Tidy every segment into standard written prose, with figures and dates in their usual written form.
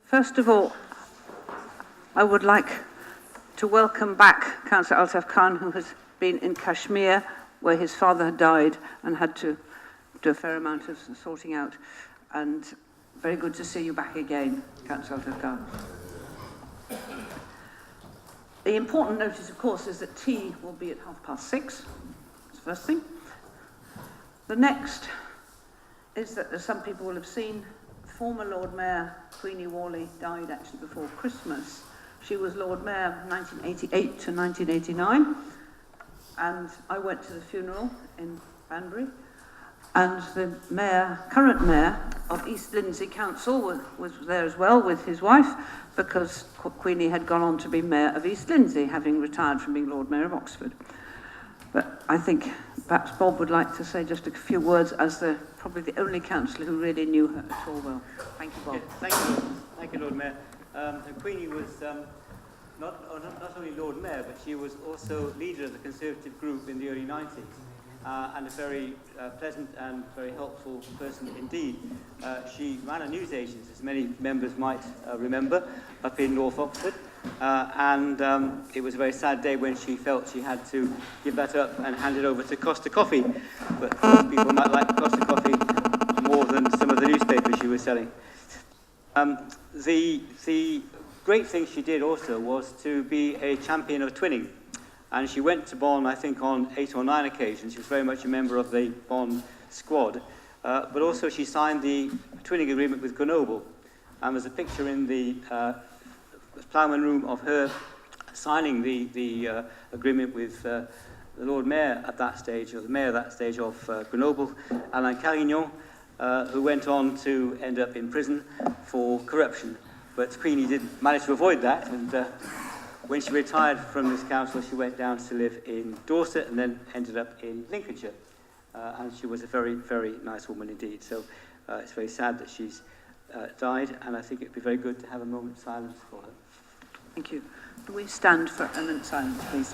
First of all, I would like to welcome back Councillor Altaf Khan, who has been in Kashmir, where his father had died and had to do a fair amount of sorting out. And very good to see you back again, Councillor Altaf Khan. The important notice, of course, is that tea will be at 6:30. That's the first thing. The next is that, as some people will have seen, former Lord Mayor Queenie Worley died actually before Christmas. She was Lord Mayor 1988 to 1989, and I went to the funeral in Banbury, and the current mayor of East Lindsey Council was there as well with his wife, because Queenie had gone on to be mayor of East Lindsey, having retired from being Lord Mayor of Oxford. But I think perhaps Bob would like to say just a few words as probably the only councillor who really knew her at all well. Thank you, Bob. Yeah, thank you, Lord Mayor. Queenie was not only Lord Mayor, but she was also leader of the Conservative group in the early 90s, and a very pleasant and very helpful person indeed. She ran a newsagent, as many members might remember, up in North Oxford, and it was a very sad day when she felt she had to give that up and hand it over to Costa Coffee. But people might like Costa Coffee more than some of the newspapers she was selling. The great thing she did also was to be a champion of twinning. And she went to Bonn, I think, on 8 or 9 occasions. She was very much a member of the Bonn squad. But also she signed the twinning agreement with Grenoble. And there's a picture in the ploughman room of her signing the agreement with the Lord Mayor at that stage, or the Mayor at that stage of Grenoble, Alain Carignan, who went on to end up in prison for corruption. But Queenie did manage to avoid that, and when she retired from this council, she went down to live in Dorset and then ended up in Lincolnshire. And she was a very, very nice woman indeed. So it's very sad that she's died, and I think it'd be very good to have a moment's silence for her. Thank you. Can we stand for a moment's silence, please?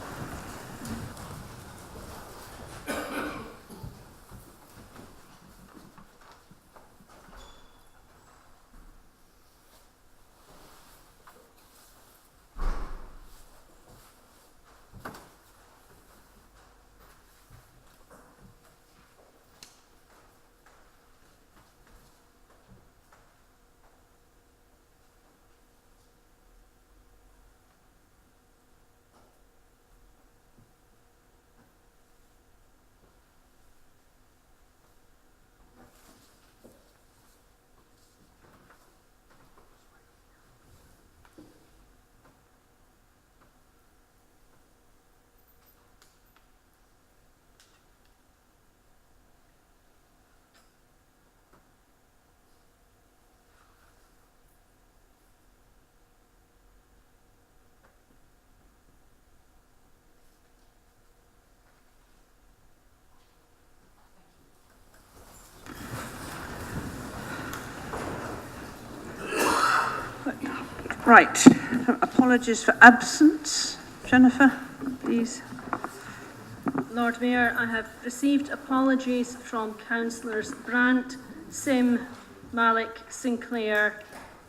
Right. Apologies for absence. Jennifer, please. Lord Mayor, I have received apologies from Councillors Brandt, Sim, Malik, Sinclair,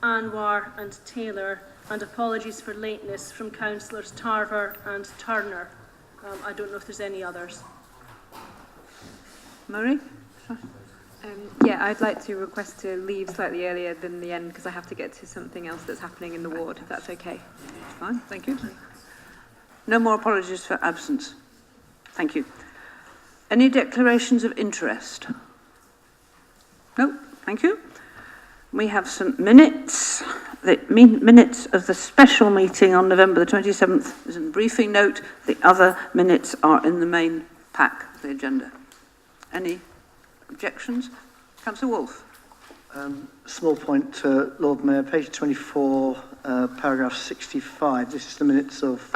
Anwar and Taylor, and apologies for lateness from Councillors Tarver and Turner. I don't know if there's any others. Murray? Yeah, I'd like to request to leave slightly earlier than the end because I have to get to something else that's happening in the ward, if that's okay. Fine, thank you. No more apologies for absence. Thank you. Any declarations of interest? No, thank you. We have some minutes. The minutes of the special meeting on November the 27th is in the briefing note. The other minutes are in the main pack of the agenda. Any objections? Councillor Wolfe. Small point, Lord Mayor, page 24, paragraph 65. This is the minutes of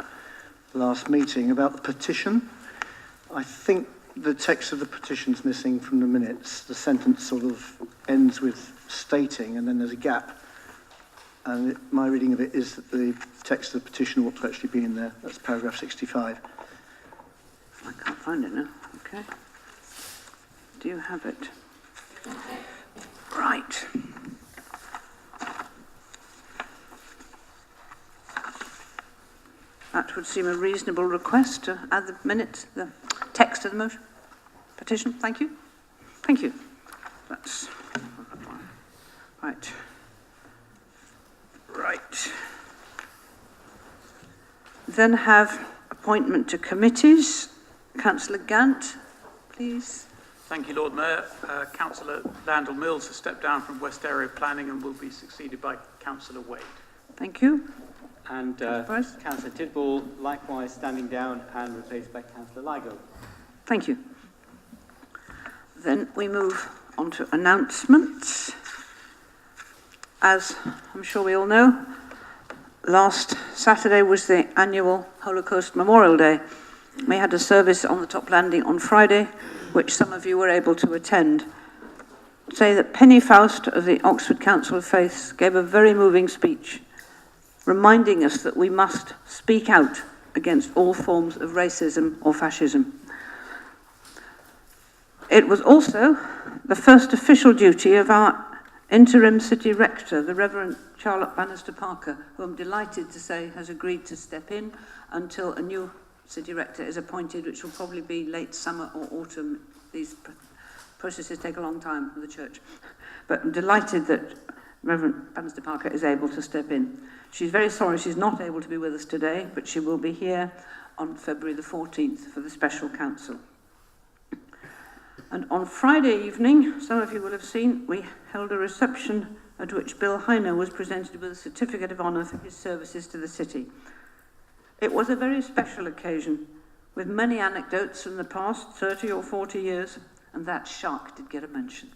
the last meeting about the petition. I think the text of the petition's missing from the minutes. The sentence sort of ends with stating, and then there's a gap. And my reading of it is that the text of the petition ought to actually be in there. That's paragraph 65. I can't find it now. Okay. Do you have it? Right. That would seem a reasonable request to add the text of the motion. Petition, thank you. Thank you. That's right. Right. Then have appointment to committees. Councillor Gant, please. Thank you, Lord Mayor. Councillor Landell Mills has stepped down from West Area Planning and will be succeeded by Councillor Wade. Thank you. And Councillor Tidball likewise standing down and replaced by Councillor Ligo. Thank you. Then we move on to announcements. As I'm sure we all know, last Saturday was the annual Holocaust Memorial Day. We had a service on the top landing on Friday, which some of you were able to attend. I'd say that Penny Faust of the Oxford Council of Faiths gave a very moving speech, reminding us that we must speak out against all forms of racism or fascism. It was also the first official duty of our interim city rector, the Reverend Charlotte Bannister Parker, who I'm delighted to say has agreed to step in until a new city rector is appointed, which will probably be late summer or autumn. These processes take a long time for the church. But I'm delighted that Reverend Bannister Parker is able to step in. She's very sorry she's not able to be with us today, but she will be here on February the 14th for the special council. And on Friday evening, some of you will have seen, we held a reception at which Bill Heiner was presented with a certificate of honour for his services to the city. It was a very special occasion, with many anecdotes from the past 30 or 40 years, and that shark did get a mention.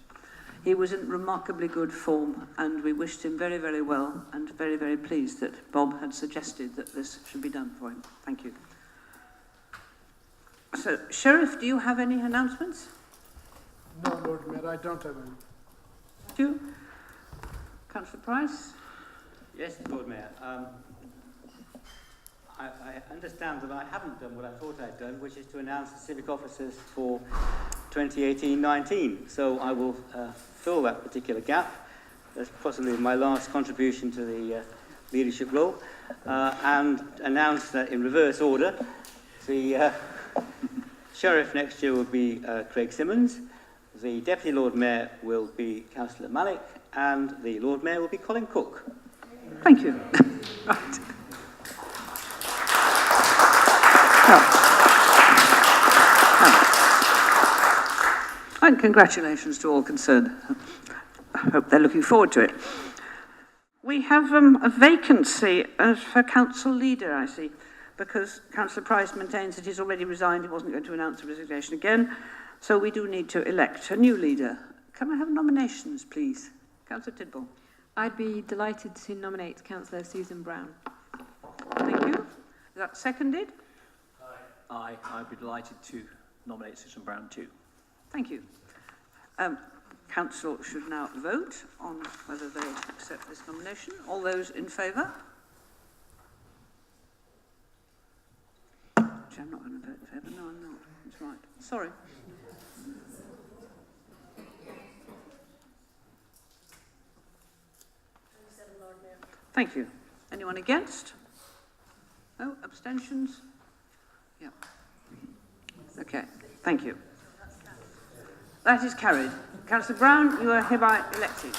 He was in remarkably good form, and we wished him very, very well, and very, very pleased that Bob had suggested that this should be done for him. Thank you. So, Sheriff, do you have any announcements? No, Lord Mayor, I don't have any. Thank you. Councillor Price? Yes, Lord Mayor. I understand that I haven't done what I thought I'd done, which is to announce the civic officers for 2018-19. So I will fill that particular gap. That's possibly my last contribution to the leadership role, and announce that in reverse order. The Sheriff next year will be Craig Simmons. The Deputy Lord Mayor will be Councillor Malik, and the Lord Mayor will be Colin Cook. Thank you. Right. And congratulations to all concerned. I hope they're looking forward to it. We have a vacancy for council leader, I see, because Councillor Price maintains that he's already resigned. He wasn't going to announce a resignation again. So we do need to elect a new leader. Can I have nominations, please? Councillor Tidball. I'd be delighted to nominate Councillor Susan Brown. Thank you. Is that seconded? I'd be delighted to nominate Susan Brown too. Thank you. Council should now vote on whether they accept this nomination. All those in favour? Actually, I'm not going to vote in favour. No, I'm not. That's right. Sorry. Thank you. Anyone against? No? Abstentions? Yeah. Okay. Thank you. That is carried. Councillor Brown, you are hereby elected.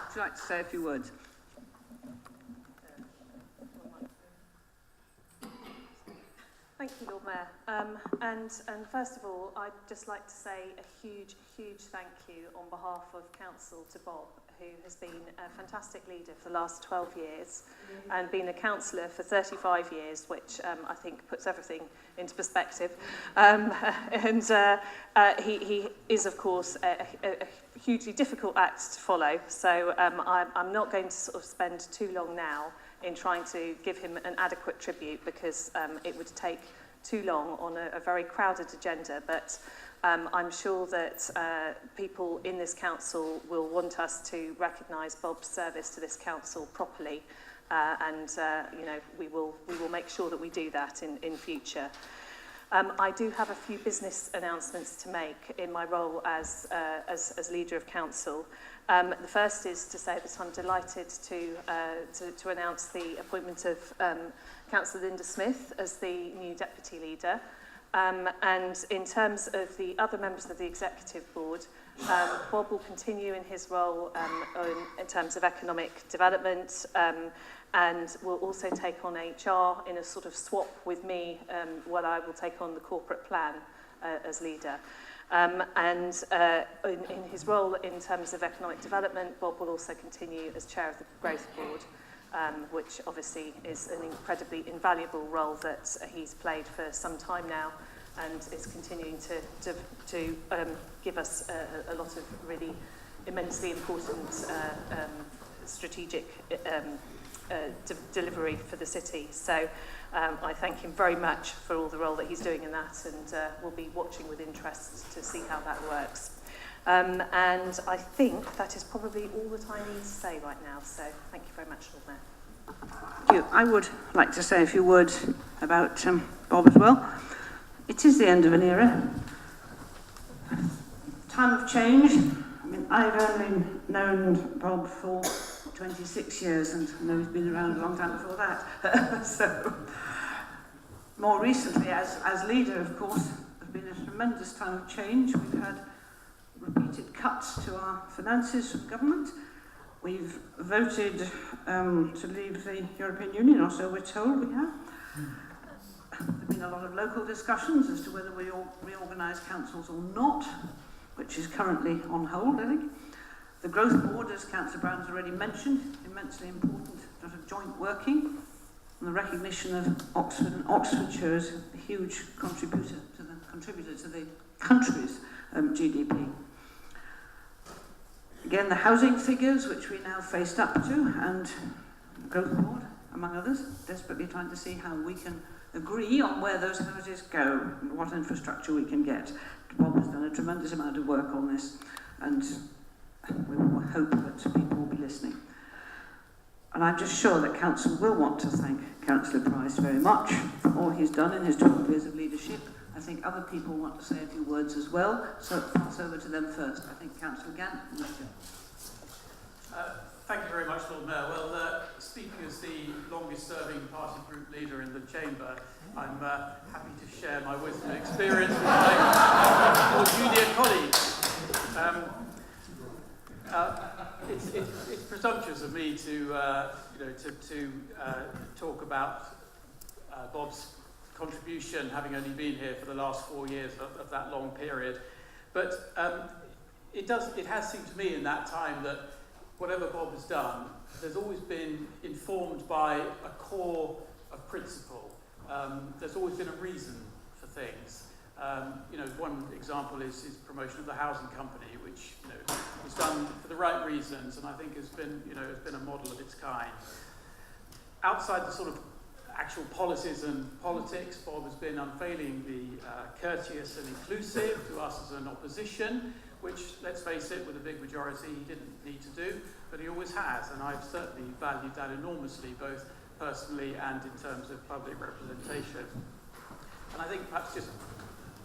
Would you like to say a few words? Thank you, Lord Mayor. And first of all, I'd just like to say a huge thank you on behalf of Council to Bob, who has been a fantastic leader for the last 12 years and been a councillor for 35 years, which I think puts everything into perspective. He is, of course, a hugely difficult act to follow, so I'm not going to sort of spend too long now in trying to give him an adequate tribute, because it would take too long on a very crowded agenda, but I'm sure that people in this council will want us to recognise Bob's service to this council properly, and you know, we will make sure that we do that in future. I do have a few business announcements to make in my role as leader of council. The first is to say that I'm delighted to announce the appointment of Councillor Linda Smith as the new deputy leader. And in terms of the other members of the executive board, Bob will continue in his role in terms of economic development, and will also take on HR in a sort of swap with me, while I will take on the corporate plan as leader. In his role in terms of economic development, Bob will also continue as chair of the Growth Board, which obviously is an incredibly invaluable role that he's played for some time now, and is continuing to give us a lot of really immensely important strategic delivery for the city. So I thank him very much for all the role that he's doing in that, and we'll be watching with interest to see how that works. And I think that is probably all that I need to say right now. So thank you very much, Lord Mayor. Thank you. I would like to say a few words about Bob as well. It is the end of an era. Time of change. I mean, I've only known Bob for 26 years, and I know he's been around a long time before that. So, more recently, as leader, of course, there's been a tremendous time of change. We've had repeated cuts to our finances from government. We've voted to leave the European Union, or so we're told we have. There's been a lot of local discussions as to whether we all reorganise councils or not, which is currently on hold, I think. The Growth Board, as Councillor Brown's already mentioned, immensely important sort of joint working, and the recognition of Oxford and Oxfordshire as a huge contributor to the country's GDP. Again, the housing figures, which we now faced up to, and the Growth Board, among others, desperately trying to see how we can agree on where those houses go and what infrastructure we can get. Bob has done a tremendous amount of work on this, and we will hope that people will be listening. And I'm just sure that Council will want to thank Councillor Price very much for all he's done in his 12 years of leadership. I think other people want to say a few words as well, so I'll pass over to them first. I think Councillor Gant. Thank you very much, Lord Mayor. Well, speaking as the longest-serving party group leader in the chamber, I'm happy to share my wisdom and experience with my more junior colleagues. It's presumptuous of me to talk about Bob's contribution, having only been here for the last 4 years of that long period. But it has seemed to me in that time that whatever Bob has done, there's always been informed by a core of principle. There's always been a reason for things. One example is his promotion of the housing company, which was done for the right reasons, and I think has been a model of its kind. Outside the sort of actual policies and politics, Bob has been unfailingly courteous and inclusive to us as an opposition, which, let's face it, with a big majority he didn't need to do, but he always has, and I've certainly valued that enormously, both personally and in terms of public representation. And I think perhaps just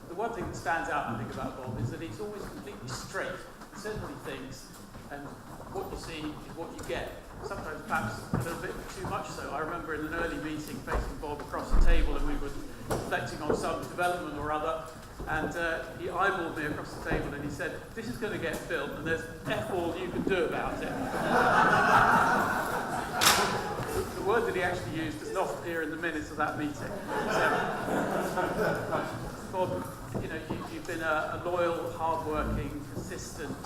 the one thing that stands out, I think, about Bob is that he's always completely straight. He says what he thinks, and what you see is what you get. Sometimes perhaps a little bit too much so. I remember in an early meeting facing Bob across the table, and we were reflecting on some development or other, and he eyeballed me across the table and he said, "This is going to get built and there's F all you can do about it." The word that he actually used does not appear in the minutes of that meeting. So, Bob, you've been a loyal, hard-working, consistent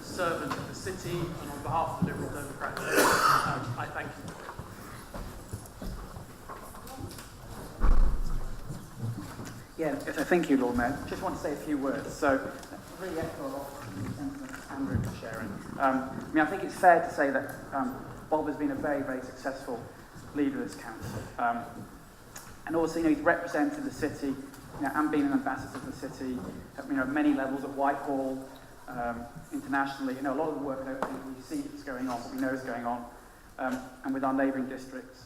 servant of the city, and on behalf of the Liberal Democrats, I thank you. Yeah, thank you, Lord Mayor. Just want to say a few words. So, really echo a lot of the sentiments Andrew was sharing. I think it's fair to say that Bob has been a very, very successful leader of this council. And also, he's represented the city, and been an ambassador to the city, at many levels at Whitehall, internationally. A lot of the work that we see is going on, what we know is going on, and with our neighbouring districts.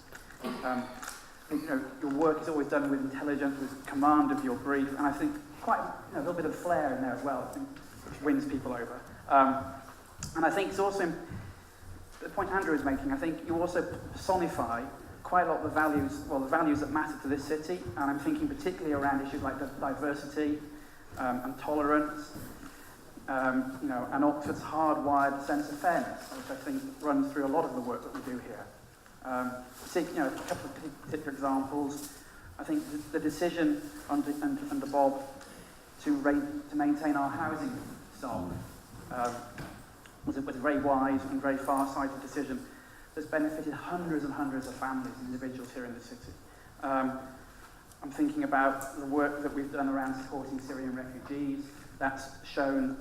think, your work is always done with intelligence, with command of your brief, and I think quite a little bit of flair in there as well, I think, which wins people over. And I think it's also, the point Andrew is making, I think you also personify quite a lot of the values that matter to this city, and I'm thinking particularly around issues like diversity and tolerance, and Oxford's hardwired sense of fairness, which I think runs through a lot of the work that we do here. A couple of particular examples. I think the decision under Bob to maintain our housing stock was a very wise and very far-sighted decision that's benefited hundreds and hundreds of families and individuals here in the city. I'm thinking about the work that we've done around supporting Syrian refugees. That's shown,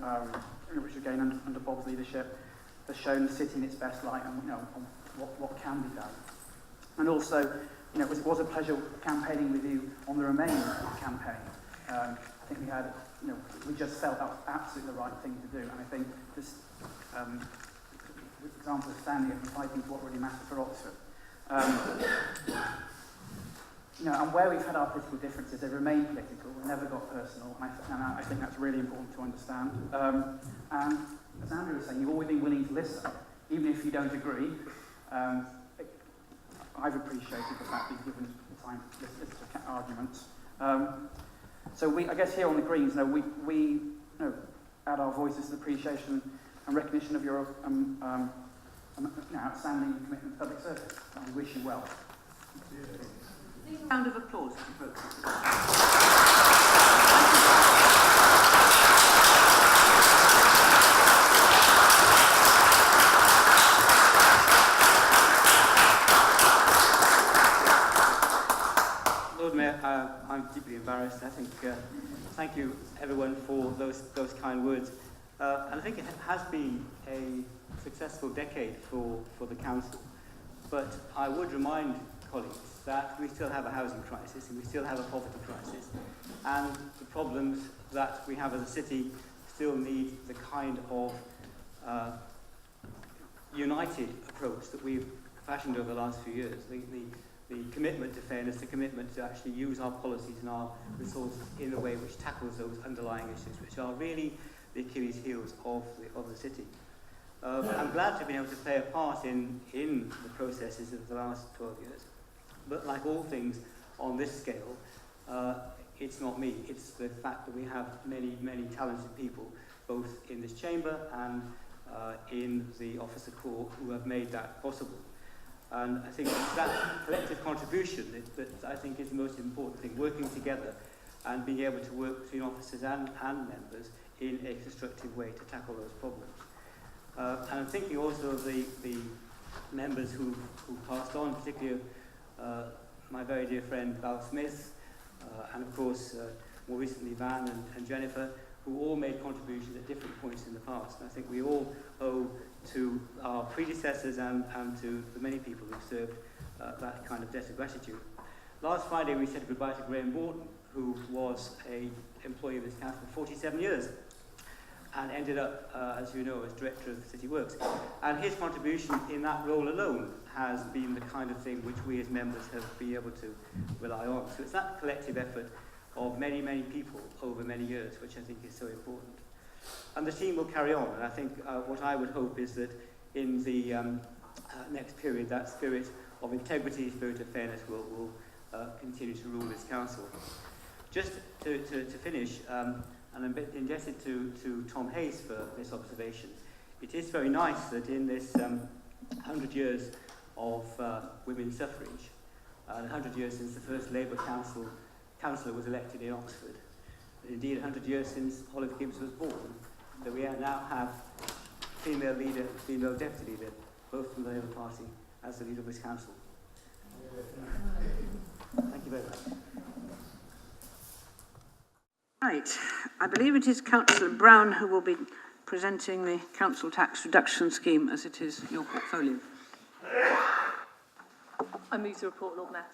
which again under Bob's leadership, has shown the city in its best light and what can be done. And also, it was a pleasure campaigning with you on the Remain campaign. I think we had, we just felt that was absolutely the right thing to do. And I think this example of standing up and fighting for what really matters for Oxford. And where we've had our political differences, they remain political. We never got personal, and I think that's really important to understand. And as Andrew was saying, you've always been willing to listen, even if you don't agree. I've appreciated the fact that you've given the time to listen to arguments. So I guess here on the Greens, we add our voices to the appreciation and recognition of your outstanding commitment to public service. And we wish you well. A round of applause for folks. Lord Mayor, I'm deeply embarrassed. I think thank you everyone for those kind words. And I think it has been a successful decade for the council. But I would remind colleagues that we still have a housing crisis and we still have a poverty crisis, and the problems that we have as a city still need the kind of united approach that we've fashioned over the last few years. The commitment to fairness, the commitment to actually use our policies and our resources in a way which tackles those underlying issues, which are really the Achilles heels of the city. I'm glad to have been able to play a part in the processes of the last 12 years. But like all things on this scale, it's not me. It's the fact that we have many, many talented people, both in this chamber and in the Officer Corps, who have made that possible. And I think it's that collective contribution that I think is the most important thing, working together and being able to work between officers and members in a constructive way to tackle those problems. And I'm thinking also of the members who passed on, particularly my very dear friend Val Smith, and of course more recently Van and Jennifer, who all made contributions at different points in the past. And I think we all owe to our predecessors and to the many people who served that kind of debt of gratitude. Last Friday we said goodbye to Graham Borton, who was an employee of this council for 47 years and ended up, as you know, as Director of City Works. And his contribution in that role alone has been the kind of thing which we as members have been able to rely on. So it's that collective effort of many, many people over many years, which I think is so important. And the team will carry on, and I think what I would hope is that in the next period, that spirit of integrity, spirit of fairness will continue to rule this council. Just to finish, and I'm a bit indebted to Tom Hayes for this observation, it is very nice that in this 100 years of women's suffrage, 100 years since the first Labour councillor was elected in Oxford, indeed 100 years since Olive Gibbs was born, that we now have female leader, female deputy leader, both from the Labour Party as the leader of this council. Thank you very much. Right, I believe it is Councillor Brown who will be presenting the council tax reduction scheme as it is your portfolio. I move the report, Lord Mayor.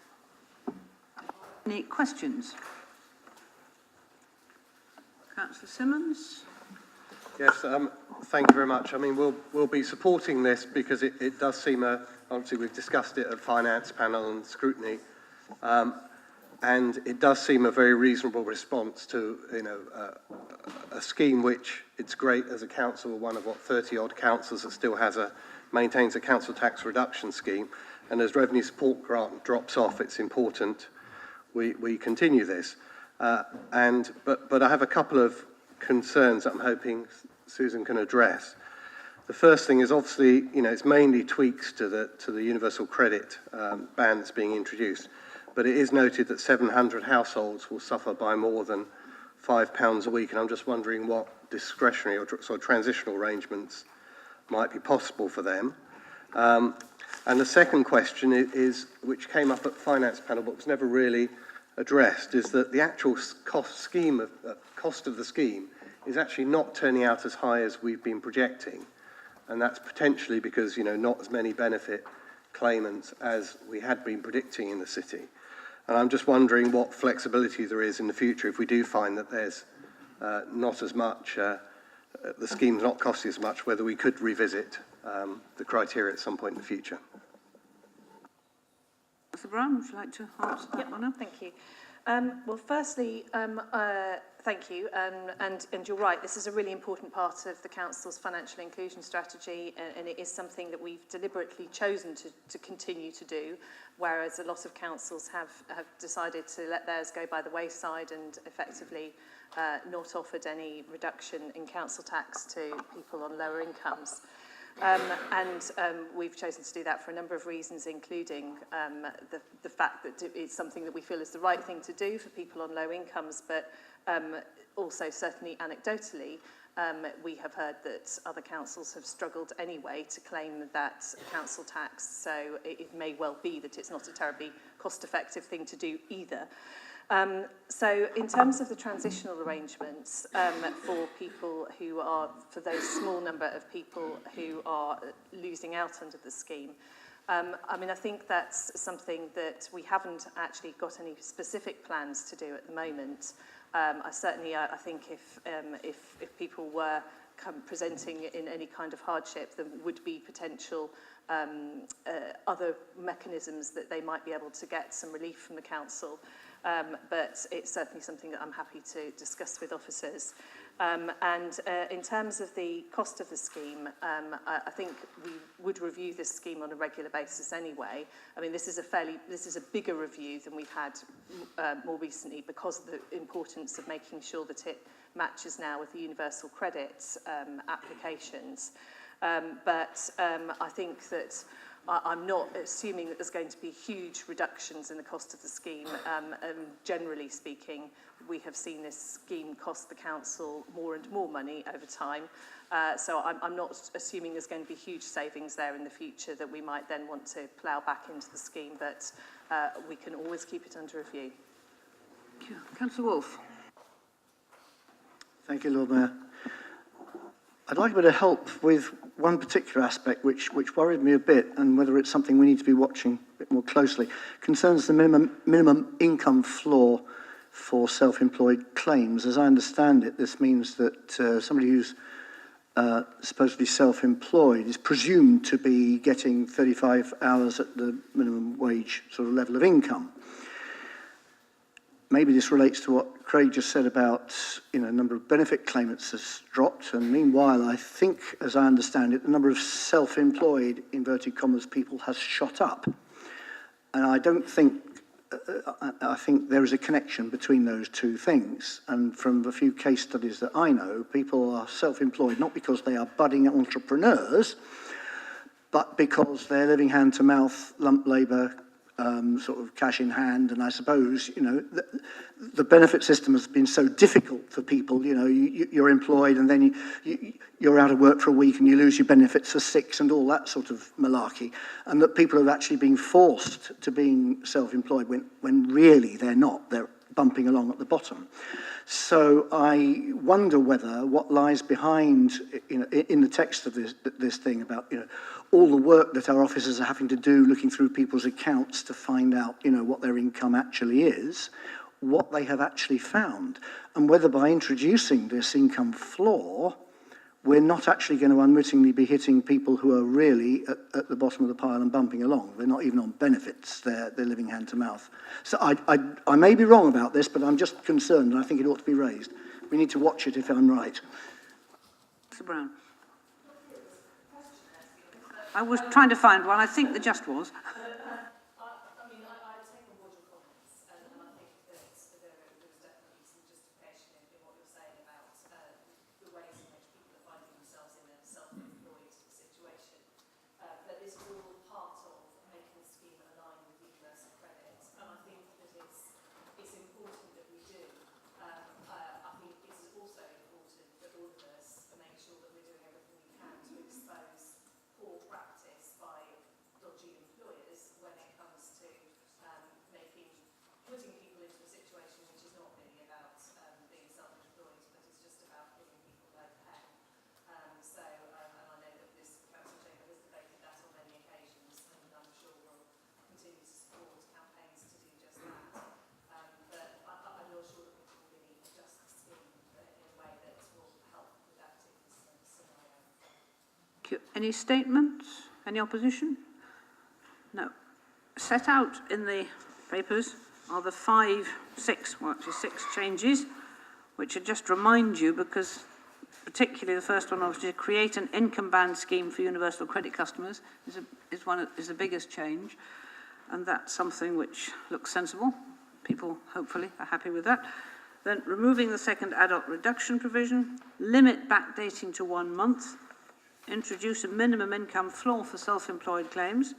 Any questions? Councillor Simmons? Yes, thank you very much. I mean, we'll be supporting this because it does seem, obviously we've discussed it at Finance Panel and Scrutiny, And it does seem a very reasonable response to, a scheme which it's great as a council, one of 30-odd councils that still maintains a council tax reduction scheme. And as revenue support grant drops off, it's important we continue this. But I have a couple of concerns that I'm hoping Susan can address. The first thing is obviously, it's mainly tweaks to the universal credit ban that's being introduced. But it is noted that 700 households will suffer by more than £5 a week, and I'm just wondering what discretionary or sort of transitional arrangements might be possible for them. And the second question is, which came up at Finance Panel but was never really addressed, is that the actual cost of the scheme is actually not turning out as high as we've been projecting, and that's potentially because not as many benefit claimants as we had been predicting in the city. And I'm just wondering what flexibility there is in the future if we do find that there's not as much, the scheme's not costing as much, whether we could revisit the criteria at some point in the future. Mr. Brown, would you like to answer that one? Thank you. Well, firstly, thank you, and you're right, this is a really important part of the Council's financial inclusion strategy, and it is something that we've deliberately chosen to continue to do, whereas a lot of councils have decided to let theirs go by the wayside and effectively not offered any reduction in council tax to people on lower incomes. We've chosen to do that for a number of reasons, including the fact that it's something that we feel is the right thing to do for people on low incomes, but also certainly anecdotally, we have heard that other councils have struggled anyway to claim that council tax, so it may well be that it's not a terribly cost-effective thing to do either. So in terms of the transitional arrangements for those small number of people who are losing out under the scheme, I think that's something that we haven't actually got any specific plans to do at the moment. I think if people were presenting in any kind of hardship, there would be potential other mechanisms that they might be able to get some relief from the council. But it's certainly something that I'm happy to discuss with officers. In terms of the cost of the scheme, I think we would review this scheme on a regular basis anyway. This is a bigger review than we've had more recently because of the importance of making sure that it matches now with the universal credit applications. But I think that I'm not assuming that there's going to be huge reductions in the cost of the scheme. Generally speaking, we have seen this scheme cost the council more and more money over time. So I'm not assuming there's going to be huge savings there in the future that we might then want to plough back into the scheme, but we can always keep it under review. Thank you. Councillor Wolfe. Thank you, Lord Mayor. I'd like a bit of help with one particular aspect which worried me a bit, and whether it's something we need to be watching a bit more closely. Concerns the minimum income floor for self-employed claims. As I understand it, this means that somebody who's supposedly self-employed is presumed to be getting 35 hours at the minimum wage sort of level of income. Maybe this relates to what Craig just said about, a number of benefit claimants has dropped, and meanwhile, I think, as I understand it, the number of self-employed, inverted commas, people has shot up. And I think there is a connection between those two things. And from the few case studies that I know, people are self-employed not because they are budding entrepreneurs, but because they're living hand-to-mouth, lump labour, sort of cash in hand, and I suppose the benefit system has been so difficult for people. You're employed and then you're out of work for a week and you lose your benefits for 6 and all that sort of malarkey, and that people have actually been forced to being self-employed when really they're not. They're bumping along at the bottom. So I wonder whether what lies behind, in the text of this thing about, all the work that our officers are having to do looking through people's accounts to find out, what their income actually is, what they have actually found, and whether by introducing this income floor, we're not actually going to unwittingly be hitting people who are really at the bottom of the pile and bumping along. They're not even on benefits, they're living hand to mouth. So I may be wrong about this, but I'm just concerned, and I think it ought to be raised. We need to watch it if I'm right. Mr. Brown. I was trying to find one. I think there just was. Any statements? Any opposition? No. Set out in the papers are the six changes, which I just remind you, because particularly the first one was to create an income band scheme for universal credit customers is the biggest change, and that's something which looks sensible. People hopefully are happy with that. Then removing the second adult reduction provision, limit backdating to 1 month, introduce a minimum income floor for self-employed claims,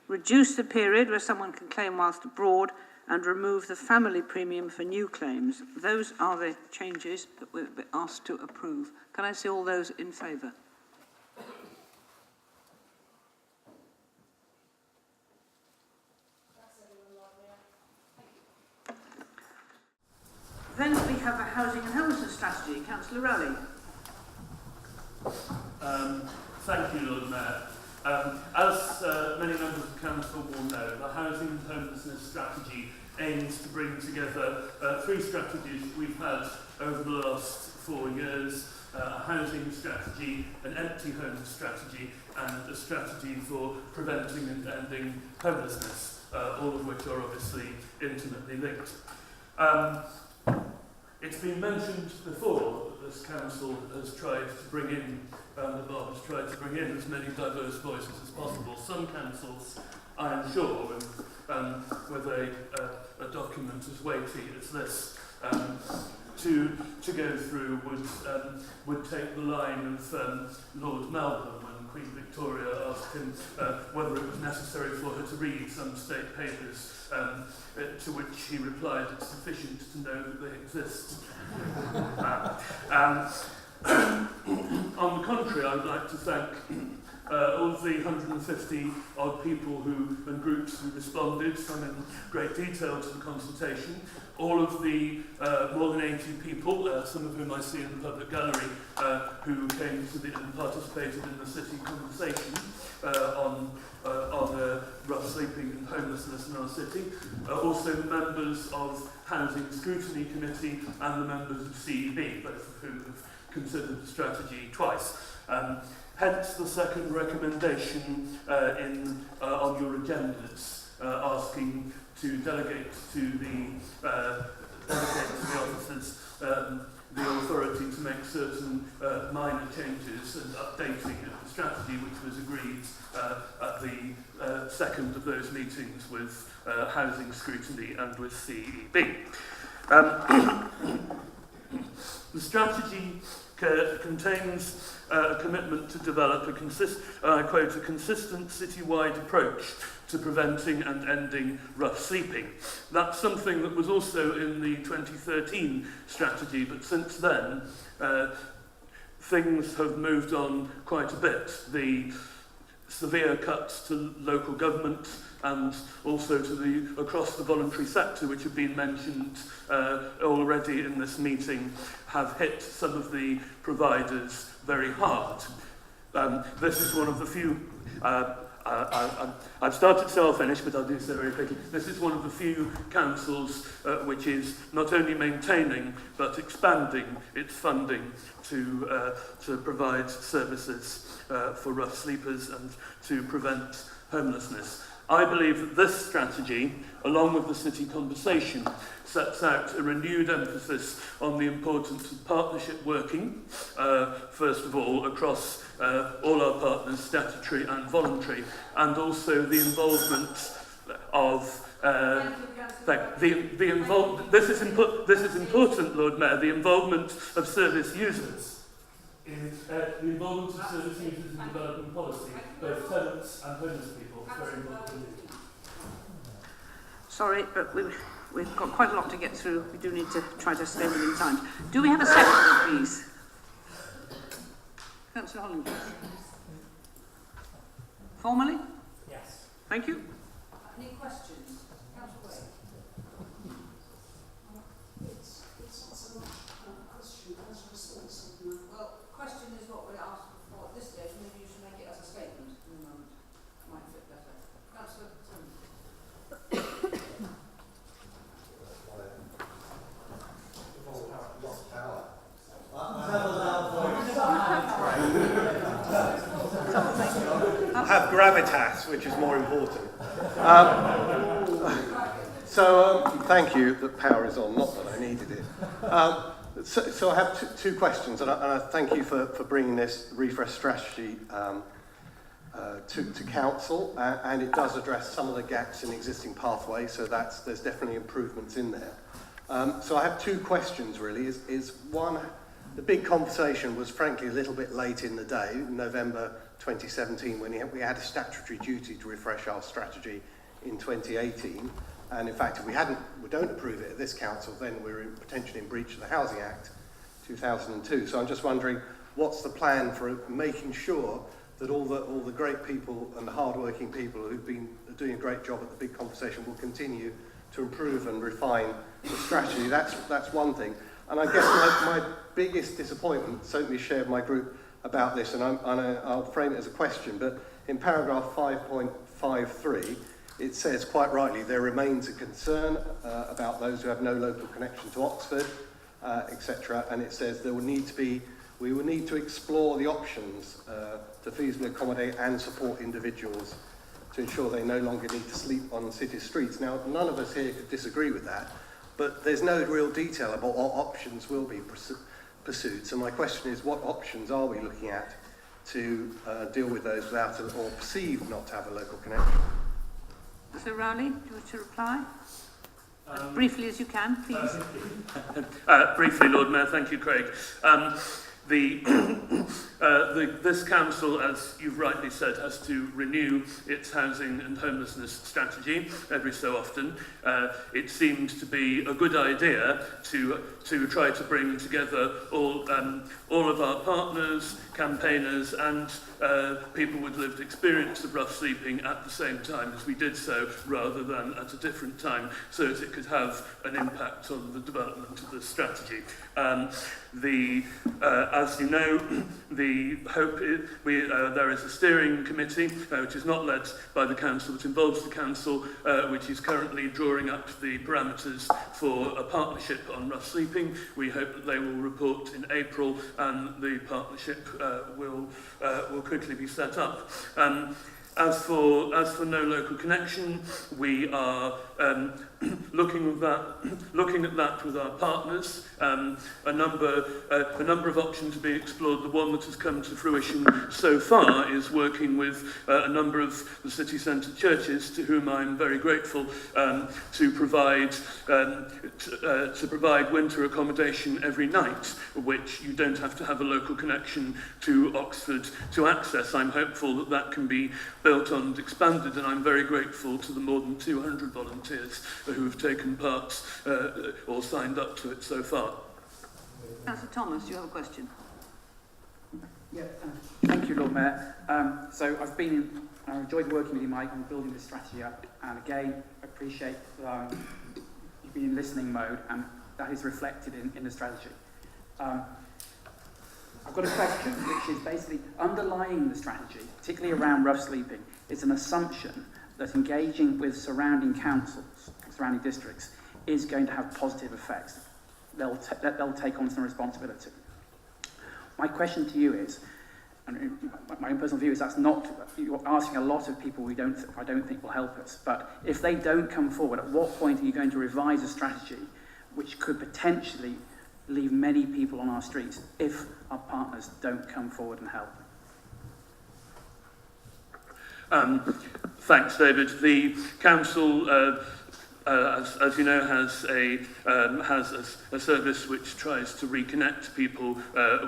reduce the period where someone can claim whilst abroad, and remove the family premium for new claims. Those are the changes that we've been asked to approve. Can I see all those in favour? Then we have a housing and homelessness strategy. Councillor Rowley. Thank you, Lord Mayor. As many members of Council will know, the Housing and Homelessness Strategy aims to bring together 3 strategies that we've had over the last 4 years, a housing strategy, an empty home strategy, and a strategy for preventing and ending homelessness, all of which are obviously intimately linked. It's been mentioned before that this council has tried to bring in, that Bob has tried to bring in as many diverse voices as possible. Some councils, I am sure, with a document as weighty as this, to go through would take the line of Lord Melbourne when Queen Victoria asked him whether it was necessary for her to read some state papers, to which he replied, "It's sufficient to know that they exist." On the contrary, I would like to thank all of the 150 odd people and groups who responded, some in great detail to the consultation, all of the more than 80 people, some of whom I see in the public gallery, who came to and participated in the city conversation on rough sleeping and homelessness in our city, also members of Housing Scrutiny Committee and the members of CEB, both of whom have considered the strategy twice. Hence the second recommendation on your agendas, asking to delegate to the officers the authority to make certain minor changes and updating of the strategy, which was agreed at the second of those meetings with Housing Scrutiny and with CEB. The strategy contains a commitment to develop a consistent citywide approach to preventing and ending rough sleeping. That's something that was also in the 2013 strategy, but since then things have moved on quite a bit. The severe cuts to local government and also to across the voluntary sector, which have been mentioned already in this meeting, have hit some of the providers very hard. This is one of the few I've started, so I'll finish, but I'll do so very quickly. This is one of the few councils which is not only maintaining but expanding its funding to provide services for rough sleepers and to prevent homelessness. I believe that this strategy, along with the city conversation, sets out a renewed emphasis on the importance of partnership working, first of all, across all our partners, statutory and voluntary, and also the involvement of this is important, Lord Mayor, the involvement of service users in the involvement of service users in development policy, both tenants and homeless people. Very important. Sorry, but we've got quite a lot to get through. We do need to try to stay within time. Do we have a seconder, please? Councillor Holland. Formally? Yes. Thank you. Any questions? Councillor Wade. It's not so much a question as a response. Well, question is what we're asking for at this stage. Maybe you should make it as a statement in a moment. Might fit better. Councillor Tim. Have gravitas, which is more important. Thank you that power is on, not that I needed it. So I have two questions, and I thank you for bringing this refresh strategy to council, and it does address some of the gaps in existing pathways, so there's definitely improvements in there. So I have two questions really. Is one, the big conversation was frankly a little bit late in the day, November 2017, when we had a statutory duty to refresh our strategy in 2018. And in fact, if we don't approve it at this council, then we're potentially in breach of the Housing Act 2002. So I'm just wondering, what's the plan for making sure that all the great people and the hard-working people who've been doing a great job at the big conversation will continue to improve and refine the strategy? That's one thing. And I guess my biggest disappointment, certainly shared my group about this, and I'll frame it as a question, but in paragraph 5.53, it says quite rightly, there remains a concern about those who have no local connection to Oxford, etc. And it says we will need to explore the options to feasibly accommodate and support individuals to ensure they no longer need to sleep on city streets. Now, none of us here could disagree with that, but there's no real detail about what options will be pursued. So my question is, what options are we looking at to deal with those without or perceived not to have a local connection? Mr. Rowley, do you wish to reply? As briefly as you can, please. Briefly, Lord Mayor. Thank you, Craig. This council, as you've rightly said, has to renew its housing and homelessness strategy every so often. It seemed to be a good idea to try to bring together all of our partners, campaigners, and people with lived experience of rough sleeping at the same time as we did so, rather than at a different time, so that it could have an impact on the development of the strategy. As you know, the hope is there is a steering committee which is not led by the council, but involves the council, which is currently drawing up the parameters for a partnership on rough sleeping. We hope that they will report in April, and the partnership will quickly be set up. As for no local connection, we are looking at that with our partners. A number of options to be explored. The one that has come to fruition so far is working with a number of the city centre churches, to whom I'm very grateful, to provide winter accommodation every night, which you don't have to have a local connection to Oxford to access. I'm hopeful that that can be built on and expanded, and I'm very grateful to the more than 200 volunteers who have taken part or signed up to it so far. Councillor Thomas, you have a question. Yeah, thank you, Lord Mayor. So I've enjoyed working with you, Mike, on building this strategy up, and again, appreciate you've been in listening mode, and that is reflected in the strategy. I've got got a question which is basically underlying the strategy, particularly around rough sleeping, is an assumption that engaging with surrounding councils, surrounding districts, is going to have positive effects. They'll take on some responsibility. My question to you is, and my own personal view is that's not, you're asking a lot of people I don't think will help us, but if they don't come forward, at what point are you going to revise a strategy which could potentially leave many people on our streets if our partners don't come forward and help? Thanks, David. The council, as you know, has a service which tries to reconnect people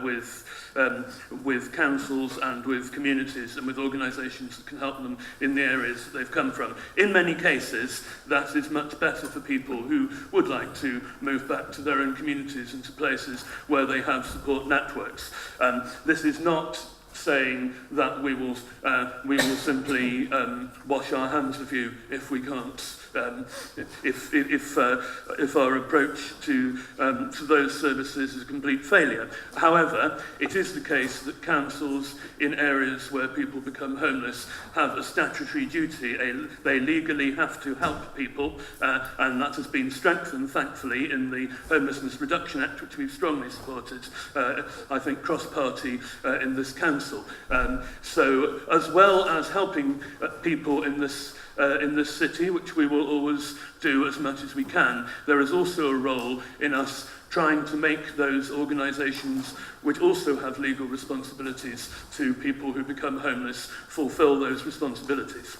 with councils and with communities and with organisations that can help them in the areas that they've come from. In many cases, that is much better for people who would like to move back to their own communities and to places where they have support networks. This is not saying that we will simply wash our hands of you if we can't, if our approach to those services is a complete failure. However, it is the case that councils in areas where people become homeless have a statutory duty. They legally have to help people, and that has been strengthened, thankfully, in the Homelessness Reduction Act, which we've strongly supported, I think, cross-party in this council. So, as well as helping people in this city, which we will always do as much as we can, there is also a role in us trying to make those organisations, which also have legal responsibilities to people who become homeless, fulfil those responsibilities.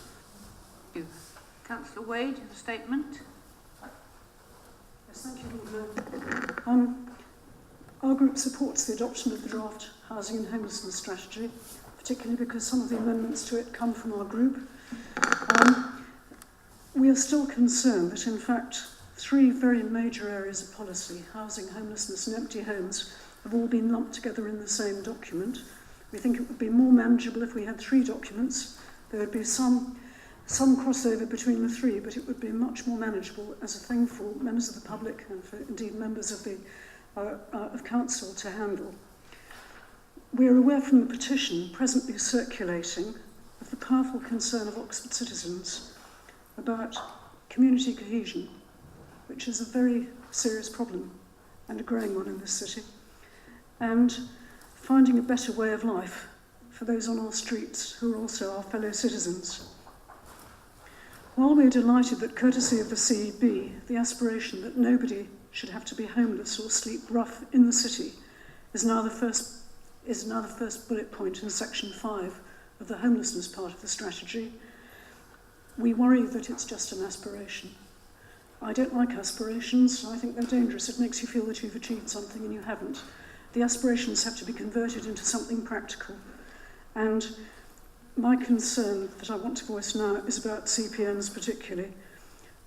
Thank you. Councillor Wade, a statement. Yes, thank you, Lord Mayor. Our group supports the adoption of the draft Housing and Homelessness Strategy, particularly because some of the amendments to it come from our group. We are still concerned that, in fact, three very major areas of policy, housing, homelessness and empty homes, have all been lumped together in the same document. We think it would be more manageable if we had three documents. There would be some crossover between the three, but it would be much more manageable as a thing for members of the public and for indeed members of the of council to handle. We are aware from the petition presently circulating of the powerful concern of Oxford citizens about community cohesion, which is a very serious problem and a growing one in this city, and finding a better way of life for those on our streets who are also our fellow citizens. While we are delighted that, courtesy of the CEB, the aspiration that nobody should have to be homeless or sleep rough in the city is now the first bullet point in section 5 of the homelessness part of the strategy, we worry that it's just an aspiration. I don't like aspirations. I think they're dangerous. It makes you feel that you've achieved something and you haven't. The aspirations have to be converted into something practical. And my concern that I want to voice now is about CPNs particularly.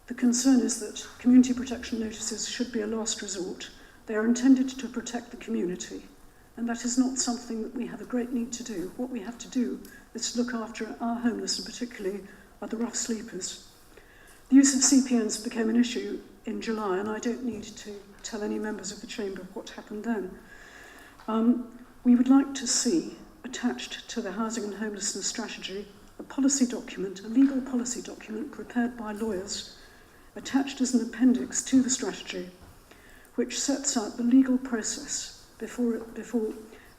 The concern is that community protection notices should be a last resort. They are intended to protect the community, and that is not something that we have a great need to do. What we have to do is to look after our homeless, and particularly the rough sleepers. The use of CPNs became an issue in July, and I don't need to tell any members of the Chamber what happened then. We would like to see attached to the Housing and Homelessness Strategy a policy document, a legal policy document prepared by lawyers, attached as an appendix to the strategy, which sets out the legal process before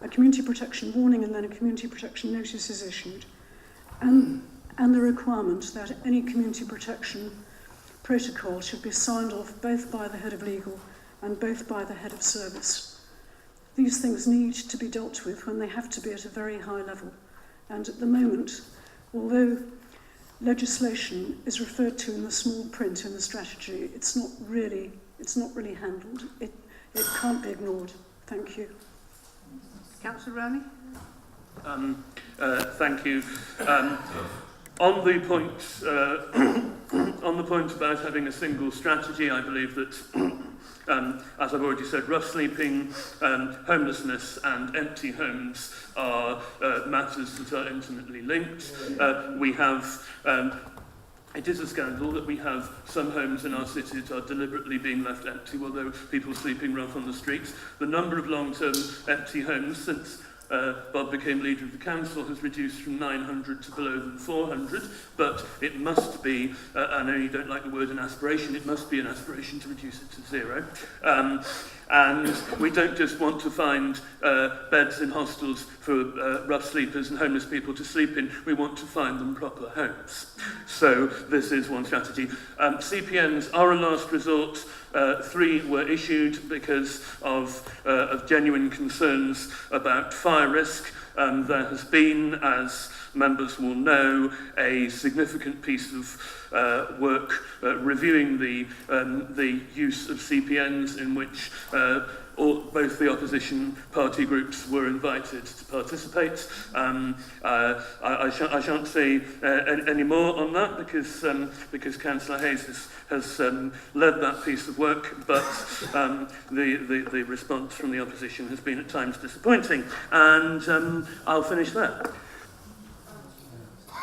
a community protection warning and then a community protection notice is issued, and the requirement that any community protection protocol should be signed off both by the head of legal and both by the head of service. These things need to be dealt with when they have to be at a very high level, and at the moment, although legislation is referred to in the small print in the strategy, it's not really handled. It can't be ignored. Thank you. Councillor Rowley? Thank you. On the point about having a single strategy, I believe that, as I've already said, rough sleeping, homelessness and empty homes are matters that are intimately linked. We have It is a scandal that we have some homes in our city that are deliberately being left empty while there are people sleeping rough on the streets. The number of long-term empty homes since Bob became leader of the council, has reduced from 900 to below than 400, but it must be, I know you don't like the word an aspiration, it must be an aspiration to reduce it to 0. And we don't just want to find beds in hostels for rough sleepers and homeless people to sleep in, we want to find them proper homes. So this is one strategy. CPNs are a last resort. 3 were issued because of genuine concerns about fire risk. There has been, as members will know, a significant piece of work reviewing the use of CPNs in which both the opposition party groups were invited to participate. I shan't say any more on that because Councillor Hayes has led that piece of work, but the response from the opposition has been at times disappointing. And I'll finish there.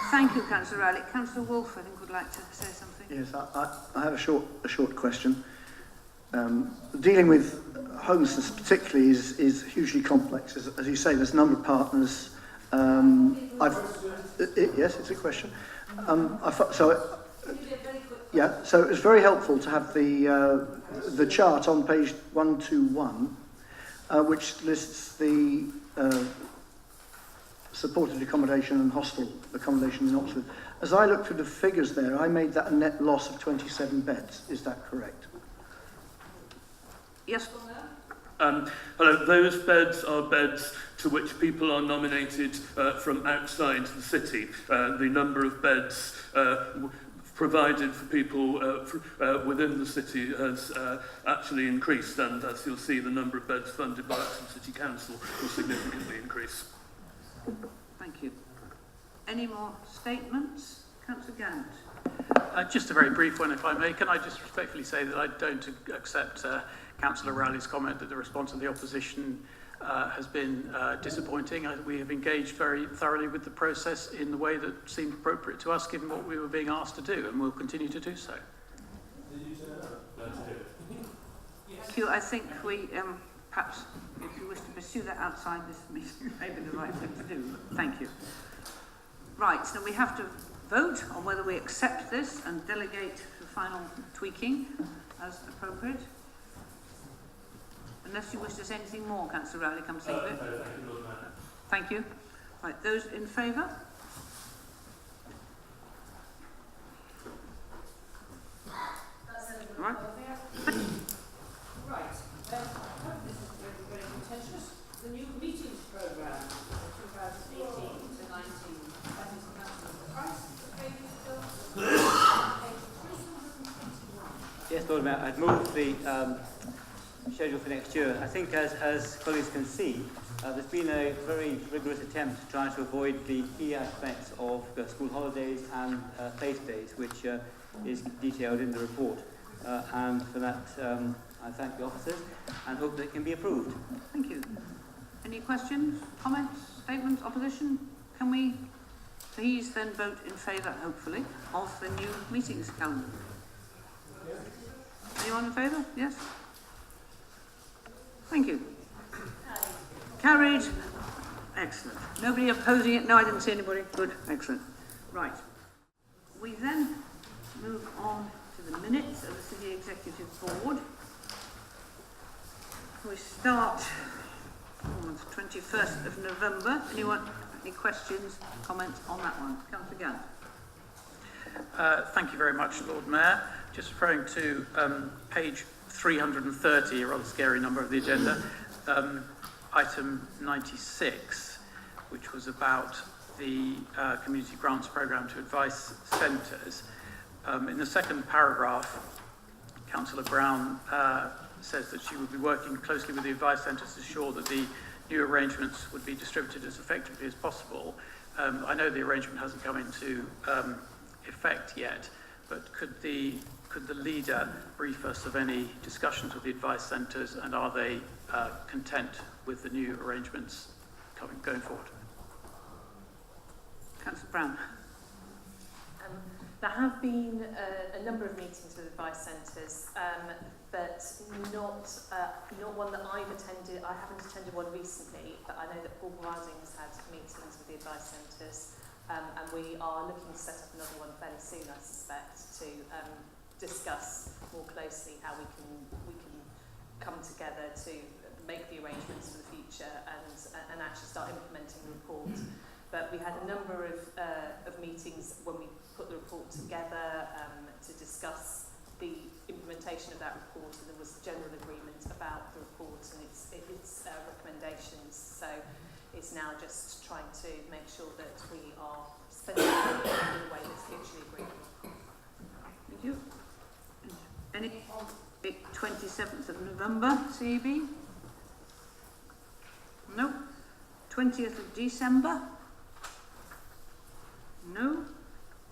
Thank you, Councillor Riley. Councillor Wolfe, I think, would like to say something. Yes, I have a short question. Dealing with homelessness particularly is hugely complex. As you say, there's a number of partners. Yes, it's a question. So it was very helpful to have the chart on page 121, which lists the supported accommodation and hostel accommodation in Oxford. As I looked through the figures there, I made that a net loss of 27 beds. Is that correct? Yes. Hello, those beds are beds to which people are nominated from outside the city. The number of beds provided for people within the city has actually increased, and as you'll see, the number of beds funded by Oxford City Council will significantly increase. Thank you. Any more statements? Councillor Gant. Just a very brief one, if I may. Can I just respectfully say that I don't accept Councillor Rowley's comment that the response of the opposition has been disappointing. We have engaged very thoroughly with the process in the way that seemed appropriate to us, given what we were being asked to do, and we'll continue to do so. Thank you. I think we, perhaps, if you wish to pursue that outside this meeting, maybe the right thing to do. Thank you. Right, so we have to vote on whether we accept this and delegate the final tweaking as appropriate. Unless you wish to say anything more, Councillor Rowley, come think of it. Thank you. Right, those in favour? Right. Right. This is very contentious. The new meetings programme for 2018 to 19. That is Councillor Price. Yes, Lord Mayor, I'd move the schedule for next year. I think as colleagues can see, there's been a very rigorous attempt to try to avoid the key aspects of school holidays and place days, which is detailed in the report. And for that, I thank the officers and hope that it can be approved. Thank you. Any questions, comments, statements, opposition? Can we please then vote in favour, hopefully, of the new meetings calendar? Anyone in favour? Yes? Thank you. Carried. Excellent. Nobody opposing it? No, I didn't see anybody. Good. Excellent. Right. We then move on to the minutes of the City Executive Board. We start on the 21st of November. Anyone, any questions, comments on that one? Councillor Gant. Thank you very much, Lord Mayor. Just referring to page 330, a rather scary number of the agenda, item 96, which was about the community grants programme to advice centres. In the second paragraph, Councillor Brown says that she would be working closely with the advice centres to ensure that the new arrangements would be distributed as effectively as possible. I know the arrangement hasn't come into effect yet, but could the leader brief us of any discussions with the advice centres, and are they content with the new arrangements going forward? Councillor Brown. There have been a number of meetings with advice centres. but not one that I've attended. I haven't attended one recently, but I know that Affordable Housing has had meetings with the advice centres, and we are looking to set up another one fairly soon, I suspect, to discuss more closely how we can come together to make the arrangements for the future and actually start implementing the report. But we had a number of meetings when we put the report together to discuss the implementation of that report, and there was general agreement about the report and its recommendations. So it's now just trying to make sure that we are spending it in a way that's mutually agreeable. Thank you. Any on the 27th of November, CEB? No. 20th of December? No.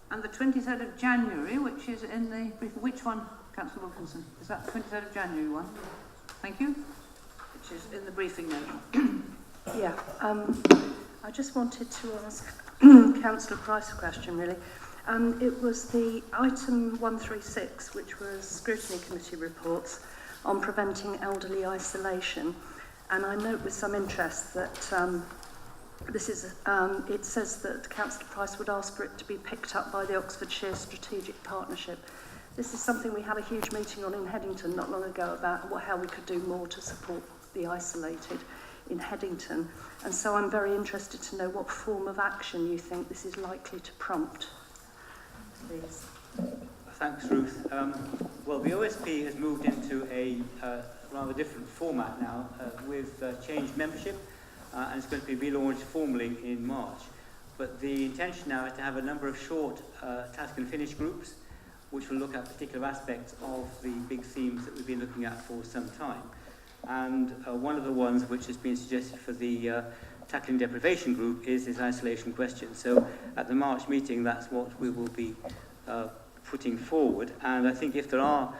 And the 23rd of January, which is in the briefing. Which one, Councillor Wilkinson? Is that the 23rd of January one? Thank you. Which is in the briefing note. Yeah. I just wanted to ask Councillor Price a question, really. It was the item 136, which was Scrutiny Committee reports on preventing elderly isolation. And I note with some interest that this is, it says that Councillor Price would ask for it to be picked up by the Oxfordshire Strategic Partnership. This is something we had a huge meeting on in Headington not long ago about how we could do more to support the isolated in Headington. And so I'm very interested to know what form of action you think this is likely to prompt. Please. Thanks, Ruth. Well, the OSP has moved into a rather different format now with changed membership, and it's going to be relaunched formally in March. But the intention now is to have a number of short task and finish groups which will look at particular aspects of the big themes that we've been looking at for some time. And one of the ones which has been suggested for the Tackling Deprivation group is this isolation question. So at the March meeting, that's what we will be putting forward. And I think if there are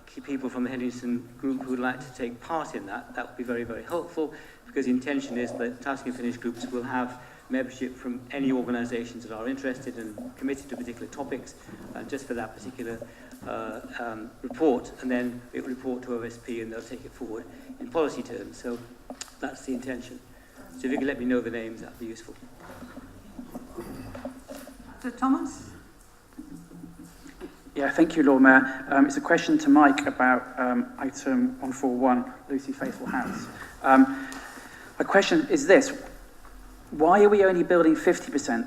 key people from the Headington group who would like to take part in that, that would be very, very helpful, because the intention is that task and finish groups will have membership from any organisations that are interested and committed to particular topics, just for that particular report, and then it will report to OSP and they'll take it forward in policy terms. So that's the intention. So if you could let me know the names, that would be useful. So Thomas? Yeah, thank you, Lord Mayor. It's a question to Mike about item 141, Lucy Faithful House. My question is this: why are we only building 50%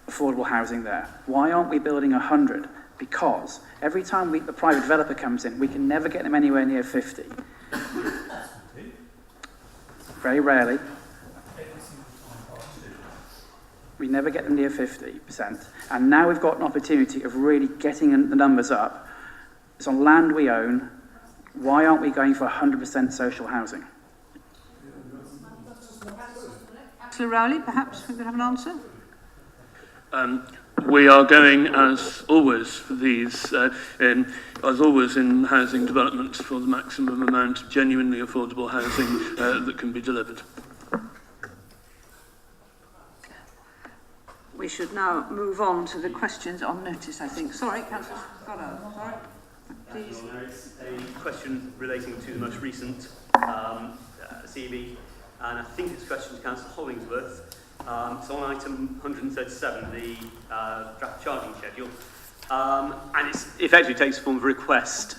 affordable housing there? Why aren't we building 100? Because every time the private developer comes in, we can never get them anywhere near 50. Very rarely. We never get them near 50%. And now we've got an opportunity of really getting the numbers up. It's on land we own. Why aren't we going for 100% social housing? Councillor Rowley, perhaps we could have an answer? We are going, as always, for these, as always in housing developments, for the maximum amount of genuinely affordable housing that can be delivered. We should now move on to the questions on notice, I think. Sorry, Councillor Goddard. Sorry. Please. It's a question relating to the most recent CB, and I think it's a question to Councillor Hollingsworth. It's on item 137, the draft charging schedule, and it effectively takes the form of a request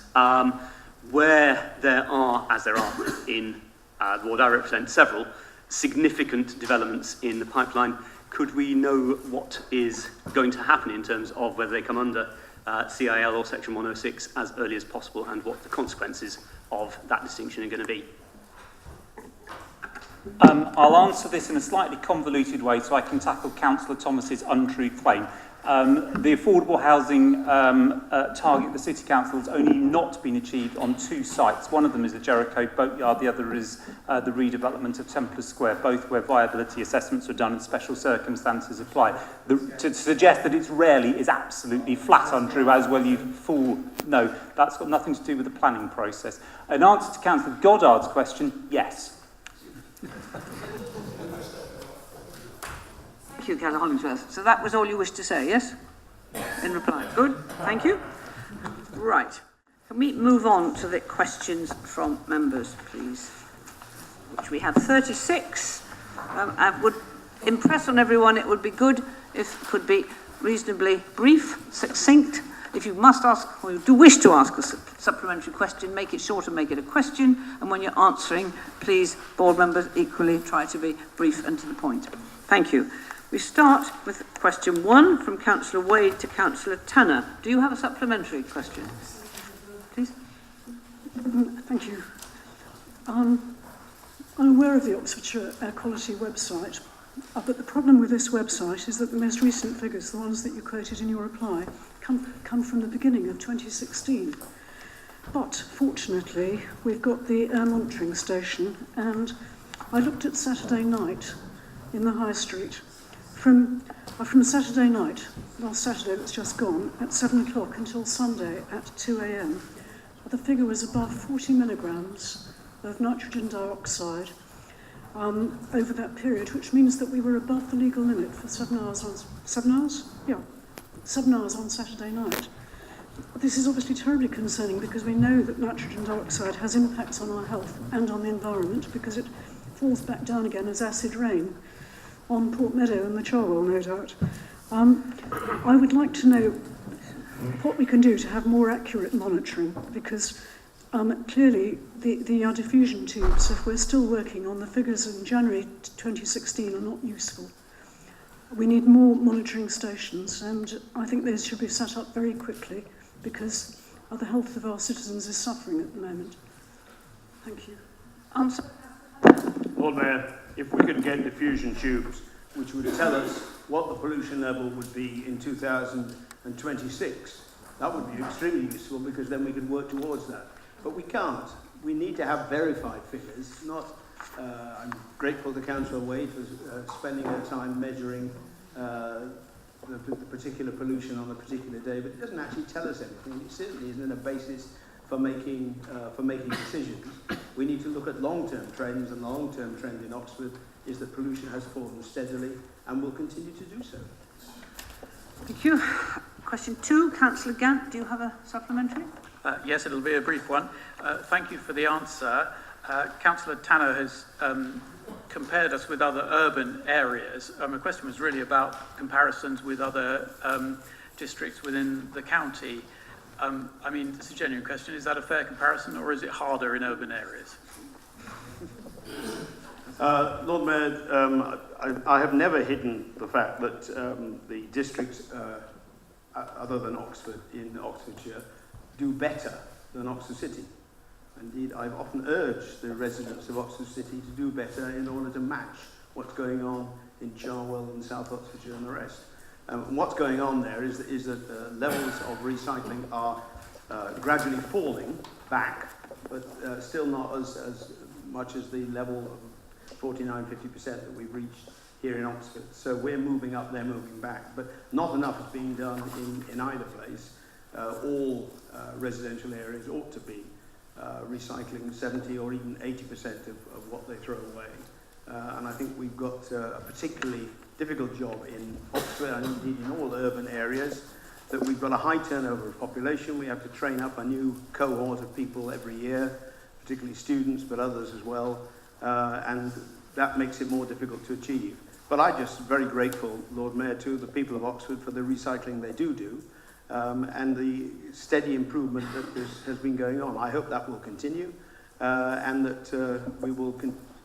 where there are, as there are in the ward I represent, several significant developments in the pipeline. Could we know what is going to happen in terms of whether they come under CIL or Section 106 as early as possible, and what the consequences of that distinction are going to be? I'll answer this in a slightly convoluted way so I can tackle Councillor Thomas's untrue claim. The affordable housing target of the City Council has only not been achieved on 2 sites. One of them is the Jericho Boatyard, the other is the redevelopment of Templars Square, both where viability assessments were done and special circumstances apply. To suggest that it's rarely is absolutely flat untrue, as well you fool. No, that's got nothing to do with the planning process. In answer to Councillor Goddard's question, yes. Thank you, Councillor Hollingsworth. So that was all you wished to say, yes? In reply. Good. Thank you. Right. Can we move on to the questions from members, please? Which we have 36. I would impress on everyone it would be good if it could be reasonably brief, succinct. If you must ask, or you do wish to ask a supplementary question, make it short and make it a question. And when you're answering, please, board members, equally try to be brief and to the point. Thank you. We start with question 1 from Councillor Wade to Councillor Tanner. Do you have a supplementary question? Please. Thank you. I'm aware of the Oxfordshire Air Quality website, but the problem with this website is that the most recent figures, the ones that you quoted in your reply, come from the beginning of 2016. But fortunately, we've got the air monitoring station, and I looked at Saturday night in the High Street. From Saturday night, last Saturday that's just gone, at 7 o'clock until Sunday at 2 a.m, the figure was above 40 milligrams of nitrogen dioxide over that period, which means that we were above the legal limit for 7 hours on 7 hours? Yeah, 7 hours on Saturday night. This is obviously terribly concerning because we know that nitrogen dioxide has impacts on our health and on the environment because it falls back down again as acid rain on Port Meadow and the Charwell, no doubt. I would like to know what we can do to have more accurate monitoring because clearly the diffusion tubes, if we're still working on the figures in January 2016, are not useful. We need more monitoring stations, and I think those should be set up very quickly because the health of our citizens is suffering at the moment. Thank you. Answer. Lord Mayor, if we could get diffusion tubes which would tell us what the pollution level would be in 2026, that would be extremely useful because then we could work towards that. But we can't. We need to have verified figures, not... I'm grateful to Councillor Wade for spending her time measuring the particular pollution on a particular day, but it doesn't actually tell us anything. It certainly isn't a basis for making decisions. We need to look at long-term trends, and the long-term trend in Oxford is that pollution has fallen steadily and will continue to do so. Thank you. Question 2, Councillor Gant, do you have a supplementary? Yes, it'll be a brief one. Thank you for the answer. Councillor Tanner has compared us with other urban areas. My question was really about comparisons with other districts within the county. I mean, it's a genuine question. Is that a fair comparison, or is it harder in urban areas? Lord Mayor, I have never hidden the fact that the districts, other than Oxford, in Oxfordshire, do better than Oxford City. Indeed, I've often urged the residents of Oxford City to do better in order to match what's going on in Charwell and South Oxfordshire and the rest. And what's going on there is that levels of recycling are gradually falling back, but still not as much as the level of 49–50% that we've reached here in Oxford. So we're moving up, they're moving back, but not enough is being done in either place. All residential areas ought to be recycling 70 or even 80% of what they throw away. And I think we've got a particularly difficult job in Oxford and indeed in all urban areas, that we've got a high turnover of population. We have to train up a new cohort of people every year, particularly students, but others as well. And that makes it more difficult to achieve. But I'm just very grateful, Lord Mayor, to the people of Oxford for the recycling they do. And the steady improvement that has been going on. I hope that will continue and that we will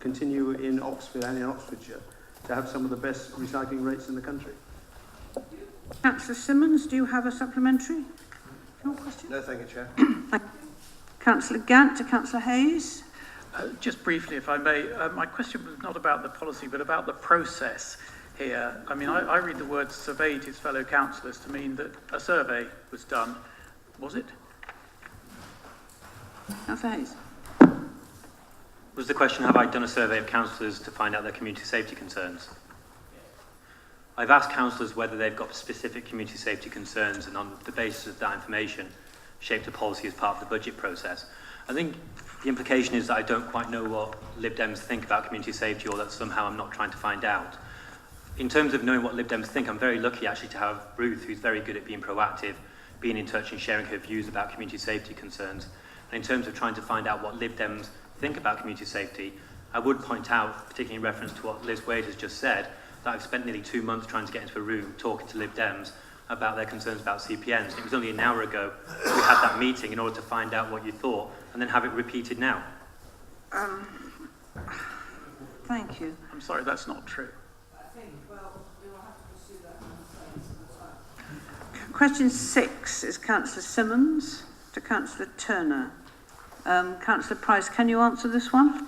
continue in Oxford and in Oxfordshire to have some of the best recycling rates in the country. Councillor Simmons, do you have a supplementary? No question? No, thank you, Chair. Councillor Gant to Councillor Hayes. Just briefly, if I may, my question was not about the policy, but about the process here. I mean, I read the word surveyed his fellow councillors to mean that a survey was done. Was it? Councillor Hayes. Was the question, have I done a survey of councillors to find out their community safety concerns? I've asked councillors whether they've got specific community safety concerns, and on the basis of that information, shaped a policy as part of the budget process. I think the implication is that I don't quite know what Lib Dems think about community safety, or that somehow I'm not trying to find out. In terms of knowing what Lib Dems think, I'm very lucky actually to have Ruth, who's very good at being proactive, been in touch and sharing her views about community safety concerns. And in terms of trying to find out what Lib Dems think about community safety, I would point out, particularly in reference to what Liz Wade has just said, that I've spent nearly 2 months trying to get into a room talking to Lib Dems about their concerns about CPNs. It was only an hour ago we had that meeting in order to find out what you thought and then have it repeated now. Thank you. I'm sorry, that's not true. Question 6 is Councillor Simmons to Councillor Turner. Councillor Price, can you answer this one?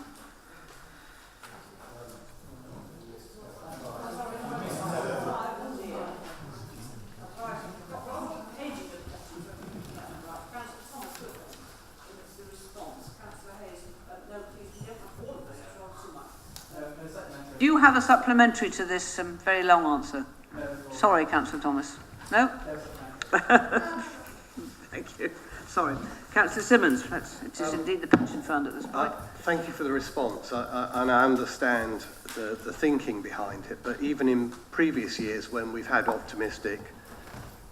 Do you have a supplementary to this very long answer? Sorry, Councillor Thomas. No? Thank you. Sorry. Councillor Simmons, it is indeed the pension fund at this point. Thank you for the response, and I understand the thinking behind it, but even in previous years when we've had optimistic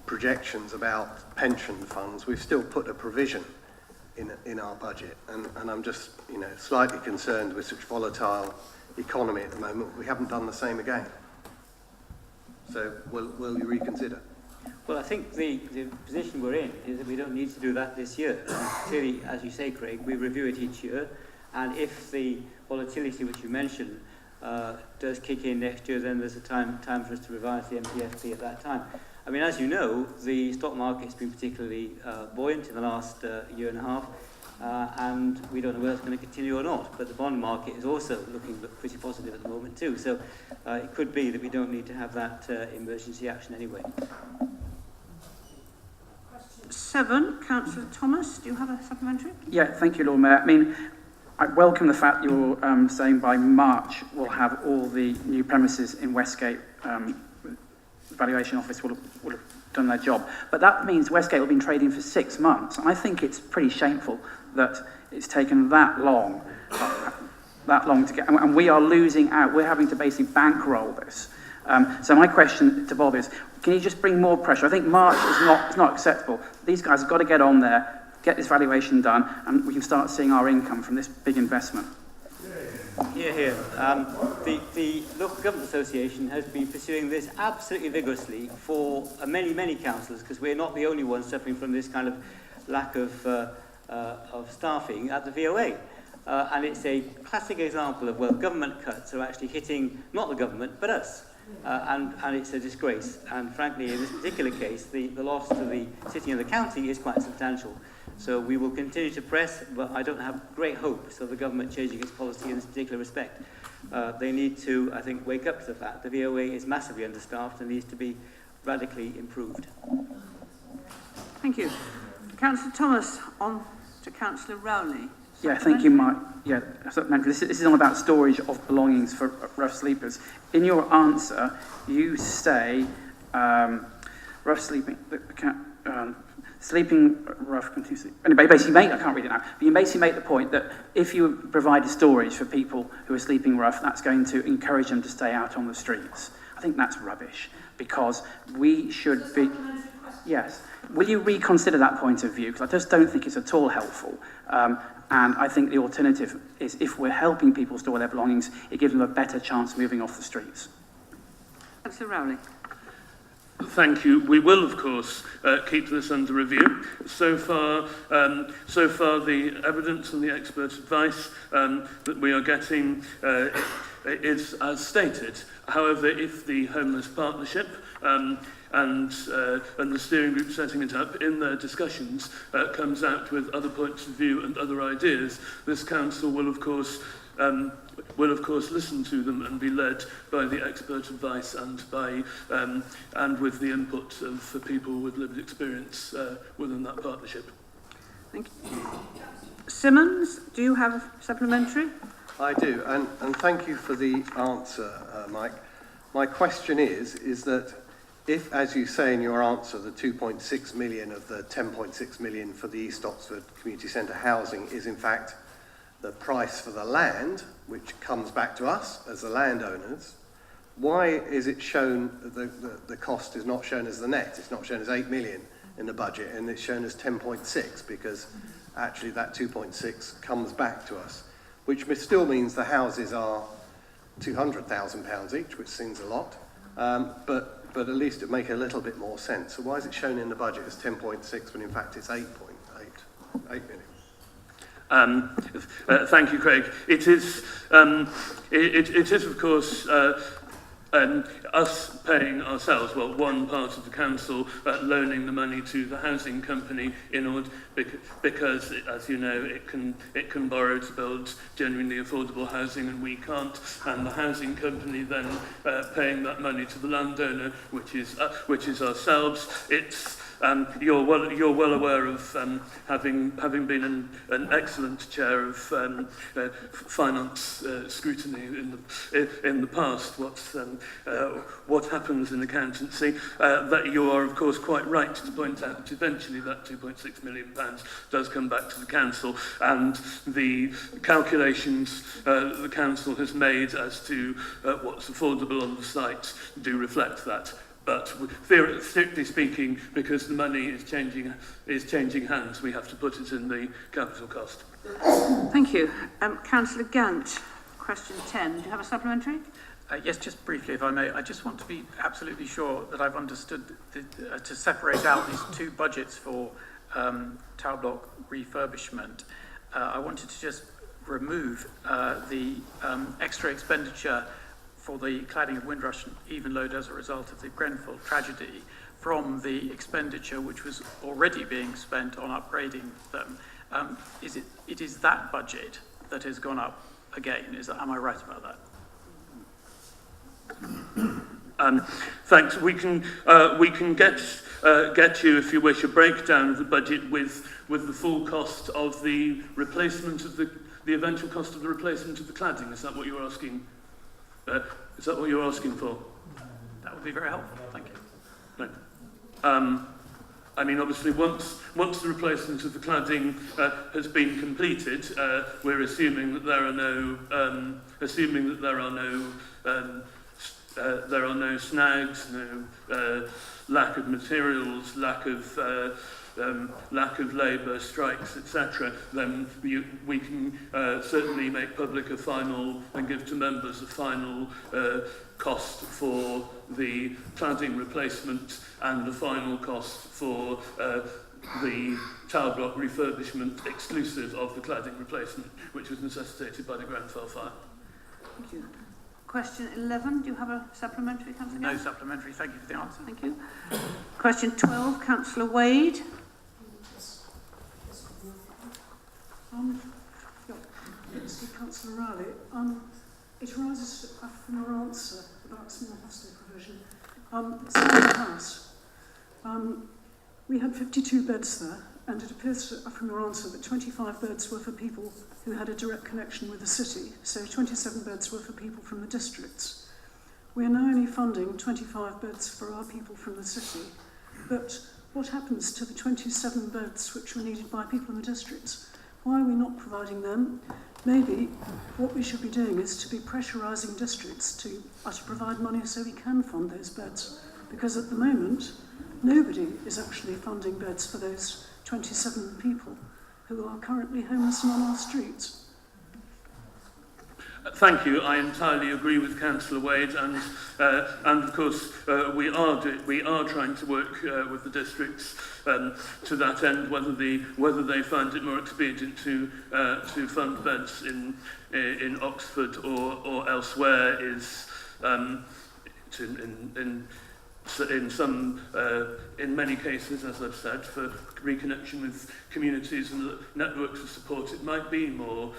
projections about pension funds, we've still put a provision in our budget, and I'm just slightly concerned with such volatile economy at the moment. We haven't done the same again. So will you reconsider? Well, I think the position we're in is that we don't need to do that this year. And clearly, as you say, Craig, we review it each year, and if the volatility which you mentioned does kick in next year, then there's a time for us to revise the MPFP at that time. I mean, as you know, the stock market's been particularly buoyant in the last year and a half, and we don't know whether it's going to continue or not. But the bond market is also looking pretty positive at the moment too. So it could be that we don't need to have that emergency action anyway. 7, Councillor Thomas, do you have a supplementary? Yeah, thank you, Lord Mayor. I mean, I welcome the fact you're saying by March we'll have all the new premises in Westgate. The valuation office will have done their job. But that means Westgate will have been trading for 6 months. And I think it's pretty shameful that it's taken that long to get, and we are losing out. We're having to basically bankroll this. So my question to Bob is, can you just bring more pressure? I think March is not acceptable. These guys have got to get on there, get this valuation done, and we can start seeing our income from this big investment. Here. The Local Government Association has been pursuing this absolutely vigorously for many councillors, because we're not the only ones suffering from this kind of lack of staffing at the VOA. And it's a classic example of where government cuts are actually hitting not the government but us. And it's a disgrace. And frankly, in this particular case, the loss to the city and the county is quite substantial. So we will continue to press, but I don't have great hopes of the government changing its policy in this particular respect. They need to, I think, wake up to the fact the VOA is massively understaffed and needs to be radically improved. Thank you. Councillor Thomas, on to Councillor Rowley. Yeah, thank you, Mike. Yeah, this is all about storage of belongings for rough sleepers. In your answer, you say rough sleeping, sleeping rough continuously. Anyway, basically, I can't read it now. But you basically make the point that if you provide a storage for people who are sleeping rough, that's going to encourage them to stay out on the streets. I think that's rubbish, because we should be. Yes. Will you reconsider that point of view? Because I just don't think it's at all helpful. And I think the alternative is, if we're helping people store their belongings, it gives them a better chance of moving off the streets. Councillor Rowley. Thank you. We will, of course, keep this under review. So far, the evidence and the expert advice that we are getting is as stated. However, if the Homeless Partnership and the steering group setting it up in their discussions comes out with other points of view and other ideas, this council will of course listen to them and be led by the expert advice and with the input of people with lived experience within that partnership. Thank you. Simmons, do you have a supplementary? I do, and thank you for the answer, Mike. My question is that if, as you say in your answer, the 2.6 million of the 10.6 million for the East Oxford Community Centre housing is in fact the price for the land, which comes back to us as the landowners, why is it shown, the cost is not shown as the net, it's not shown as 8 million, in the budget, and it's shown as 10.6 because actually that 2.6 comes back to us, which still means the houses are £200,000 each, which seems a lot, but at least it make a little bit more sense. So why is it shown in the budget as 10.6 when in fact it's 8 million? Thank you, Craig. It is of course, us paying ourselves, well, one part of the council loaning the money to the housing company in order, because as you know, it can borrow to build genuinely affordable housing, and we can't, and the housing company then paying that money to the landowner, which is ourselves. It's you're well aware of having been an excellent chair of finance scrutiny in the past. What happens in accountancy? That you are of course quite right to point out that eventually that £2.6 million does come back to the council, and the calculations the council has made as to what's affordable on the site do reflect that. But strictly speaking, because the money is changing hands, we have to put it in the capital cost. Thank you. Councillor Gant, question 10. Do you have a supplementary? Yes, just briefly, if I may. I just want to be absolutely sure that I've understood to separate out these two budgets for tower block refurbishment. I wanted to just remove the extra expenditure for the cladding of Windrush and Evenlode as a result of the Grenfell tragedy from the expenditure which was already being spent on upgrading them. It is that budget that has gone up again. Am I right about that? Thanks. We can get you, if you wish, a breakdown of the budget with the full cost of the replacement of the eventual cost of the replacement of the cladding. Is that what you're asking? Is that what you're asking for? That would be very helpful. Thank you. Right. I mean, obviously, once the replacement of the cladding has been completed, we're assuming that there are no snags, no lack of materials, lack of labour, strikes, etc., then we can certainly make public a final and give to members a final cost for the cladding replacement and the final cost for the tower block refurbishment exclusive of the cladding replacement, which was necessitated by the Grenfell fire. Thank you. Question 11, do you have a supplementary, Councillor? No supplementary, thank you for the answer. Thank you. Question 12, Councillor Wade. Councillor Riley, it arises from your answer about small hostel provision. Same house. We had 52 beds there, and it appears from your answer that 25 beds were for people who had a direct connection with the city, so 27 beds were for people from the districts. We are now only funding 25 beds for our people from the city, but what happens to the 27 beds which were needed by people in the districts? Why are we not providing them? Maybe what we should be doing is to be pressurising districts to provide money so we can fund those beds, because at the moment nobody is actually funding beds for those 27 people who are currently homeless and on our streets. Thank you. I entirely agree with Councillor Wade, and of course we are trying to work with the districts to that end. Whether they find it more expedient to fund beds in Oxford or elsewhere is in many cases, as I've said, for reconnection with communities and networks of support, it might be more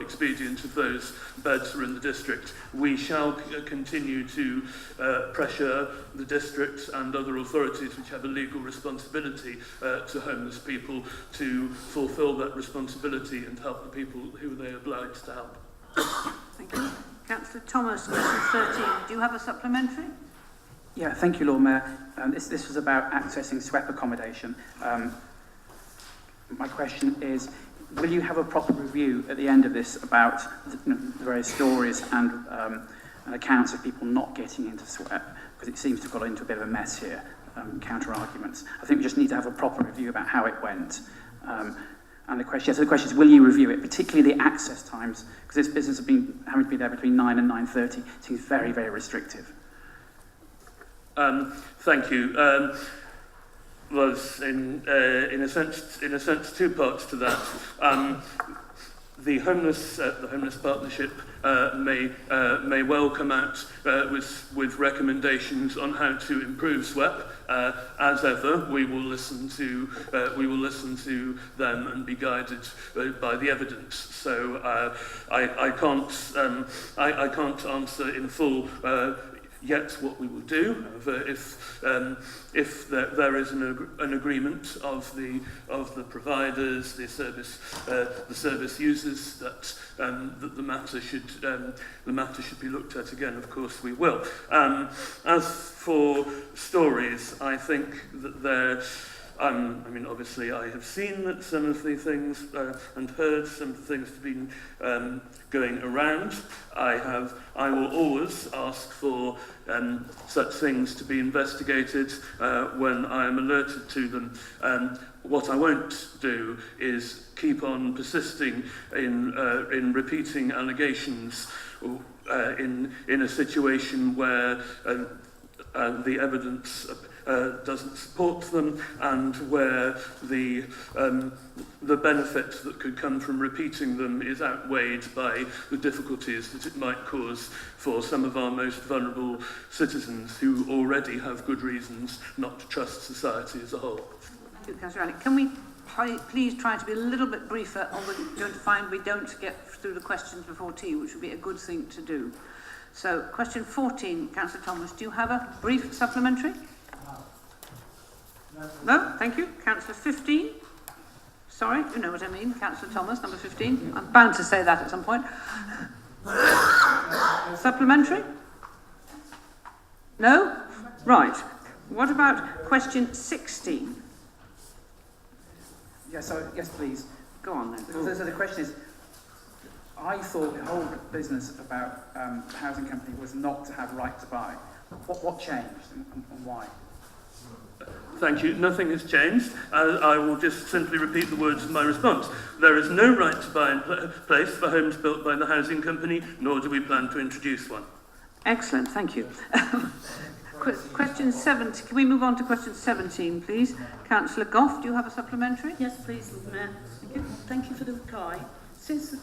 expedient if those beds are in the district. We shall continue to pressure the districts and other authorities which have a legal responsibility to homeless people to fulfil that responsibility and help the people who they are obliged to help. Thank you. Councillor Thomas, question 13. Do you have a supplementary? Yeah, thank you, Lord Mayor. This was about accessing SWEP accommodation. My question is, will you have a proper review at the end of this about the various stories and accounts of people not getting into SWEP? Because it seems to have got into a bit of a mess here. counter-arguments. I think we just need to have a proper review about how it went. And the question is, will you review it, particularly the access times? Because this business has been having to be there between 9 and 9:30. Seems very, very restrictive. Thank you. Was in a sense two parts to that. The homeless partnership may well come out with recommendations on how to improve SWEP. As ever, we will listen to them and be guided by the evidence. So I can't answer in full yet what we will do. If there is an agreement of the providers, the service users that the matter should be looked at again, of course we will. As for stories, I think that there. I mean, obviously, I have seen that some of the things and heard some of the things have been going around. I will always ask for such things to be investigated when I am alerted to them. What I won't do is keep on persisting in repeating allegations in a situation where the evidence doesn't support them, and where the benefit that could come from repeating them is outweighed by the difficulties that it might cause for some of our most vulnerable citizens who already have good reasons not to trust society as a whole. Thank you, Councillor Allen. Can we please try to be a little bit briefer, or we're going to find we don't get through the questions before tea, which would be a good thing to do. So, question 14, Councillor Thomas, do you have a brief supplementary? No, thank you. Councillor 15. Sorry, you know what I mean. Councillor Thomas, number 15. I'm bound to say that at some point. Supplementary? No? Right. What about question 16? Yes, please. Go on then. So the question is, I thought the whole business about the housing company was not to have right to buy. What changed and why? Thank you. Nothing has changed. I will just simply repeat the words of my response. There is no right to buy in place for homes built by the housing company, nor do we plan to introduce one. Excellent, thank you. Question 17. Can we move on to question 17, please? Councillor Goff, do you have a supplementary? Yes, please, Lord Mayor. Thank you for the reply. Since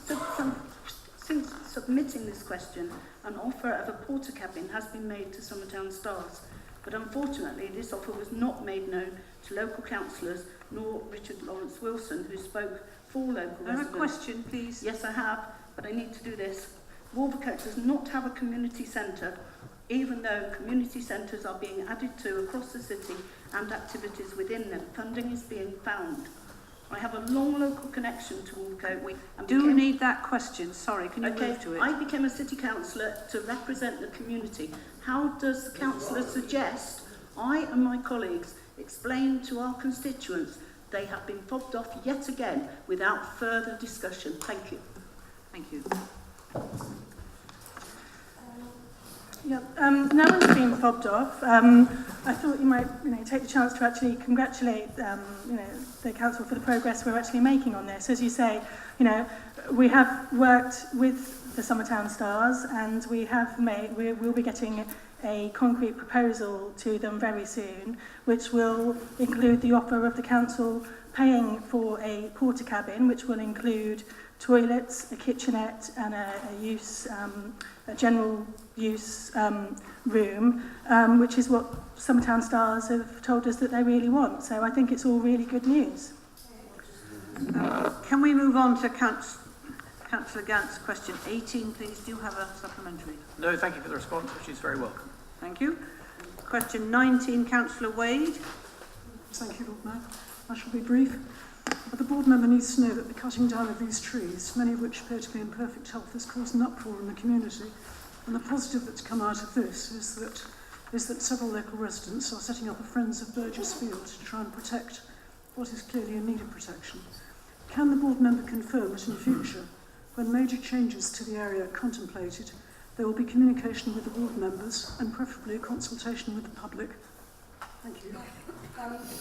submitting this question, an offer of a porter cabin has been made to Summertown Stars. But unfortunately, this offer was not made known to local councillors, nor Richard Lawrence Wilson, who spoke for local residents. I have a question, please. Yes, I have, but I need to do this. Wolvercote does not have a community centre, even though community centres are being added to across the city and activities within them. Funding is being found. I have a long local connection to Wolvercote. We do need that question. Sorry, can you move to it? I became a city councillor to represent the community. How does the councillor suggest I and my colleagues explain to our constituents they have been fobbed off yet again without further discussion? Thank you. Thank you. Yeah, no one's been fobbed off. I thought you might, take the chance to actually congratulate, the council for the progress we're actually making on this. As you say, we have worked with the Summertown Stars, and we'll be getting a concrete proposal to them very soon, which will include the offer of the council paying for a porter cabin, which will include toilets, a kitchenette, and a general use room, which is what Summertown Stars have told us that they really want. So I think it's all really good news. Can we move on to Councillor Gant's question 18, please? Do you have a supplementary? No, thank you for the response, which is very welcome. Thank you. Question 19, Councillor Wade. Thank you, Lord Mayor. I shall be brief. But the board member needs to know that the cutting down of these trees, many of which appear to be in perfect health, has caused an uproar in the community. And the positive that's come out of this is that several local residents are setting up a Friends of Burgess Field to try and protect what is clearly in need of protection. Can the board member confirm that in future, when major changes to the area are contemplated, there will be communication with the board members and preferably a consultation with the public Thank you.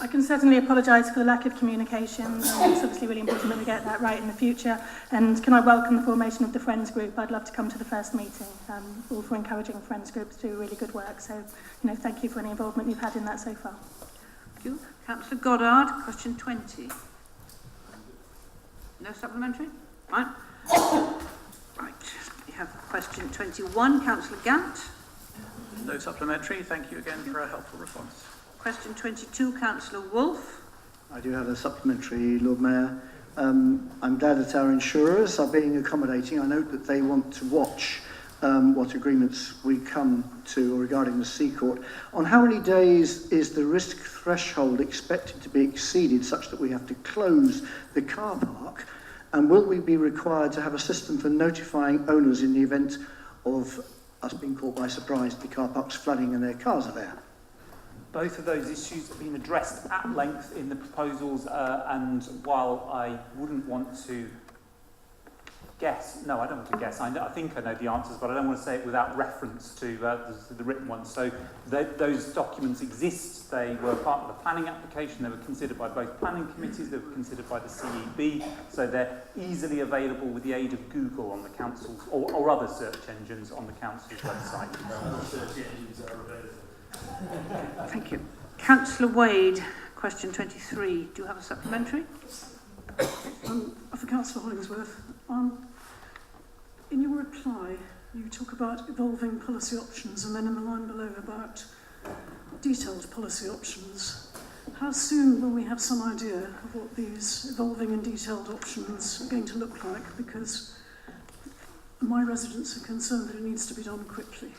I can certainly apologise for the lack of communication. It's obviously really important that we get that right in the future. And can I welcome the formation of the Friends Group? I'd love to come to the first meeting. All for encouraging Friends Groups to do really good work. So, thank you for any involvement you've had in that so far. Thank you. Councillor Goddard, question 20. No supplementary? Right. Right. We have question 21. Councillor Gant. No supplementary. Thank you again for a helpful response. Question 22. Councillor Wolfe. I do have a supplementary, Lord Mayor. I'm glad that our insurers are being accommodating. I note that they want to watch what agreements we come to regarding the Sea Court. On how many days is the risk threshold expected to be exceeded such that we have to close the car park? And will we be required to have a system for notifying owners in the event of us being caught by surprise, the car park's flooding and their cars are there? Both of those issues have been addressed at length in the proposals, and while I wouldn't want to guess, no, I don't want to guess, I think I know the answers, but I don't want to say it without reference to the written ones. So those documents exist. They were part of the planning application. They were considered by both planning committees. They were considered by the CEB. So they're easily available with the aid of Google on the council's, or other search engines on the council's website. Search engines are available. Thank you. Councillor Wade, question 23. Do you have a supplementary? For Councillor Hollingsworth, in your reply, you talk about evolving policy options, and then in the line below about detailed policy options. How soon will we have some idea of what these evolving and detailed options are going to look like? Because my residents are concerned that it needs to be done quickly.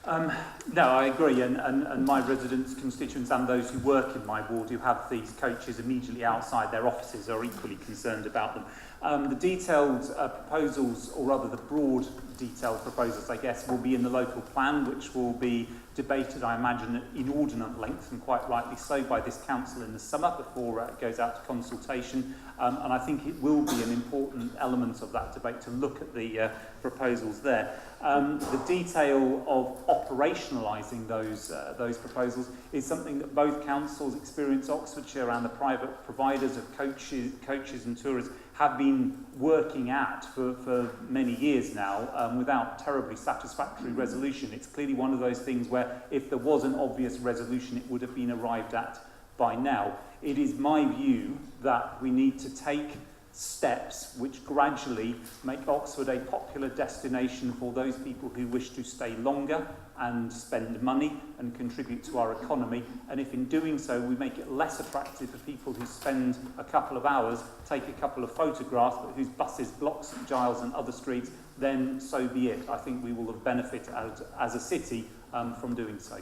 No, I agree, and my residents, constituents and those who work in my ward who have these coaches immediately outside their offices are equally concerned about them. The detailed proposals, or rather the broad detailed proposals, I guess, will be in the local plan, which will be debated, I imagine, at inordinate length, and quite rightly so, by this council in the summer before it goes out to consultation. And I think it will be an important element of that debate to look at the proposals there. The detail of operationalising those proposals is something that both councils, Experience Oxfordshire and the private providers of coaches and tours have been working at for many years now without terribly satisfactory resolution. It's clearly one of those things where if there was an obvious resolution, it would have been arrived at by now. It is my view that we need to take steps which gradually make Oxford a popular destination for those people who wish to stay longer and spend money and contribute to our economy. And if in doing so we make it less attractive for people who spend a couple of hours, take a couple of photographs, but whose buses block St Giles and other streets, then so be it. I think we will have benefited as a city from doing so.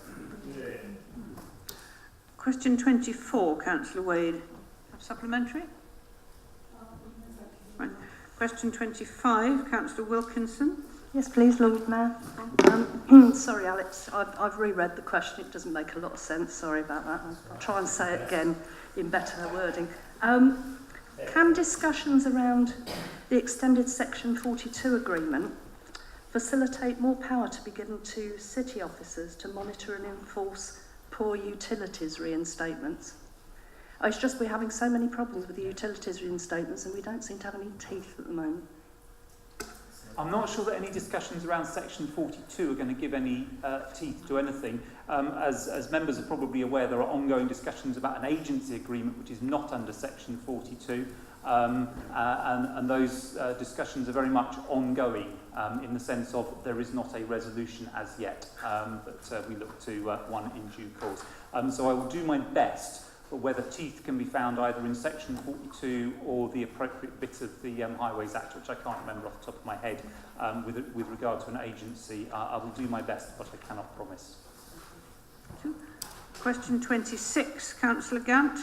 Yeah. Question 24, Councillor Wade. Supplementary? Right. Question 25, Councillor Wilkinson. Yes, please, Lord Mayor. Sorry, Alex, I've reread the question. It doesn't make a lot of sense. Sorry about that. I'll try and say it again in better wording. Can discussions around the extended Section 42 agreement facilitate more power to be given to city officers to monitor and enforce poor utilities reinstatements? It's just we're having so many problems with the utilities reinstatements and we don't seem to have any teeth at the moment. I'm not sure that any discussions around Section 42 are going to give any teeth to anything. As members are probably aware, there are ongoing discussions about an agency agreement which is not under Section 42, and those discussions are very much ongoing in the sense of there is not a resolution as yet, but we look to one in due course. So I will do my best, but whether teeth can be found either in Section 42 or the appropriate bit of the Highways Act, which I can't remember off the top of my head, with regard to an agency, I will do my best, but I cannot promise. Question 26, Councillor Gant.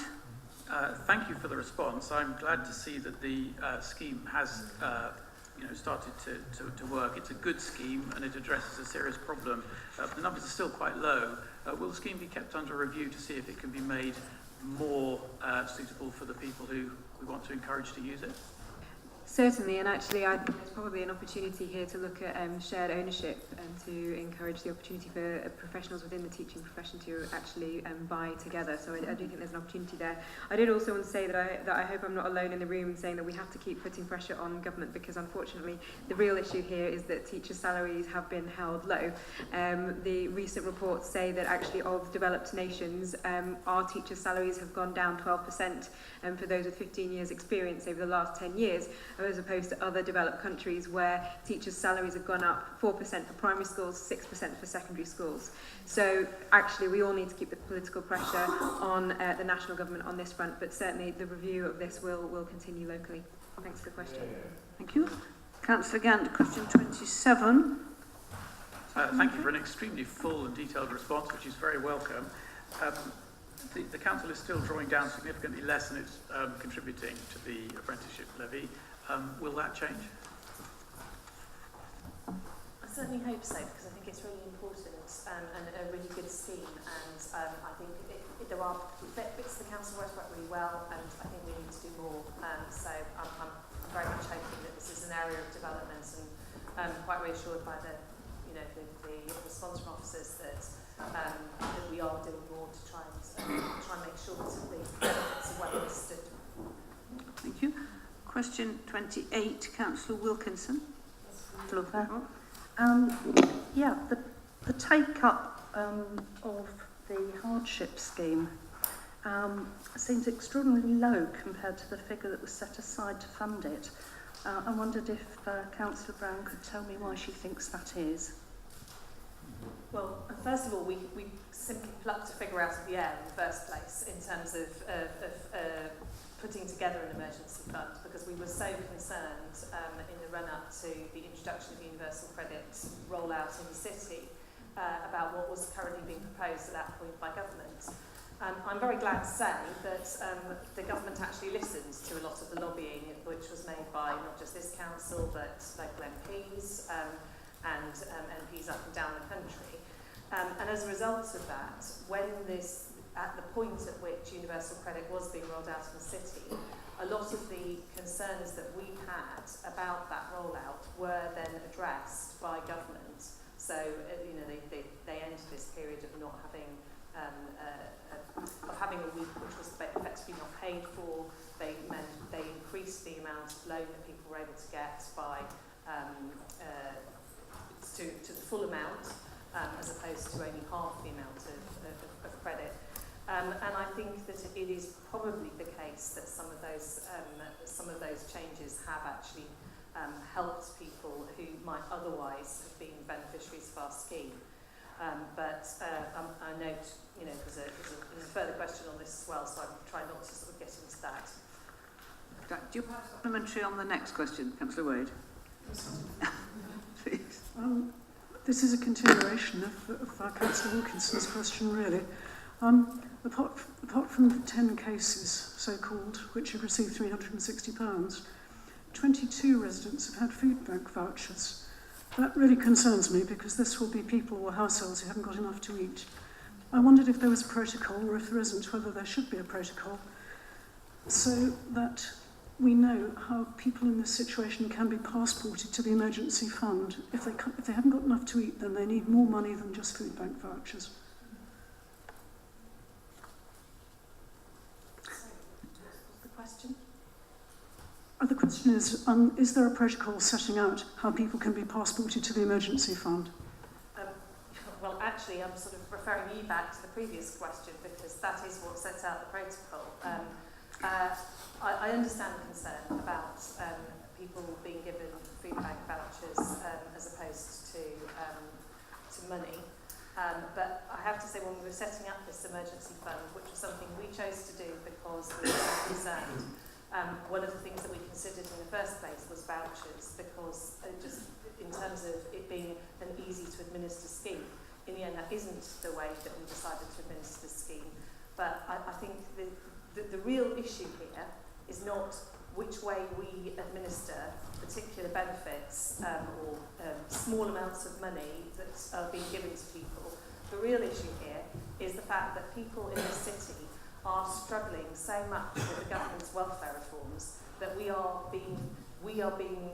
Thank you for the response. I'm glad to see that the scheme has started to work. It's a good scheme and it addresses a serious problem. The numbers are still quite low. Will the scheme be kept under review to see if it can be made more suitable for the people who we want to encourage to use it? Certainly, and actually I think there's probably an opportunity here to look at shared ownership and to encourage the opportunity for professionals within the teaching profession to actually buy together. So I do think there's an opportunity there. I did also want to say that I hope I'm not alone in the room in saying that we have to keep putting pressure on government, because unfortunately the real issue here is that teachers' salaries have been held low. The recent reports say that actually of developed nations, our teachers' salaries have gone down 12% for those with 15 years experience over the last 10 years, as opposed to other developed countries where teachers' salaries have gone up 4% for primary schools, 6% for secondary schools. So actually we all need to keep the political pressure on the national government on this front, but certainly the review of this will continue locally. Thanks for the question. Thank you. Councillor Gant, question 27. Thank you for an extremely full and detailed response, which is very welcome. The council is still drawing down significantly less than it's contributing to the apprenticeship levy. Will that change? I certainly hope so, because I think it's really important and a really good scheme, and I think there are bits of the council works really well, and I think we need to do more. So I'm very much hoping that this is an area of development, and quite reassured by the sponsor officers that we are doing more to try and make sure that the benefits are well understood. Thank you. Question 28, Councillor Wilkinson. Yeah, the take-up of the hardship scheme seems extraordinarily low compared to the figure that was set aside to fund it. I wondered if Councillor Brown could tell me why she thinks that is. Well, first of all, we simply plucked a figure out of the air in the first place in terms of putting together an emergency fund, because we were so concerned in the run-up to the introduction of universal credit rollout in the city about what was currently being proposed at that point by government. I'm very glad to say that the government actually listened to a lot of the lobbying which was made by not just this council but local MPs and MPs up and down the country. And as a result of that, at the point at which universal credit was being rolled out in the city, a lot of the concerns that we had about that rollout were then addressed by government. So they ended this period of not having having a week which was effectively not paid for. They increased the amount of loan that people were able to get by to the full amount, as opposed to only half the amount of credit. And I think that it is probably the case that some of those changes have actually helped people who might otherwise have been beneficiaries of our scheme. But I note, there's a further question on this as well, so I'm trying not to sort of get into that. Do you have a supplementary on the next question, Councillor Wade? Please. This is a continuation of Councillor Wilkinson's question, really. Apart from the 10 cases, so-called, which have received £360, 22 residents have had food bank vouchers. That really concerns me, because this will be people or households who haven't got enough to eat. I wondered if there was a protocol, or if there isn't, whether there should be a protocol, so that we know how people in this situation can be passported to the emergency fund. If they haven't got enough to eat, then they need more money than just food bank vouchers. The question? The question is there a protocol setting out how people can be passported to the emergency fund? Well, actually, I'm sort of referring you back to the previous question, because that is what sets out the protocol. I understand the concern about people being given food bank vouchers as opposed to money. But I have to say, when we were setting up this emergency fund, which was something we chose to do because we were so concerned, one of the things that we considered in the first place was vouchers, because just in terms of it being an easy to administer scheme, in the end that isn't the way that we decided to administer the scheme. But I think the real issue here is not which way we administer particular benefits or small amounts of money that are being given to people. The real issue here is the fact that people in this city are struggling so much with the government's welfare reforms that we are being we are being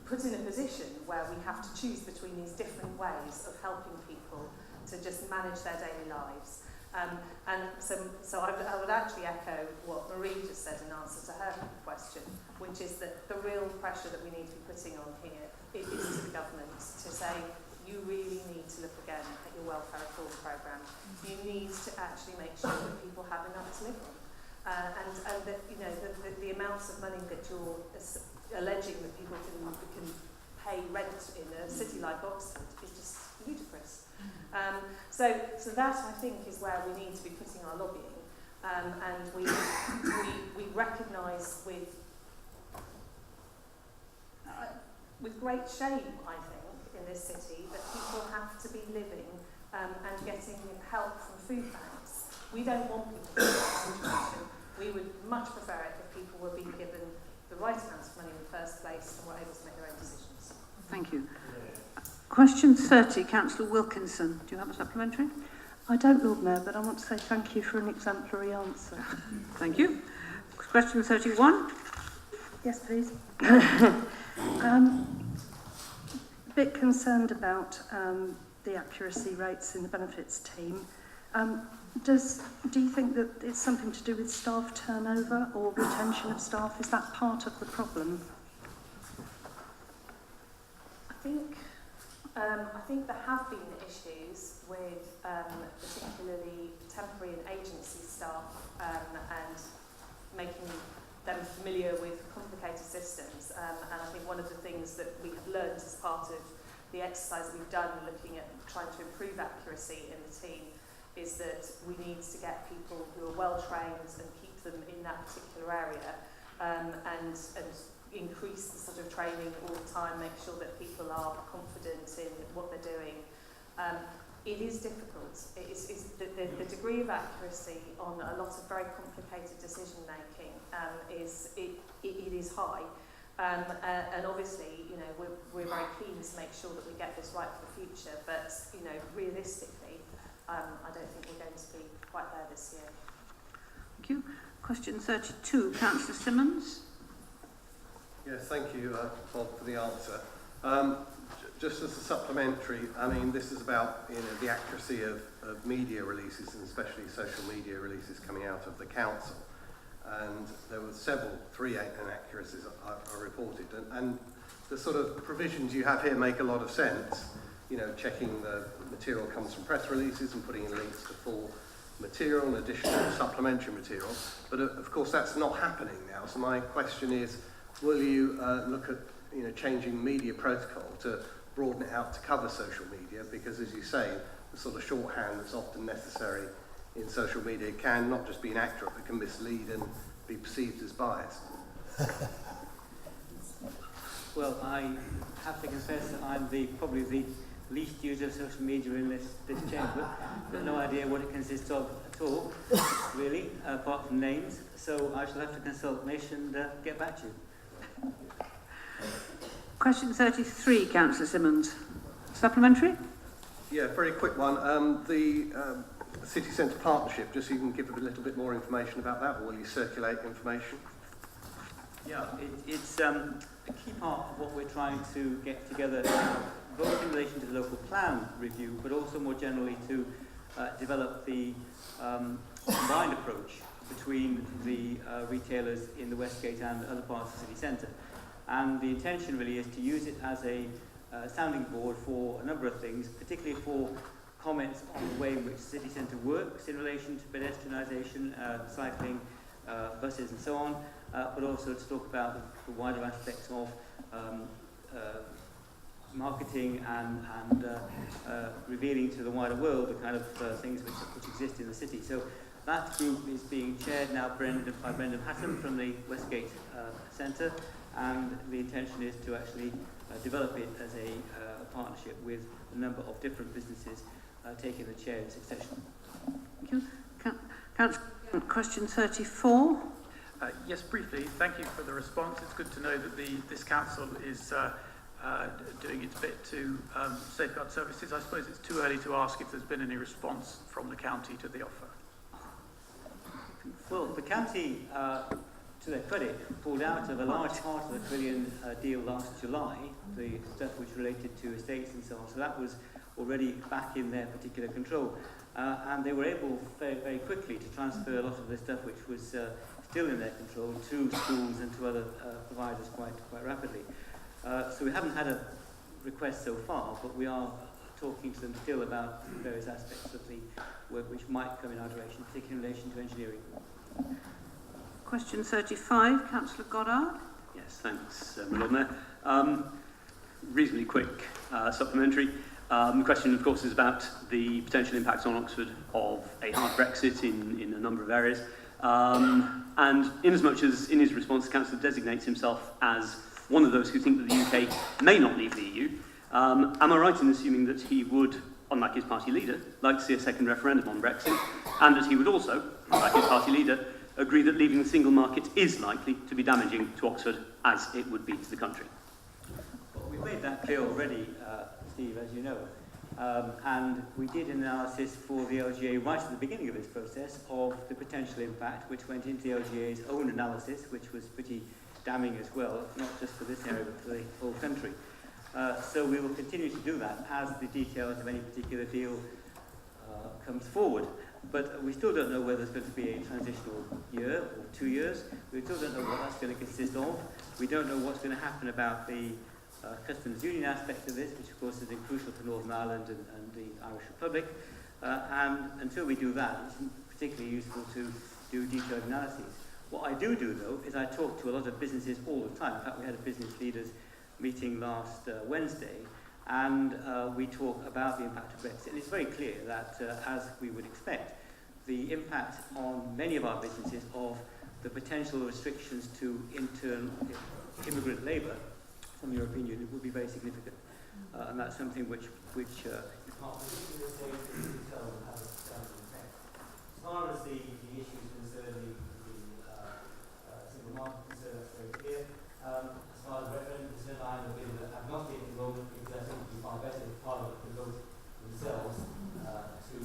put in a position where we have to choose between these different ways of helping people to just manage their daily lives. And so I would actually echo what Marie just said in answer to her question, which is that the real pressure that we need to be putting on here is to the government to say, you really need to look again at your welfare reform programme. You need to actually make sure that people have enough to live on. And that, you know, the amounts of money that you're alleging that people can pay rent in a city like Oxford is just ludicrous. So that, I think, is where we need to be putting our lobbying. And we recognise with great shame, I think, in this city, that people have to be living and getting help from food banks. We don't want people to be in that situation. We would much prefer it if people were being given the right amounts of money in the first place and were able to make their own decisions. Thank you. Question 30, Councillor Wilkinson. Do you have a supplementary? I don't, Lord Mayor, but I want to say thank you for an exemplary answer. Thank you. Question 31. Yes, please. A bit concerned about the accuracy rates in the benefits team. Do you think that it's something to do with staff turnover or retention of staff? Is that part of the problem? I think there have been issues with particularly temporary and agency staff and making them familiar with complicated systems. And I think one of the things that we have learned as part of the exercise that we've done looking at trying to improve accuracy in the team is that we need to get people who are well trained and keep them in that particular area and increase the sort of training all the time, make sure that people are confident in what they're doing. It is difficult. The degree of accuracy on a lot of very complicated decision making it is high. And obviously, you know, we're very keen to make sure that we get this right for the future, but, you know, realistically, I don't think we're going to be quite there this year. Thank you. Question 32, Councillor Simmons. Yes, thank you, Bob, for the answer. Just as a supplementary, I mean, this is about, you know, the accuracy of media releases, and especially social media releases coming out of the council. And there were three inaccuracies I reported. And the sort of provisions you have here make a lot of sense. You know, checking the material comes from press releases and putting in links to full material and additional supplementary material. But of course, that's not happening now. So my question is, will you look at, you know, changing media protocol to broaden it out to cover social media? Because as you say, the sort of shorthand that's often necessary in social media can not just be inaccurate, but can mislead and be perceived as biased. Well, I have to confess that I'm probably the least user of social media in this chamber. I've got no idea what it consists of at all, really, apart from names. So I shall have to consult Mish and get back to you. Question 33, Councillor Simmons. Supplementary? Yeah, very quick one. The City Centre Partnership, just so you can give a little bit more information about that, or will you circulate information? Yeah, it's a key part of what we're trying to get together, both in relation to the local plan review, but also more generally to develop the combined approach between the retailers in the Westgate and other parts of the city centre. And the intention really is to use it as a sounding board for a number of things, particularly for comments on the way in which the city centre works in relation to pedestrianisation, cycling, buses and so on, but also to talk about the wider aspects of marketing and revealing to the wider world the kind of things which exist in the city. So that group is being chaired now by Brendan Hatton from the Westgate Centre, and the intention is to actually develop it as a partnership with a number of different businesses taking the chair in succession. Thank you. Councillor, question 34. Yes, briefly, thank you for the response. It's good to know that this council is doing its bit to safeguard services. I suppose it's too early to ask if there's been any response from the county to the offer. Well, the county, to to their credit, pulled out of a large part of the trillion deal last July, the stuff which related to estates and so on. So that was already back in their particular control. And they were able very, very quickly to transfer a lot of the stuff which was still in their control to schools and to other providers quite rapidly. So we haven't had a request so far, but we are talking to them still about various aspects of the work which might come in our direction, particularly in relation to engineering. Question 35, Councillor Goddard. Yes, thanks, my Lord Mayor. Reasonably quick supplementary. The question, of course, is about the potential impacts on Oxford of a hard Brexit in a number of areas. And inasmuch as in his response, the Councillor designates himself as one of those who think that the UK may not leave the EU, am I right in assuming that he would, unlike his party leader, like to see a second referendum on Brexit, and that he would also, unlike his party leader, agree that leaving the single market is likely to be damaging to Oxford as it would be to the country? Well, we've made that clear already, Steve, as you know. And we did an analysis for the LGA right at the beginning of this process of the potential impact, which went into the LGA's own analysis, which was pretty damning as well, not just for this area, but for the whole country. So we will continue to do that as the details of any particular deal comes forward. But we still don't know whether there's going to be a transitional year or 2 years. We still don't know what that's going to consist of. We don't know what's going to happen about the customs union aspect of this, which of course is crucial for Northern Ireland and the Irish Republic. And until we do that, it's particularly useful to do detailed analyses. What I do though, is I talk to a lot of businesses all the time. In fact, we had a business leaders meeting last Wednesday, and we talk about the impact of Brexit. And it's very clear that, as we would expect, the impact on many of our businesses of the potential restrictions to internal immigrant labour from the European Union will be very significant. And that's something which you can't particularly say detail of how it's going to affect. As far as the issues concern, the single market concern, that's very clear. As far as referendum concern, I am a bit of an agnostic at the moment, because I think it would be far better if Parliament could vote themselves to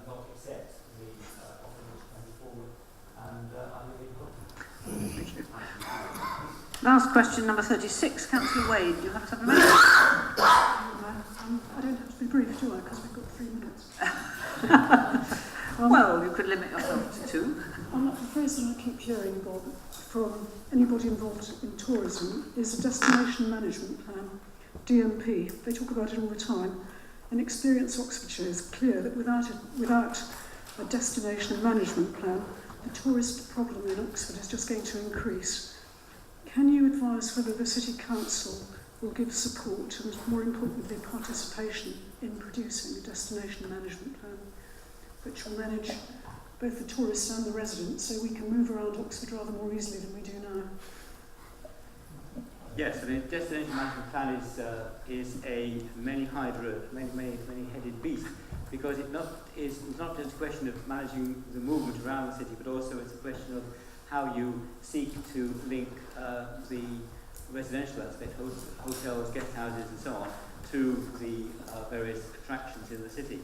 not accept the offer which comes forward. And I'm really Thank you. Last question, number 36, Councillor Wade. You have 7 minutes. I don't have to be brief, do I? Because we've got 3 minutes. Well, you could limit yourself to 2. The phrase that I keep hearing, Bob, from anybody involved in tourism is a destination management plan, DMP. They talk about it all the time. And experience Oxfordshire is clear that without a destination management plan, the tourist problem in Oxford is just going to increase. Can you advise whether the City Council will give support and, more importantly, participation in producing a destination management plan which will manage both the tourists and the residents so we can move around Oxford rather more easily than we do now? Yes, I mean, destination management plan is a many-headed beast, because it's not just a question of managing the movement around the city, but also it's a question of how you seek to link the residential aspect, hotels, guest houses and so on, to the various attractions in the city.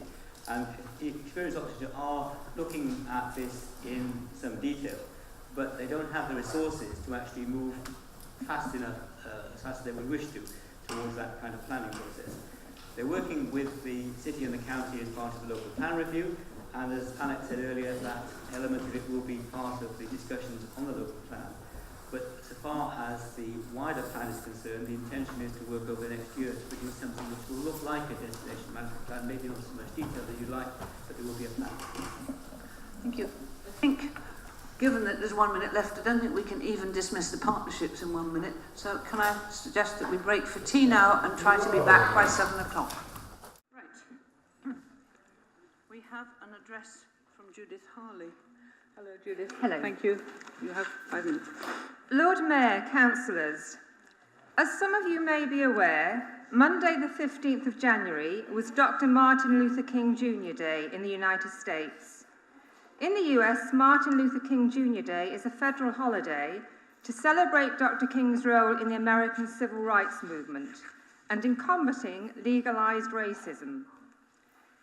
And Experience Oxfordshire are looking at this in some detail, but they don't have the resources to actually move fast enough, as fast as they would wish to, towards that kind of planning process. They're working with the city and the county as part of the local plan review, and as Alex said earlier, that element of it will be part of the discussions on the local plan. But so far as the wider plan is concerned, the intention is to work over the next year to produce something which will look like a destination management plan, maybe not so much detail as you'd like, but there will be a plan. Thank you. I think, given that there's 1 minute left, I don't think we can even dismiss the partnerships in 1 minute. So can I suggest that we break for tea now and try to be back by 7 o'clock? Right. We have an address from Judith Harley. Hello, Judith. Hello. Thank you. You have 5 minutes. Lord Mayor, councillors, as some of you may be aware, Monday the 15th of January was Dr. Martin Luther King Jr. Day in the United States. In the US, Martin Luther King Jr. Day is a federal holiday to celebrate Dr. King's role in the American civil rights movement and in combating legalized racism.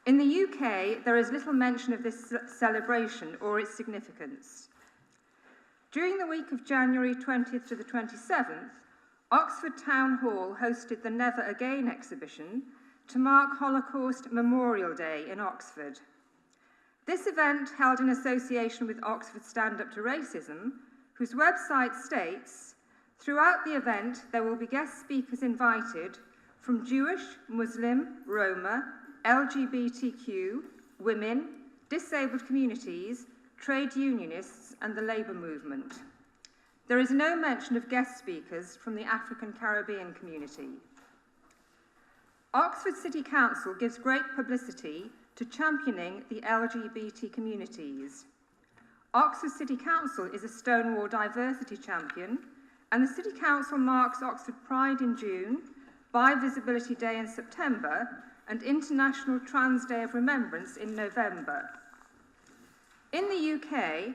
In the UK, there is little mention of this celebration or its significance. During the week of January 20th to the 27th, Oxford Town Hall hosted the Never Again exhibition to mark Holocaust Memorial Day in Oxford. This event, held in association with Oxford Stand Up to Racism, whose website states, throughout the event there will be guest speakers invited from Jewish, Muslim, Roma, LGBTQ, women, disabled communities, trade unionists and the labour movement. There is no mention of guest speakers from the African Caribbean community. Oxford City Council gives great publicity to championing the LGBT communities. Oxford City Council is a Stonewall diversity champion, and the City Council marks Oxford Pride in June, Bi Visibility Day in September, and International Trans Day of Remembrance in November. In the UK,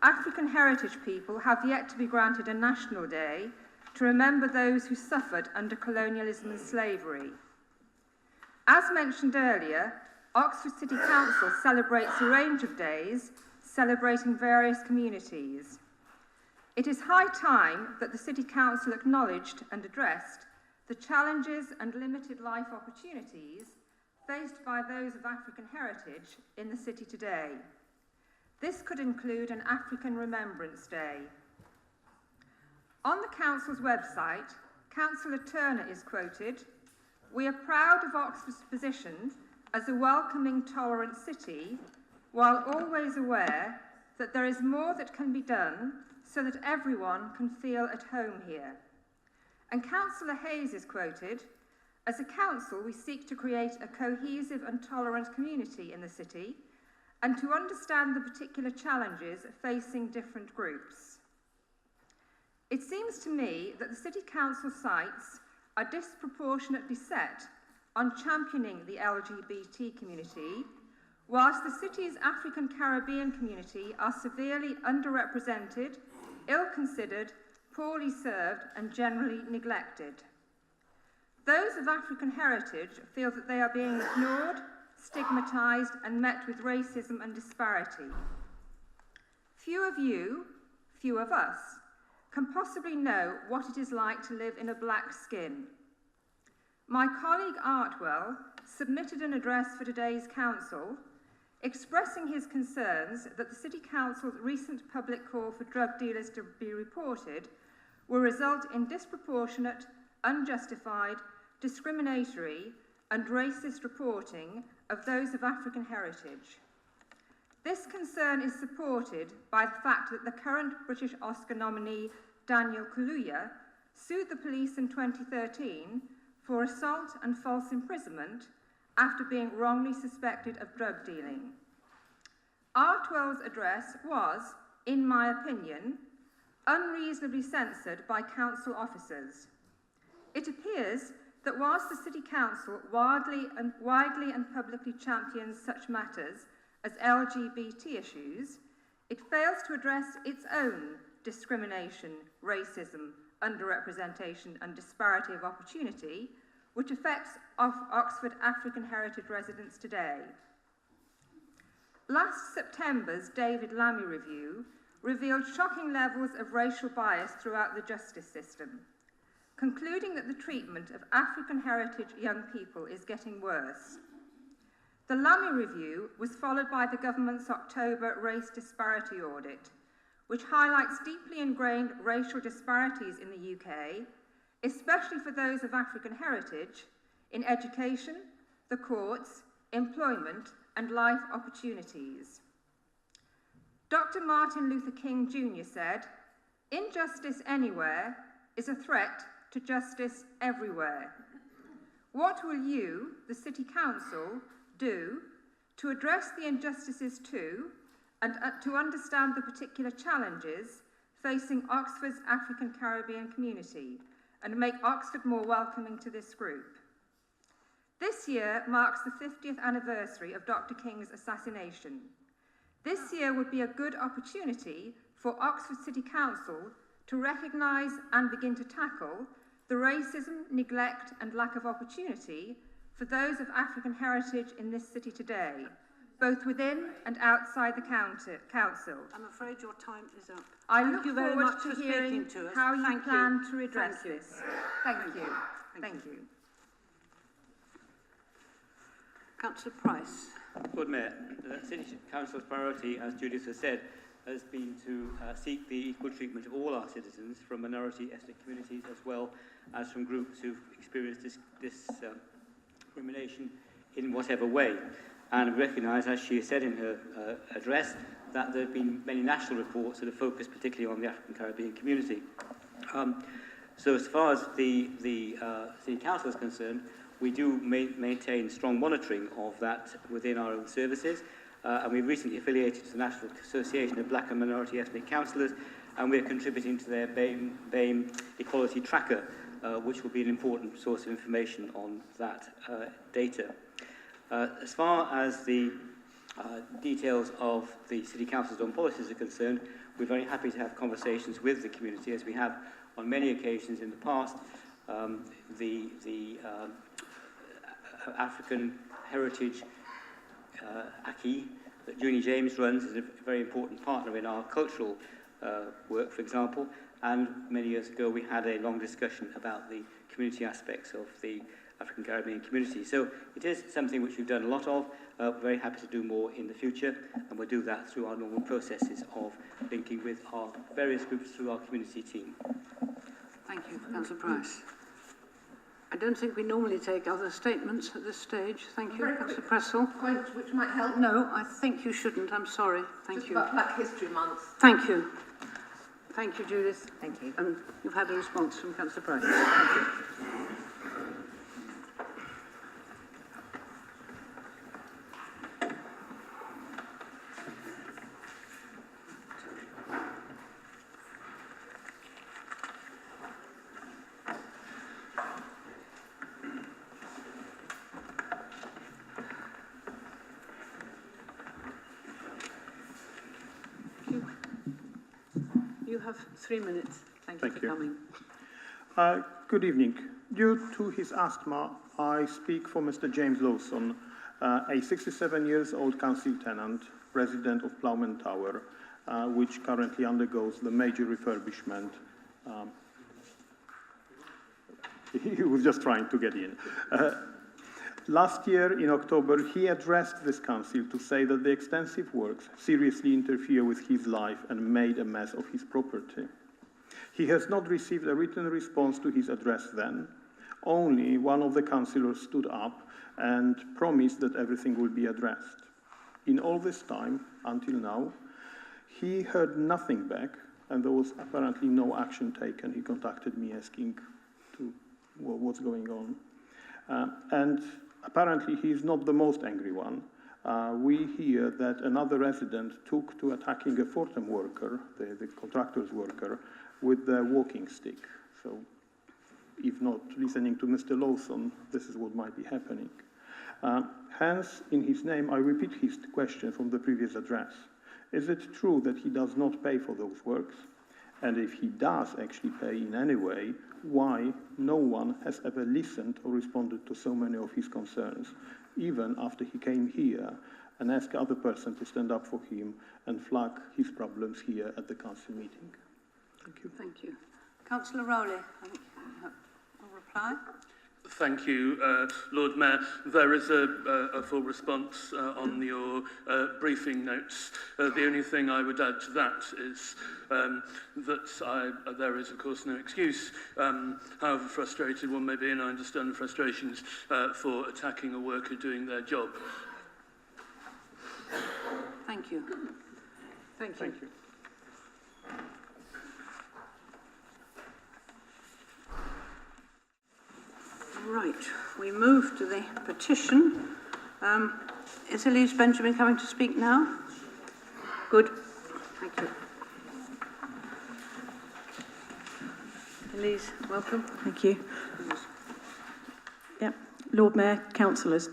African heritage people have yet to be granted a national day to remember those who suffered under colonialism and slavery. As mentioned earlier, Oxford City Council celebrates a range of days celebrating various communities. It is high time that the City Council acknowledged and addressed the challenges and limited life opportunities faced by those of African heritage in the city today. This could include an African Remembrance Day. On the Council's website, Councillor Turner is quoted, "We are proud of Oxford's position as a welcoming, tolerant city, while always aware that there is more that can be done so that everyone can feel at home here." And Councillor Hayes is quoted, "As a council, we seek to create a cohesive and tolerant community in the city and to understand the particular challenges facing different groups." It seems to me that the City Council sites are disproportionately set on championing the LGBT community, whilst the city's African Caribbean community are severely underrepresented, ill-considered, poorly served and generally neglected. Those of African heritage feel that they are being ignored, stigmatised and met with racism and disparity. Few of you, few of us, can possibly know what it is like to live in a black skin. My colleague Artwell submitted an address for today's council expressing his concerns that the City Council's recent public call for drug dealers to be reported will result in disproportionate, unjustified, discriminatory and racist reporting of those of African heritage. This concern is supported by the fact that the current British Oscar nominee Daniel Kaluuya sued the police in 2013 for assault and false imprisonment after being wrongly suspected of drug dealing. Artwell's address was, in my opinion, unreasonably censored by council officers. It appears that whilst the City Council widely and publicly champions such matters as LGBT issues, it fails to address its own discrimination, racism, underrepresentation and disparity of opportunity, which affects Oxford African heritage residents today. Last September's David Lammy review revealed shocking levels of racial bias throughout the justice system, concluding that the treatment of African heritage young people is getting worse. The Lammy review was followed by the government's October race disparity audit, which highlights deeply ingrained racial disparities in the UK, especially for those of African heritage, in education, the courts, employment, and life opportunities. Dr. Martin Luther King Jr. said, "Injustice anywhere is a threat to justice everywhere." What will you, the City Council, do to address the injustices too, and to understand the particular challenges facing Oxford's African Caribbean community, and make Oxford more welcoming to this group? This year marks the 50th anniversary of Dr. King's assassination. This year would be a good opportunity for Oxford City Council to recognise and begin to tackle the racism, neglect and lack of opportunity for those of African heritage in this city today, both within and outside the council. I'm afraid your time is up. I Thank look you very forward much to for hearing speaking to us. how you Thank plan to redress Thank you. this. Thank you. Thank you. Councillor Price. Lord Mayor, the City Council's priority, as Judith has said, has been to seek the equal treatment of all our citizens, from minority ethnic communities as well as from groups who've experienced discrimination in whatever way. And recognise, as she said in her address, that there have been many national reports that have focused particularly on the African Caribbean community. So as far as the City Council is concerned, we do maintain strong monitoring of that within our own services, and we've recently affiliated to the National Association of Black and Minority Ethnic Councillors, and we're contributing to their BAME Equality Tracker, which will be an important source of information on that data. As far as the details of the City Council's own policies are concerned, we're very happy to have conversations with the community, as we have on many occasions in the past. The African Heritage Acquis that Junie James runs is a very important partner in our cultural work, for example, and many years ago we had a long discussion about the community aspects of the African Caribbean community. So it is something which we've done a lot of. We're very happy to do more in the future, and we'll do that through our normal processes of linking with our various groups through our community team. Thank you, Councillor Price. I don't think we normally take other statements at this stage. Thank you, Councillor Pressel. Point which might help. No, I think you shouldn't. I'm sorry. Thank Just you. about Black History Month. Thank you. Thank you, Judith. Thank you. And you've had a response from Councillor Price. Thank you. You have 3 minutes. Thank you for coming. Good evening. Due to his asthma, I speak for Mr. James Lawson, a 67-year-old council tenant, resident of Plowman Tower, which currently undergoes the major refurbishment. He was just trying to get in. Last year, in October, he addressed this council to say that the extensive works seriously interfere with his life and made a mess of his property. He has not received a written response to his address then. Only one of the councillors stood up and promised that everything will be addressed. In all this time, until now, he heard nothing back, and there was apparently no action taken. He contacted me asking what's going on. And apparently, he is not the most angry one. We hear that another resident took to attacking a Fortem worker, the contractor's worker, with their walking stick. So, if not listening to Mr. Lawson, this is what might be happening. Hence, in his name, I repeat his question from the previous address. Is it true that he does not pay for those works? And if he does actually pay in any way, why no one has ever listened or responded to so many of his concerns, even after he came here and asked other person to stand up for him and flag his problems here at the council meeting? Thank you. Thank you. Councillor Rowley, I think you will reply. Thank you, Lord Mayor. There is a full response on your briefing notes. The only thing I would add to that is that there is, of course, no excuse, however frustrated one may be, and I understand the frustrations, for attacking a worker doing their job. Thank you. Thank you. Thank you. Right, we move to the petition. Is Elise Benjamin coming to speak now? Good, thank you. Elise, welcome. Thank you. Lord Mayor, councillors.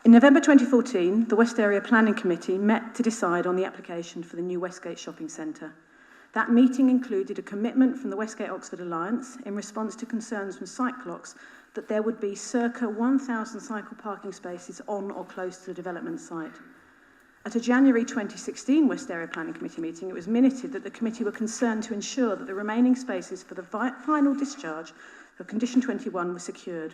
In November 2014, the West Area Planning Committee met to decide on the application for the new Westgate shopping centre. That meeting included a commitment from the Westgate Oxford Alliance in response to concerns from Cyclox that there would be circa 1,000 cycle parking spaces on or close to the development site. At a January 2016 West Area Planning Committee meeting, it was minuted that the committee were concerned to ensure that the remaining spaces for the final discharge of Condition 21 were secured.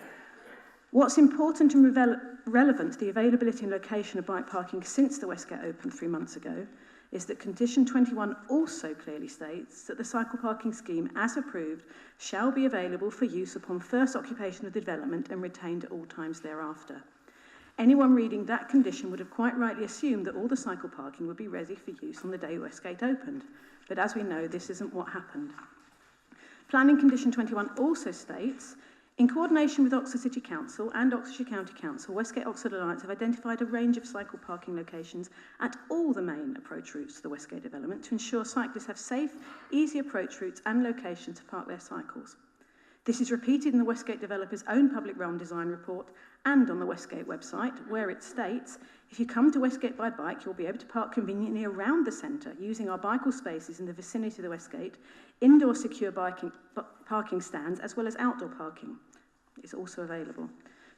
What's important and relevant to the availability and location of bike parking since the Westgate opened 3 months ago is that Condition 21 also clearly states that the cycle parking scheme, as approved, shall be available for use upon first occupation of the development and retained at all times thereafter. Anyone reading that condition would have quite rightly assumed that all the cycle parking would be ready for use on the day Westgate opened. But as we know, this isn't what happened. Planning Condition 21 also states, in coordination with Oxford City Council and Oxfordshire County Council, Westgate Oxford Alliance have identified a range of cycle parking locations at all the main approach routes to the Westgate development to ensure cyclists have safe, easy approach routes and locations to park their cycles. This is repeated in the Westgate developer's own public realm design report and on the Westgate website, where it states, if you come to Westgate by bike, you'll be able to park conveniently around the centre using our bicycle spaces in the vicinity of the Westgate, indoor secure parking stands, as well as outdoor parking is also available.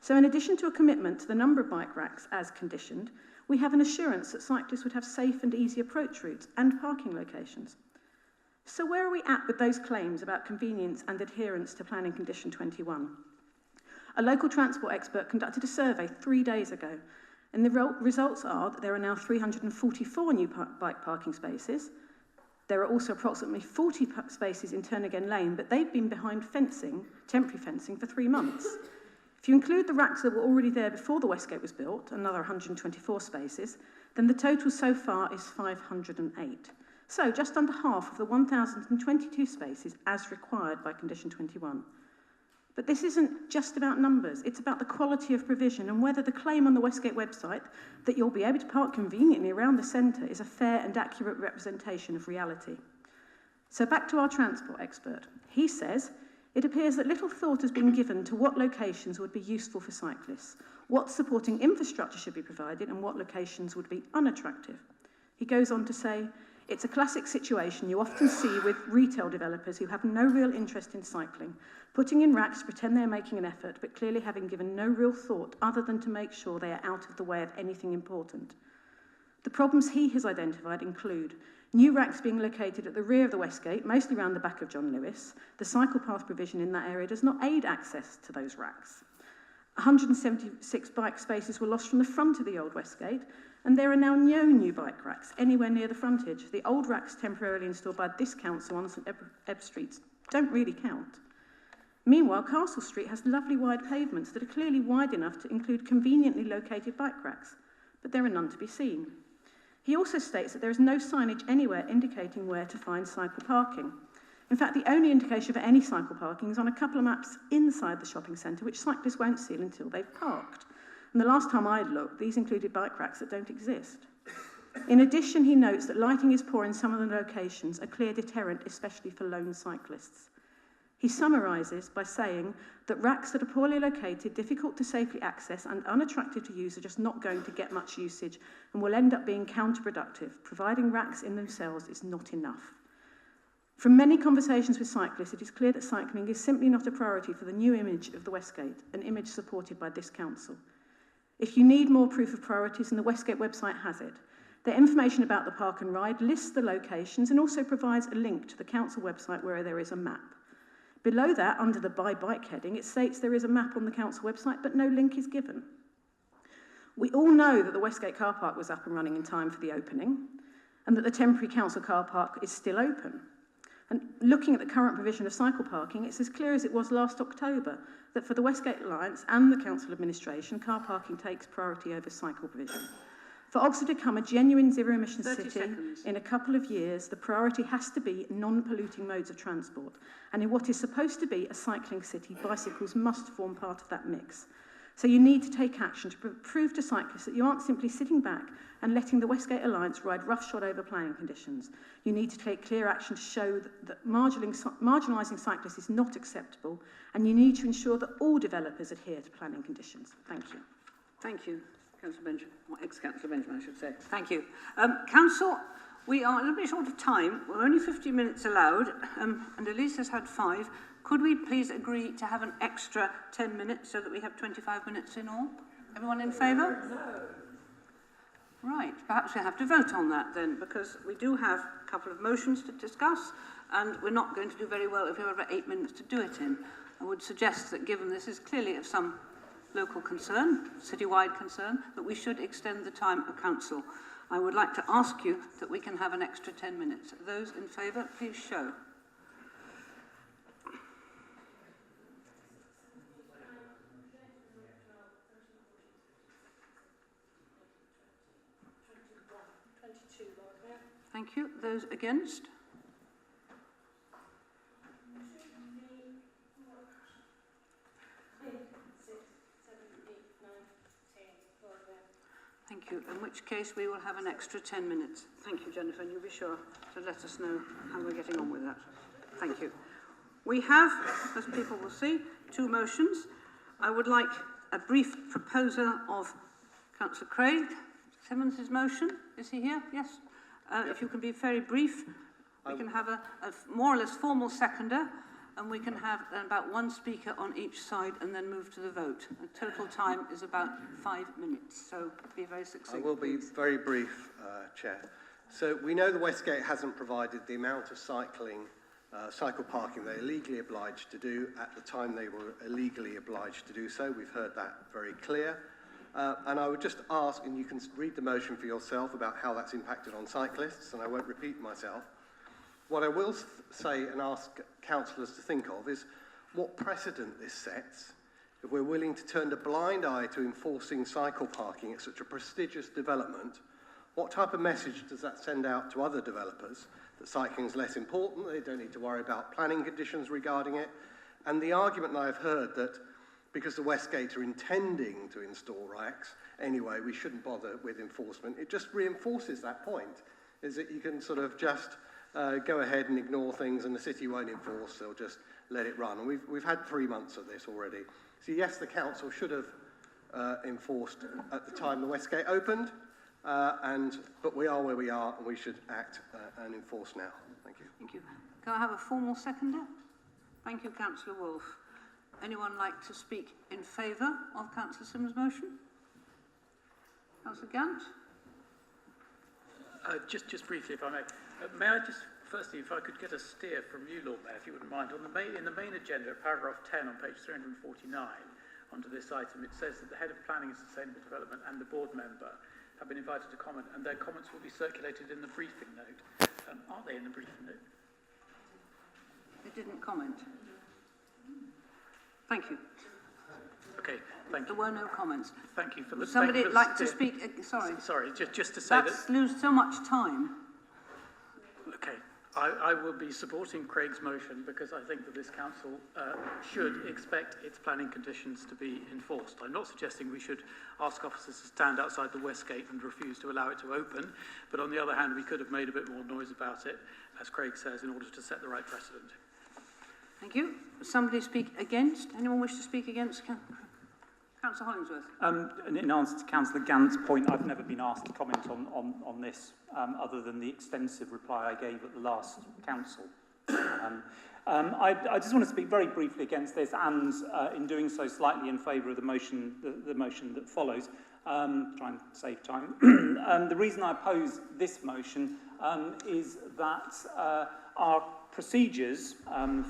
So in addition to a commitment to the number of bike racks as conditioned, we have an assurance that cyclists would have safe and easy approach routes and parking locations. So where are we at with those claims about convenience and adherence to Planning Condition 21? A local transport expert conducted a survey 3 days ago, and the results are that there are now 344 new bike parking spaces. There are also approximately 40 spaces in Turnagain Lane, but they've been behind fencing, temporary fencing, for 3 months. If you include the racks that were already there before the Westgate was built, another 124 spaces, then the total so far is 508. So just under half of the 1,022 spaces as required by Condition 21. But this isn't just about numbers, it's about the quality of provision and whether the claim on the Westgate website that you'll be able to park conveniently around the centre is a fair and accurate representation of reality. So back to our transport expert. He says, it appears that little thought has been given to what locations would be useful for cyclists, what supporting infrastructure should be provided and what locations would be unattractive. He goes on to say, it's a classic situation you often see with retail developers who have no real interest in cycling, putting in racks to pretend they're making an effort, but clearly having given no real thought other than to make sure they are out of the way of anything important. The problems he has identified include new racks being located at the rear of the Westgate, mostly around the back of John Lewis. The cycle path provision in that area does not aid access to those racks. 176 bike spaces were lost from the front of the old Westgate, and there are now no new bike racks anywhere near the frontage. The old racks temporarily installed by this council on St Ebb Streets don't really count. Meanwhile, Castle Street has lovely wide pavements that are clearly wide enough to include conveniently located bike racks, but there are none to be seen. He also states that there is no signage anywhere indicating where to find cycle parking. In fact, the only indication of any cycle parking is on a couple of maps inside the shopping centre, which cyclists won't see until they've parked. And the last time I looked, these included bike racks that don't exist. In addition, he notes that lighting is poor in some of the locations, a clear deterrent, especially for lone cyclists. He summarises by saying that racks that are poorly located, difficult to safely access and unattractive to use are just not going to get much usage and will end up being counterproductive. Providing racks in themselves is not enough. From many conversations with cyclists, it is clear that cycling is simply not a priority for the new image of the Westgate, an image supported by this council. If you need more proof of priorities, and the Westgate website has it, the information about the park and ride lists the locations and also provides a link to the council website where there is a map. Below that, under the By Bike heading, it states there is a map on the council website, but no link is given. We all know that the Westgate car park was up and running in time for the opening, and that the temporary council car park is still open. And looking at the current provision of cycle parking, it's as clear as it was last October that for the Westgate Alliance and the council administration, car parking takes priority over cycle provision. For Oxford to become a genuine zero-emission city in a couple of years, the priority has to be non-polluting modes of transport. And in what is supposed to be a cycling city, bicycles must form part of that mix. So you need to take action to prove to cyclists that you aren't simply sitting back and letting the Westgate Alliance ride roughshod over planning conditions. You need to take clear action to show that marginalising cyclists is not acceptable, and you need to ensure that all developers adhere to planning conditions. Thank you. Thank you, Councillor Benjamin, or ex-Councillor Benjamin, I should say. Thank you. Council, we are a little bit short of time. We're only 15 minutes allowed, and Elise has had 5. Could we please agree to have an extra 10 minutes so that we have 25 minutes in all? Everyone in favour? Right. perhaps we have to vote on that then, because we do have a couple of motions to discuss, and we're not going to do very well if we have over 8 minutes to do it in. I would suggest that, given this is clearly of some local concern, citywide concern, that we should extend the time of council. I would like to ask you that we can have an extra 10 minutes. Those in favour, please show. Thank you. Those against? Thank you, in which case we will have an extra 10 minutes. Thank you, Jennifer, and you'll be sure to let us know how we're getting on with that. Thank you. We have, as people will see, two motions. I would like a brief proposal of Councillor Craig Simmons' motion. Is he here? Yes. If you can be very brief, we can have a more or less formal seconder, and we can have about one speaker on each side and then move to the vote. The total time is about 5 minutes, so be very succinct. I will be very brief, Chair. So we know the Westgate hasn't provided the amount of cycle parking they're legally obliged to do at the time they were illegally obliged to do so. We've heard that very clear. And I would just ask, and you can read the motion for yourself about how that's impacted on cyclists, and I won't repeat myself. What I will say and ask councillors to think of is what precedent this sets if we're willing to turn a blind eye to enforcing cycle parking at such a prestigious development. What type of message does that send out to other developers that cycling is less important, they don't need to worry about planning conditions regarding it? And the argument that I've heard that because the Westgate are intending to install racks, anyway, we shouldn't bother with enforcement. It just reinforces that point, is that you can sort of just go ahead and ignore things and the city won't enforce, they'll just let it run. And we've had 3 months of this already. So yes, the council should have enforced at the time the Westgate opened, but we are where we are and we should act and enforce now. Thank you. Thank you. Can I have a formal seconder? Thank you, Councillor Wolfe. Anyone like to speak in favour of Councillor Simmons' motion? Councillor Gant? Just briefly, if I may. May I just, firstly, if I could get a steer from you, Lord Mayor, if you wouldn't mind. In the main agenda, paragraph 10 on page 349, under this item, it says that the Head of Planning and Sustainable Development and the board member have been invited to comment, and their comments will be circulated in the briefing note. Aren't they in the briefing note? They didn't comment. Thank you. Okay, thank you. There were no comments. Thank you for the... Would somebody like to speak? Sorry. Sorry, just to say that... That's lose so much time. Okay, I will be supporting Craig's motion because I think that this council should expect its planning conditions to be enforced. I'm not suggesting we should ask officers to stand outside the Westgate and refuse to allow it to open, but on the other hand, we could have made a bit more noise about it, as Craig says, in order to set the right precedent. Thank you. Somebody speak against? Anyone wish to speak against? Councillor Hollingsworth. In answer to Councillor Gant's point, I've never been asked to comment on this other than the extensive reply I gave at the last council. I just want to speak very briefly against this and in doing so slightly in favour of the motion that follows, try and save time. The reason I oppose this motion is that our procedures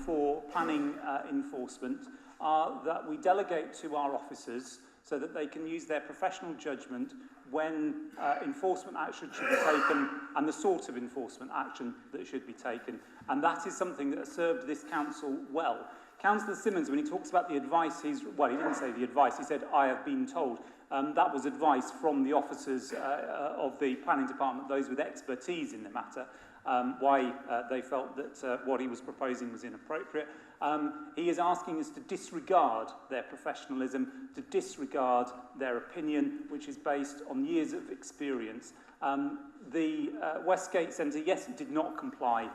for planning enforcement are that we delegate to our officers so that they can use their professional judgment when enforcement action should be taken and the sort of enforcement action that should be taken. And that is something that has served this council well. Councillor Simmons, when he talks about the advice, he didn't say the advice, he said, I have been told. That was advice from the officers of the planning department, those with expertise in the matter, why they felt that what he was proposing was inappropriate. He is asking us to disregard their professionalism, to disregard their opinion, which is based on years of experience. The Westgate Centre, yes, did not comply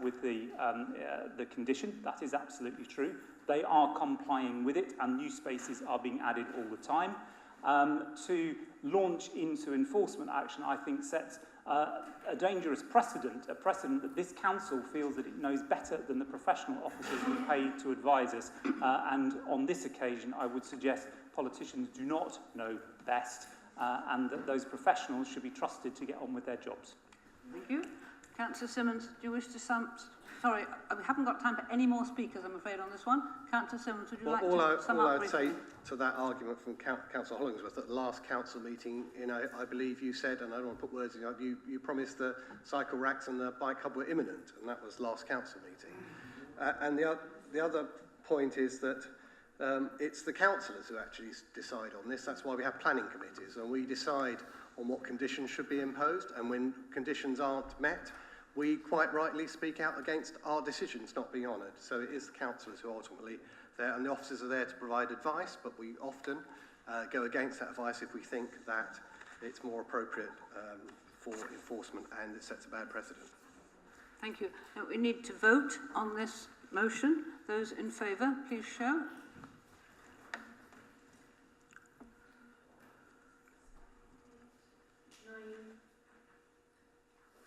with the condition. That is absolutely true. They are complying with it, and new spaces are being added all the time. To launch into enforcement action, I think, sets a dangerous precedent, a precedent that this council feels that it knows better than the professional officers we pay to advise us. And on this occasion, I would suggest politicians do not know best. and that those professionals should be trusted to get on with their jobs. Thank you. Councillor Simmons, do you wish to sorry, we haven't got time for any more speakers, I'm afraid, on this one. Councillor Simmons, would you like to sum all up I would say briefly? to that argument from Councillor Hollingsworth, at the last council meeting, I believe you said, and I don't want to put words in your mouth, you promised the cycle racks and the bike hub were imminent, and that was last council meeting. And the other point is that it's the councillors who actually decide on this. That's why we have planning committees, and we decide on what conditions should be imposed, and when conditions aren't met, we quite rightly speak out against our decisions not being honoured. So it is the councillors who ultimately there, and the officers are there to provide advice, but we often go against that advice if we think that it's more appropriate for enforcement and it sets a bad precedent. Thank you. Now we need to vote on this motion. Those in favour, please show.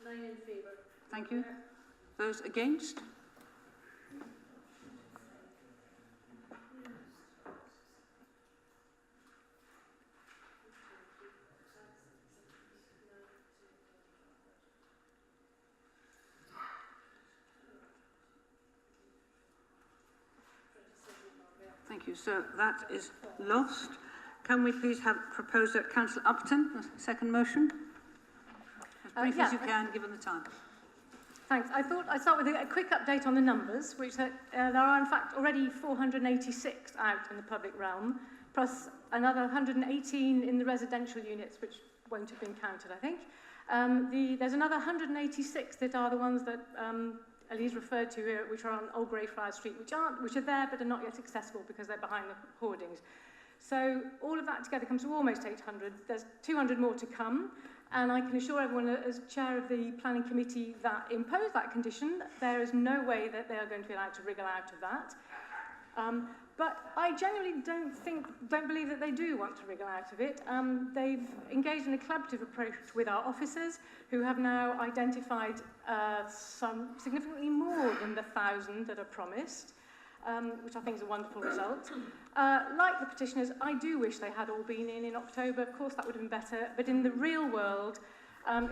Nine in favour. Thank you. Those against? Thank you. So that is lost. Can we please have proposer Councillor Upton, the second motion? As brief as you can, given the time. Thanks. I thought I'd start with a quick update on the numbers, which there are in fact already 486 out in the public realm, plus another 118 in the residential units, which won't have been counted, I think. There's another 186 that are the ones that Elise referred to here, which are on Old Greyfriars Street, which are there but are not yet accessible because they're behind the hoardings. So all of that together comes to almost 800. There's 200 more to come. And I can assure everyone, as chair of the planning committee that imposed that condition, there is no way that they are going to be allowed to wriggle out of that. But I genuinely don't believe that they do want to wriggle out of it. They've engaged in a collaborative approach with our officers, who have now identified some significantly more than the 1,000 that are promised, which I think is a wonderful result. Like the petitioners, I do wish they had all been in October. Of course, that would have been better. But in the real world,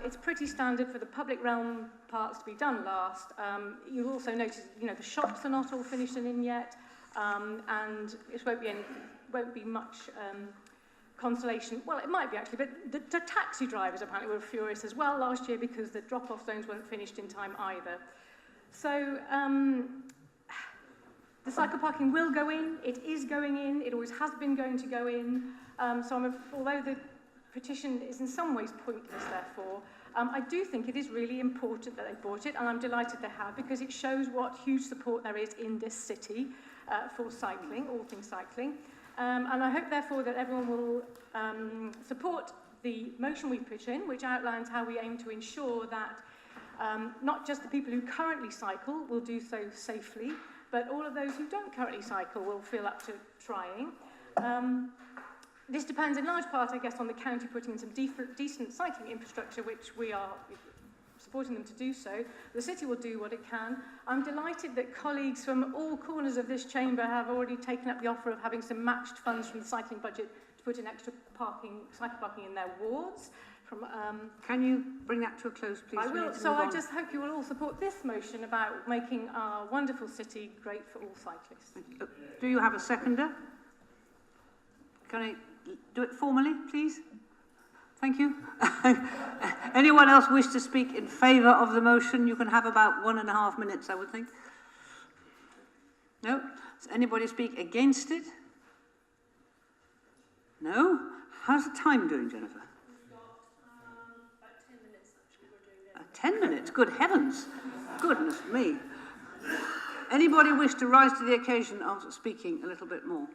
it's pretty standard for the public realm parts to be done last. You'll also notice, the shops are not all finished and in yet. And it won't be much consolation. Well, it might be actually, but the taxi drivers apparently were furious as well last year because the drop-off zones weren't finished in time either. So the cycle parking will go in. It is going in. It always has been going to go in. Although the petition is in some ways pointless, therefore, I do think it is really important that they bought it, and I'm delighted they have, because it shows what huge support there is in this city for cycling, all things cycling. And I hope, therefore, that everyone will support the motion we put in, which outlines how we aim to ensure that not just the people who currently cycle will do so safely, but all of those who don't currently cycle will feel up to trying. This depends in large part, I guess, on the county putting in some decent cycling infrastructure, which we are supporting them to do so. The city will do what it can. I'm delighted that colleagues from all corners of this chamber have already taken up the offer of having some matched funds from the cycling budget to put in extra cycle parking in their wards. Can you bring that to a close, please? I will. So I just hope you will all support this motion about making our wonderful city great for all cyclists. Do you have a seconder? Can I do it formally, please? Thank you. Anyone else wish to speak in favour of the motion? You can have about 1.5 minutes, I would think. No? Does anybody speak against it? No? How's the time doing, Jennifer? 10 minutes? Good heavens. Goodness me. Anybody wish to rise to the occasion of speaking a little bit more?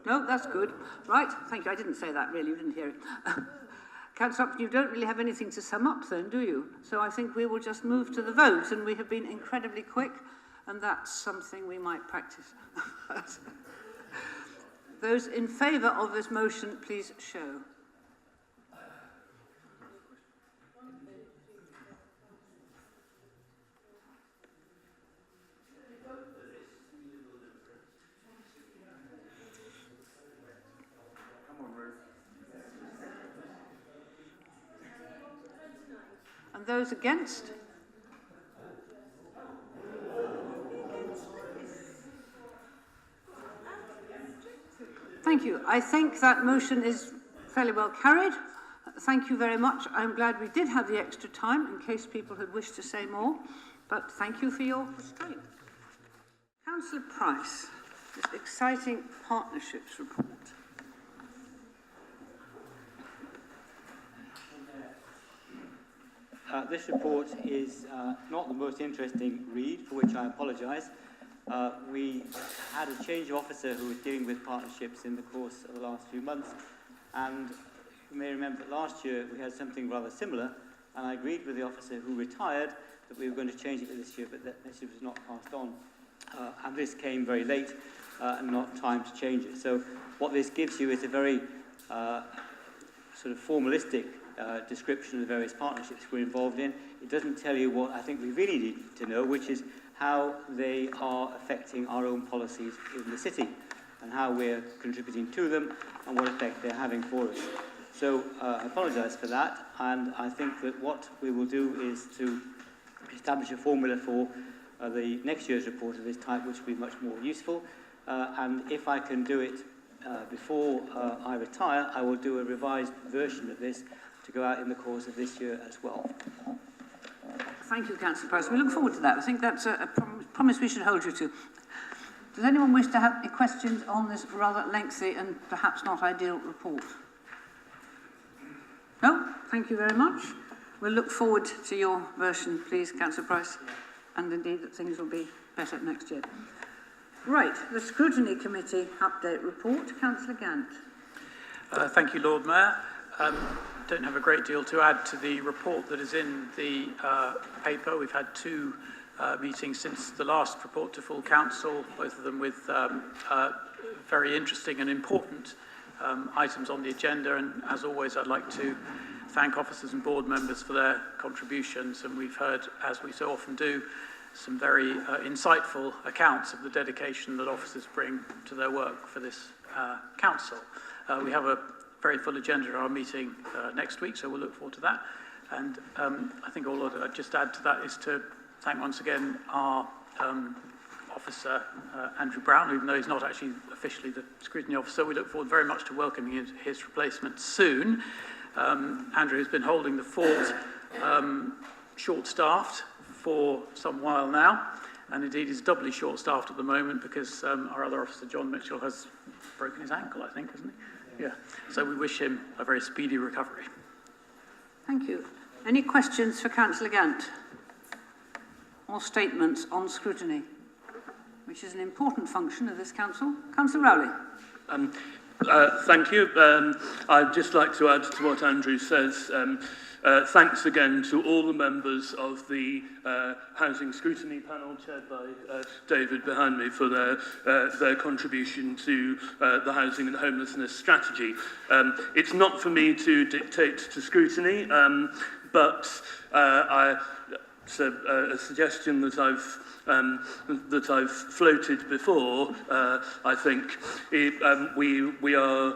No, that's good. Right, thank you. I didn't say that, really. You didn't hear it. Councillor Upton, you don't really have anything to sum up then, do you? So I think we will just move to the vote, and we have been incredibly quick, and that's something we might practice. Those in favour of this motion, please show. Those against? Thank you. I think that motion is fairly well carried. Thank you very much. I'm glad we did have the extra time in case people had wished to say more, but thank you for your restraint. Councillor Price, this exciting partnerships report. This report is not the most interesting read, for which I apologise. We had a change of officer who was dealing with partnerships in the course of the last few months, and you may remember that last year we had something rather similar, and I agreed with the officer who retired that we were going to change it this year, but that message was not passed on. And this came very late and not time to change it. So what this gives you is a very sort of formalistic description of the various partnerships we're involved in. It doesn't tell you what I think we really need to know, which is how they are affecting our own policies in the city and how we're contributing to them and what effect they're having for us. So I apologise for that, and I think that what we will do is to establish a formula for the next year's report of this type, which will be much more useful, and if I can do it before I retire, I will do a revised version of this to go out in the course of this year as well. Thank you, Councillor Price. We look forward to that. I think that's a promise we should hold you to. Does anyone wish to have any questions on this rather lengthy and perhaps not ideal report? No? Thank you very much. We'll look forward to your version, please, Councillor Price, and indeed that things will be better next year. Right, the Scrutiny Committee update report. Councillor Gant. Thank you, Lord Mayor. Don't have a great deal to add to the report that is in the paper. We've had two meetings since the last report to full council, both of them with very interesting and important items on the agenda, and as always I'd like to thank officers and board members for their contributions, and we've heard, as we so often do, some very insightful accounts of the dedication that officers bring to their work for this council. We have a very full agenda at our meeting next week, so we'll look forward to that. And I think all I'd just add to that is to thank once again our officer, Andrew Brown, even though he's not actually officially the scrutiny officer. We look forward very much to welcoming his replacement soon. Andrew has been holding the fort short-staffed for some while now, and indeed is doubly short-staffed at the moment because our other officer, John Mitchell, has broken his ankle, I think, hasn't he? Yeah. So we wish him a very speedy recovery. Thank you. Any questions for Councillor Gant? Or statements on scrutiny, which is an important function of this council? Councillor Rowley. Thank you. I'd just like to add to what Andrew says. Thanks again to all the members of the Housing Scrutiny Panel, chaired by David behind me, for their contribution to the housing and homelessness strategy. It's not for me to dictate to scrutiny, but it's a suggestion that I've floated before. I think we are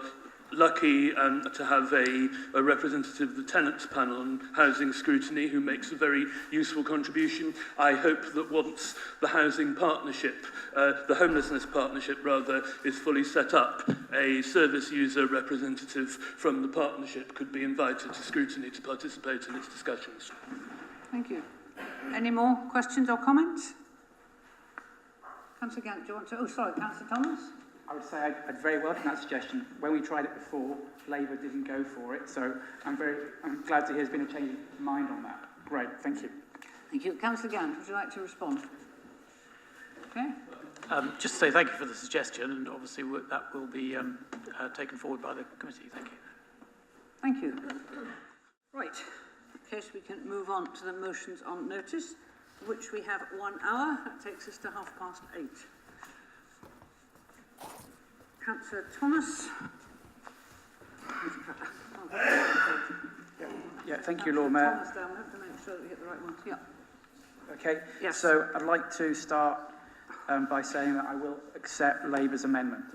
lucky to have a representative of the Tenants Panel on Housing Scrutiny who makes a very useful contribution. I hope that once the housing partnership, the homelessness partnership rather, is fully set up, a service user representative from the partnership could be invited to Scrutiny to participate in its discussions. Thank you. Any more questions or comments? Councillor Gant, do you want to? Oh, sorry, Councillor Thomas. I would say I'd very welcome that suggestion. When we tried it before, Labour didn't go for it, so I'm glad to hear there's been a change of mind on that. Great, thank you. Thank you. Councillor Gant, would you like to respond? Okay. Just to say thank you for the suggestion, and obviously that will be taken forward by the committee. Thank you. Thank you. Right. In case we can move on to the motions on notice, for which we have 1 hour. That takes us to 8:30. Councillor Thomas. Yeah, thank you, Lord Mayor. Thomas, down. We have to make sure that we get the right ones. Yeah. Okay. Yes. So I'd like to start by saying that I will accept Labour's amendment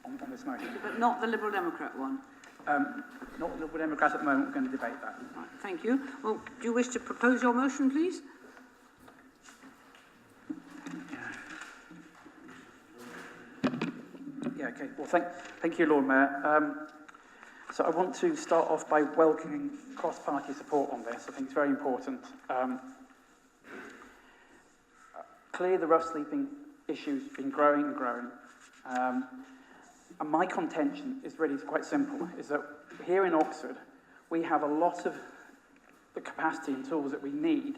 on this motion. But not the Liberal Democrat one. not Liberal Democrat at the moment, we're going to debate that. Right, thank you. Well, do you wish to propose your motion, please? Yeah, okay. Well, thank you, Lord Mayor. So I want to start off by welcoming cross-party support on this. I think it's very important. Clearly, the rough sleeping issue's been growing and growing. And my contention is really quite simple, is that here in Oxford, we have a lot of the capacity and tools that we need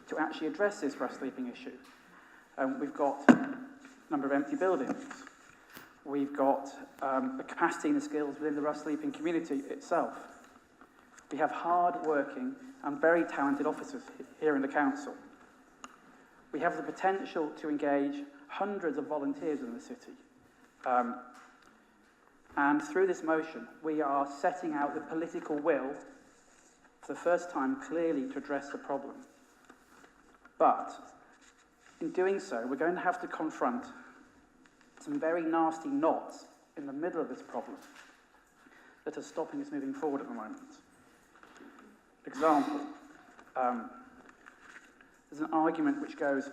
to actually address this rough sleeping issue. We've got a number of empty buildings. We've got the capacity and the skills within the rough sleeping community itself. We have hard-working and very talented officers here in the council. We have the potential to engage hundreds of volunteers in the city. And through this motion, we are setting out the political will, for the first time clearly, to address the problem. But in doing so, we're going to have to confront some very nasty knots in the middle of this problem that are stopping us moving forward at the moment. For example, there's an argument which goes,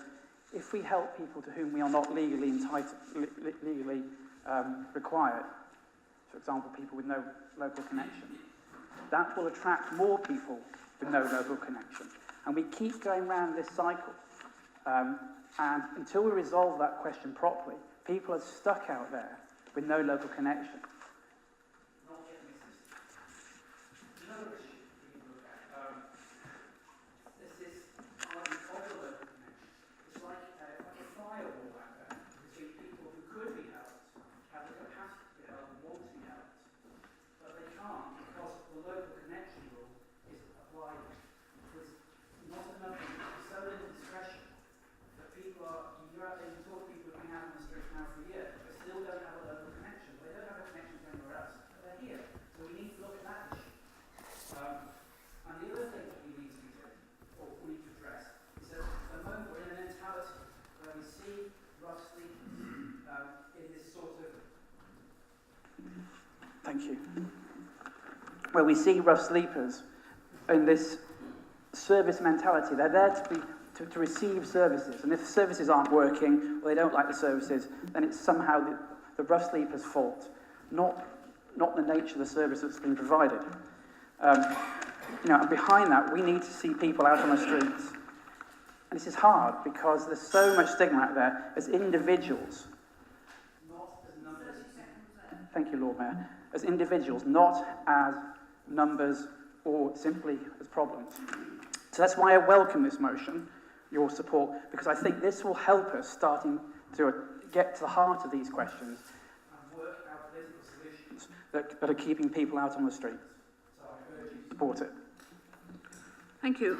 if we help people to whom we are not legally required, for example, people with no local connection, that will attract more people with no local connection. And we keep going round this cycle. And until we resolve that question properly, people are stuck out there with no local connection. Another issue we can look at, this is of the local connection. It's like a firewall out there between people who could be helped, have the capacity to help and want to be helped, but they can't because the local connection rule is applied. There's not enough, so little discretion that people are, you're out there and talk to people who've been out on the street now for a year, but still don't have a local connection. They don't have a connection to anywhere else, but they're here. So we need to look at that issue. And the other thing that we need to do, or we need to address, is that at the moment we're in a mentality where we see rough sleepers in this sort of... Thank you. Where we see rough sleepers in this service mentality. They're there to receive services, and if the services aren't working or they don't like the services, then it's somehow the rough sleeper's fault, not the nature of the service that's been provided. And behind that, we need to see people out on the streets. And this is hard because there's so much stigma out there as individuals, not as numbers. Thank you, Lord Mayor. As individuals, not as numbers or simply as problems. So that's why I welcome this motion, your support, because I think this will help us starting to get to the heart of these questions and work out political solutions that are keeping people out on the streets. So I urge you to support it. Thank you.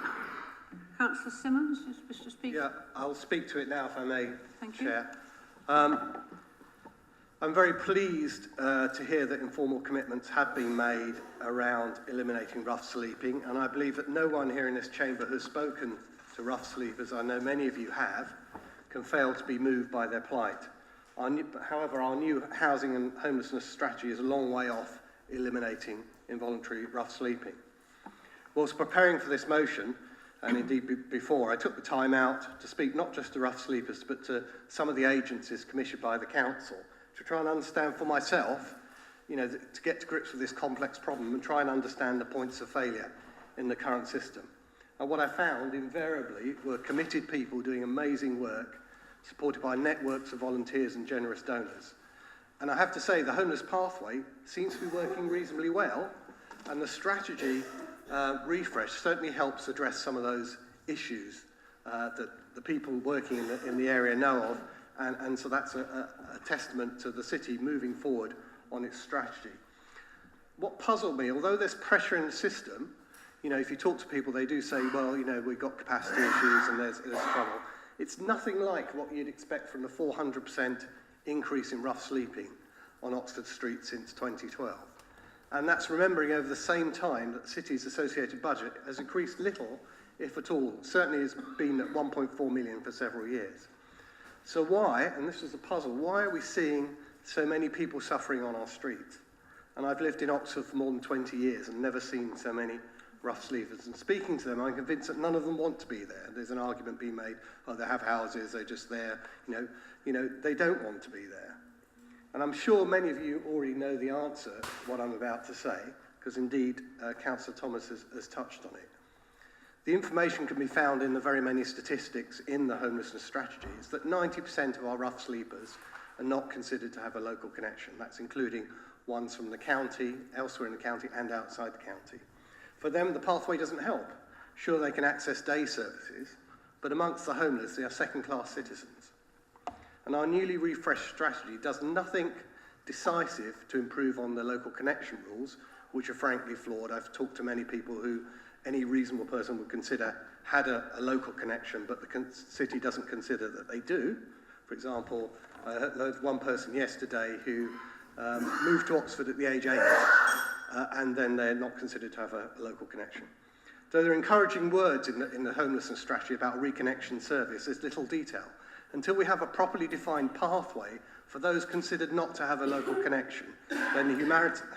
Councillor Simmons, you wish to speak? Yeah, I'll speak to it now, if I may, Thank you. Chair. I'm very pleased to hear that informal commitments have been made around eliminating rough sleeping, and I believe that no one here in this chamber who's spoken to rough sleepers, I know many of you have, can fail to be moved by their plight. However, our new housing and homelessness strategy is a long way off eliminating involuntary rough sleeping. Whilst preparing for this motion, and indeed before, I took the time out to speak not just to rough sleepers, but to some of the agencies commissioned by the council to try and understand for myself, to get to grips with this complex problem and try and understand the points of failure in the current system. And what I found invariably were committed people doing amazing work, supported by networks of volunteers and generous donors. And I have to say, the Homeless Pathway seems to be working reasonably well, and the strategy refresh certainly helps address some of those issues that the people working in the area know of, and so that's a testament to the city moving forward on its strategy. What puzzled me, although there's pressure in the system, if you talk to people, they do say, well, we've got capacity issues and there's trouble. It's nothing like what you'd expect from the 400% increase in rough sleeping on Oxford Street since 2012. And that's remembering over the same time that the city's associated budget has increased little, if at all. Certainly has been at 1.4 million for several years. So why, and this is a puzzle, why are we seeing so many people suffering on our streets? And I've lived in Oxford for more than 20 years and never seen so many rough sleepers. And speaking to them, I'm convinced that none of them want to be there. There's an argument being made, oh, they have houses, they're just there. You know, they don't want to be there. And I'm sure many of you already know the answer to what I'm about to say, because indeed Councillor Thomas has touched on it. The information can be found in the very many statistics in the homelessness strategies that 90% of our rough sleepers are not considered to have a local connection. That's including ones from the county, elsewhere in the county and outside the county. For them, the pathway doesn't help. Sure, they can access day services, but amongst the homeless, they are second-class citizens. And our newly refreshed strategy does nothing decisive to improve on the local connection rules, which are frankly flawed. I've talked to many people who any reasonable person would consider had a local connection, but the city doesn't consider that they do. For example, I heard one person yesterday who moved to Oxford at the age 8, and then they're not considered to have a local connection. Though there are encouraging words in the homelessness strategy about a reconnection service, there's little detail. Until we have a properly defined pathway for those considered not to have a local connection, then the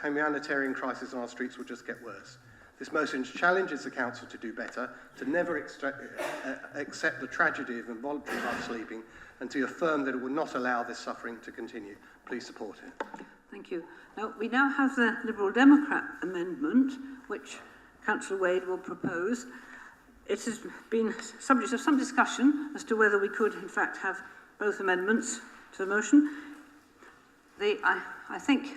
humanitarian crisis on our streets will just get worse. This motion challenges the Council to do better, to never accept the tragedy of involuntary rough sleeping, and to affirm that it will not allow this suffering to continue. Please support it. Thank you. Now, we now have the Liberal Democrat amendment, which Councillor Wade will propose. It has been subject of some discussion as to whether we could, in fact, have both amendments to the motion. I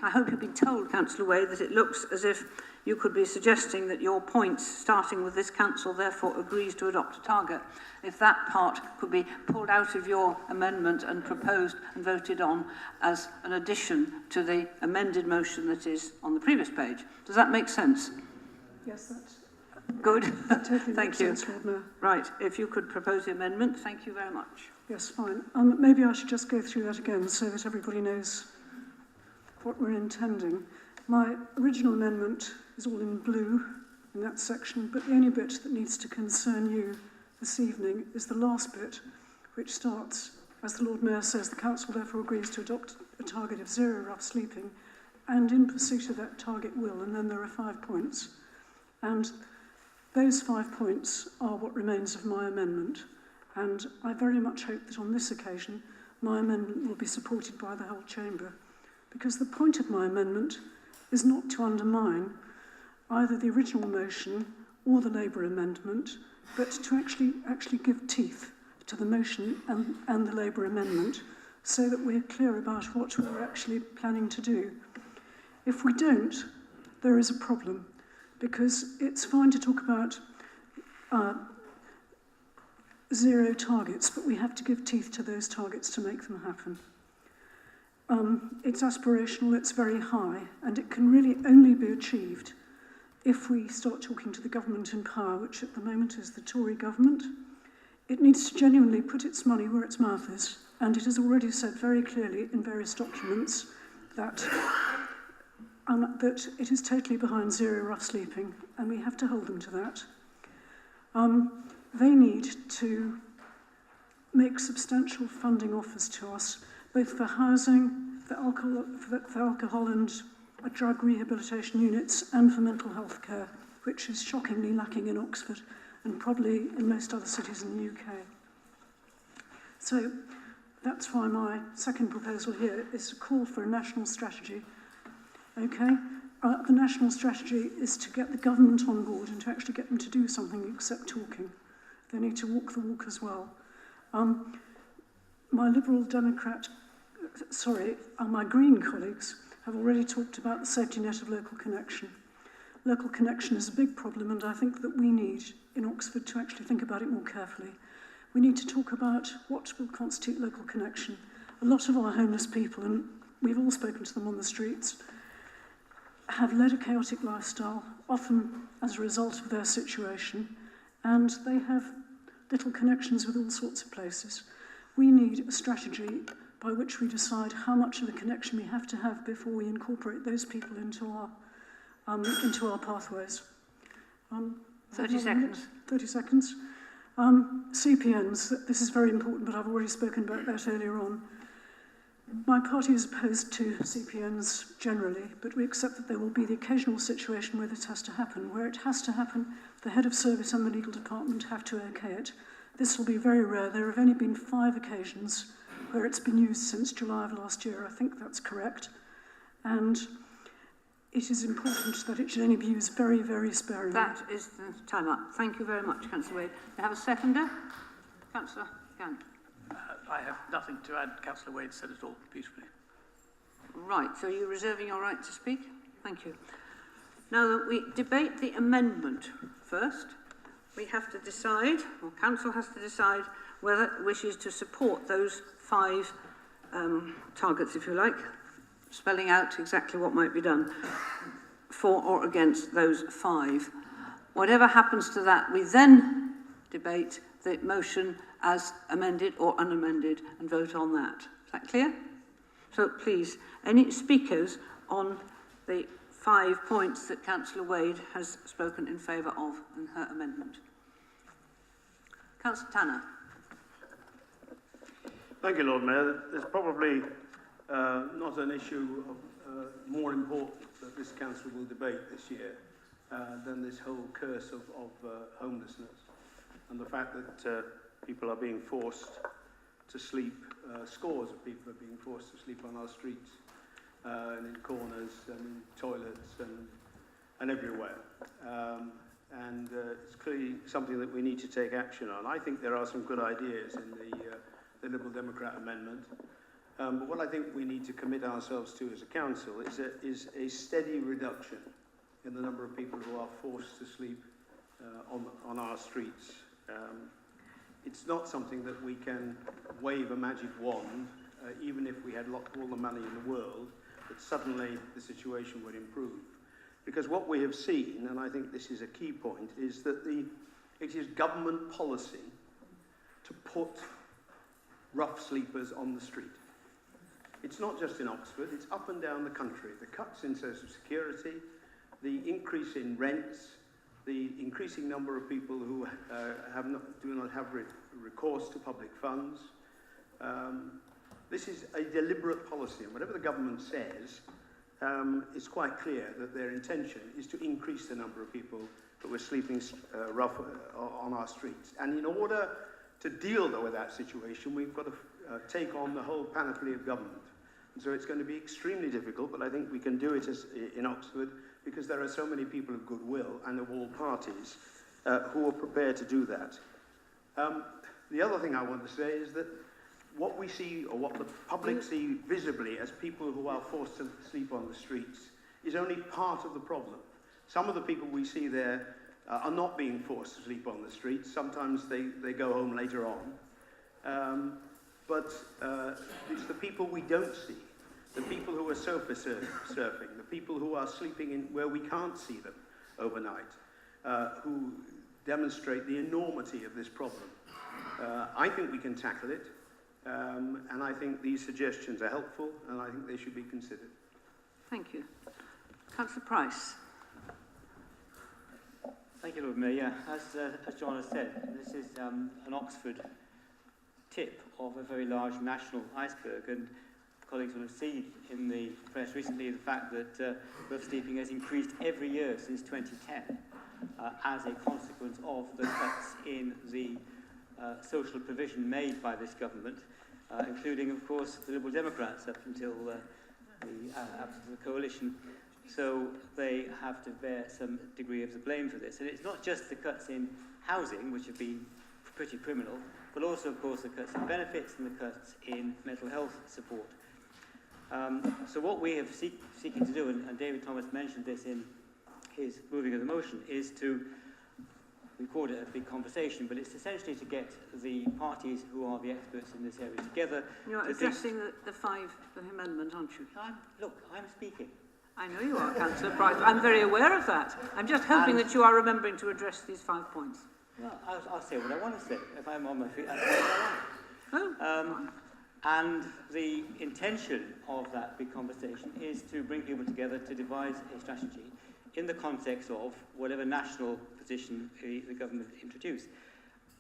hope you've been told, Councillor Wade, that it looks as if you could be suggesting that your points, starting with this council, therefore agrees to adopt a target. If that part could be pulled out of your amendment and proposed and voted on as an addition to the amended motion that is on the previous page. Does that make sense? Yes, that's good. That totally Thank makes you. sense, Lord Mayor. Right, if you could propose the amendment, thank you very much. Yes, fine. Maybe I should just go through that again so that everybody knows what we're intending. My original amendment is all in blue in that section, but the only bit that needs to concern you this evening is the last bit, which starts, as the Lord Mayor says, the Council therefore agrees to adopt a target of 0 rough sleeping, and in pursuit of that target will, and then there are 5 points. And those 5 points are what remains of my amendment, and I very much hope that on this occasion my amendment will be supported by the whole Chamber, because the point of my amendment is not to undermine either the original motion or the Labour amendment, but to actually give teeth to the motion and the Labour amendment so that we're clear about what we're actually planning to do. If we don't, there is a problem, because it's fine to talk about 0 targets, but we have to give teeth to those targets to make them happen. It's aspirational, it's very high, and it can really only be achieved if we start talking to the government in power, which at the moment is the Tory government. It needs to genuinely put its money where its mouth is, and it has already said very clearly in various documents that it is totally behind 0 rough sleeping, and we have to hold them to that. They need to make substantial funding offers to us, both for housing, for alcohol and drug rehabilitation units, and for mental health care, which is shockingly lacking in Oxford and probably in most other cities in the UK. So that's why my second proposal here is to call for a national strategy. Okay? The national strategy is to get the government on board and to actually get them to do something except talking. They need to walk the walk as well. My Liberal Democrat, my Green colleagues have already talked about the safety net of local connection. Local connection is a big problem, and I think that we need in Oxford to actually think about it more carefully. We need to talk about what will constitute local connection. A lot of our homeless people, and we've all spoken to them on the streets, have led a chaotic lifestyle, often as a result of their situation, and they have little connections with all sorts of places. We need a strategy by which we decide how much of a connection we have to have before we incorporate those people into our pathways. 30 seconds. 30 seconds. CPNs, this is very important, but I've already spoken about that earlier on. My party is opposed to CPNs generally, but we accept that there will be the occasional situation where this has to happen. Where it has to happen, the head of service and the legal department have to okay it. This will be very rare. There have only been 5 occasions where it's been used since July of last year. I think that's correct. And it is important that it should only be used very, very sparingly. That is the time up. Thank you very much, Councillor Wade. You have a seconder? Councillor Gann. I have nothing to add. Councillor Wade said it all beautifully. Right, so you're reserving your right to speak? Thank you. Now that we debate the amendment first, we have to decide, or Council has to decide, whether it wishes to support those 5 targets, if you like, spelling out exactly what might be done for or against those 5. Whatever happens to that, we then debate the motion as amended or unamended and vote on that. Is that clear? So please, any speakers on the 5 points that Councillor Wade has spoken in favour of in her amendment? Councillor Tanner. Thank you, Lord Mayor. There's probably not an issue of, more important that this council will debate this year than this whole curse of homelessness and the fact that people are being forced to sleep, scores of people are being forced to sleep on our streets and in corners and in toilets and everywhere. It's clearly something that we need to take action on. I think there are some good ideas in the Liberal Democrat amendment. But what I think we need to commit ourselves to as a council is a steady reduction in the number of people who are forced to sleep on our streets. It's not something that we can wave a magic wand, even if we had all the money in the world, that suddenly the situation would improve. Because what we have seen, and I think this is a key point, is that it is government policy to put rough sleepers on the street. It's not just in Oxford, it's up and down the country. The cuts in social security, the increase in rents, the increasing number of people who do not have recourse to public funds. This is a deliberate policy, and whatever the government says, it's quite clear that their intention is to increase the number of people who are sleeping rough on our streets. And in order to deal with that situation, we've got to take on the whole panoply of government. And so it's going to be extremely difficult, but I think we can do it in Oxford because there are so many people of goodwill and of all parties who are prepared to do that. The other thing I want to say is that what we see, or what the public see visibly as people who are forced to sleep on the streets, is only part of the problem. Some of the people we see there are not being forced to sleep on the streets. Sometimes they go home later on. But it's the people we don't see, the people who are sofa surfing, the people who are sleeping in where we can't see them overnight, who demonstrate the enormity of this problem. I think we can tackle it, and I think these suggestions are helpful, and I think they should be considered. Thank you. Councillor Price. Thank you, Lord Mayor. As John has said, this is an Oxford tip of a very large national iceberg, and colleagues will have seen in the press recently the fact that rough sleeping has increased every year since 2010 as a consequence of the cuts in the social provision made by this government, including, of course, the Liberal Democrats up until the absence of the coalition. So they have to bear some degree of the blame for this. And it's not just the cuts in housing, which have been pretty criminal, but also, of course, the cuts in benefits and the cuts in mental health support. So what we have seeking to do, and David Thomas mentioned this in his moving of the motion, is to, we called it a big conversation, but it's essentially to get the parties who are the experts in this area together. You're addressing the amendment, aren't you? I'm speaking. I know you are, Councillor Price. I'm very aware of that. I'm just hoping that you are remembering to address these 5 points. Well, I'll say what I want to say. If I'm on my feet, I'll say what I want. And the intention of that big conversation is to bring people together to devise a strategy in the context of whatever national position the government introduced.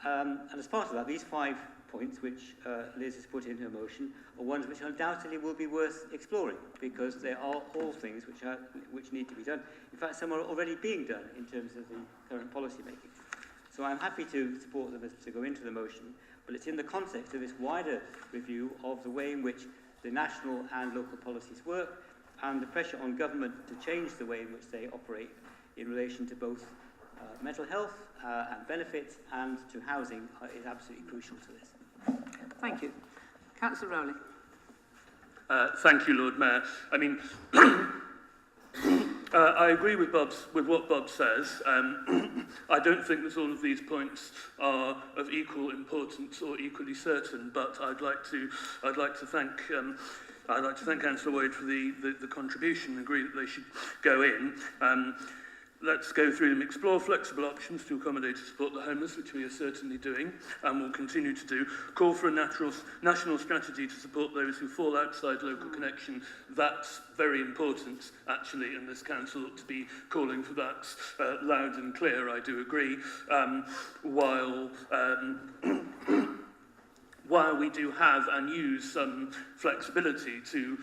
And as part of that, these 5 points which Liz has put in her motion are ones which undoubtedly will be worth exploring, because they are all things which need to be done. In fact, some are already being done in terms of the current policy making. So I'm happy to support them to go into the motion, but it's in the context of this wider review of the way in which the national and local policies work, and the pressure on government to change the way in which they operate in relation to both mental health and benefits and to housing is absolutely crucial to this. Thank you. Councillor Rowley. Thank you, Lord Mayor. I mean, I agree with what Bob says. I don't think that all of these points are of equal importance or equally certain, but I'd like to thank Councillor Wade for the contribution and agree that they should go in. Let's go through them, explore flexible options to accommodate and support the homeless, which we are certainly doing and will continue to do. Call for a national strategy to support those who fall outside local connection. That's very important, actually, and this council ought to be calling for that loud and clear, I do agree, while we do have and use some flexibility to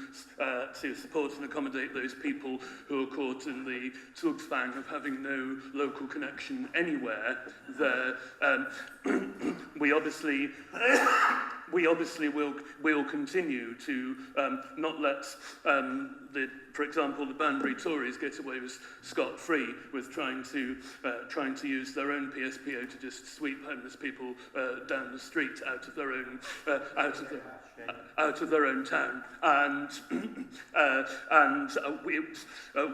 support and accommodate those people who are caught in the zugzwang of having no local connection anywhere, we obviously will continue to not let for example, the Banbury Tories get away with scot-free with trying to use their own PSPO to just sweep homeless people down the street out of their own town, and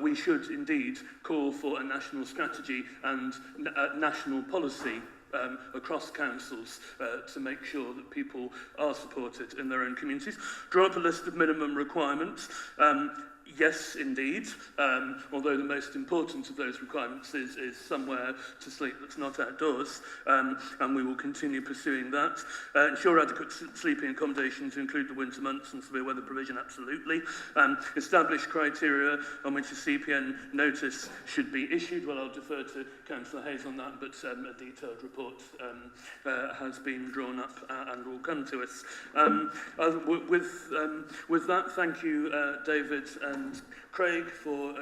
we should indeed call for a national strategy and national policy across councils to make sure that people are supported in their own communities. Draw up a list of minimum requirements. Yes, indeed, although the most important of those requirements is somewhere to sleep that's not outdoors, and we will continue pursuing that. Ensure adequate sleeping accommodation to include the winter months and severe weather provision, absolutely. Establish criteria on which a CPN notice should be issued. Well, I'll defer to Councillor Hayes on that, but a detailed report has been drawn up and will come to us. With that, thank you, David and Craig, for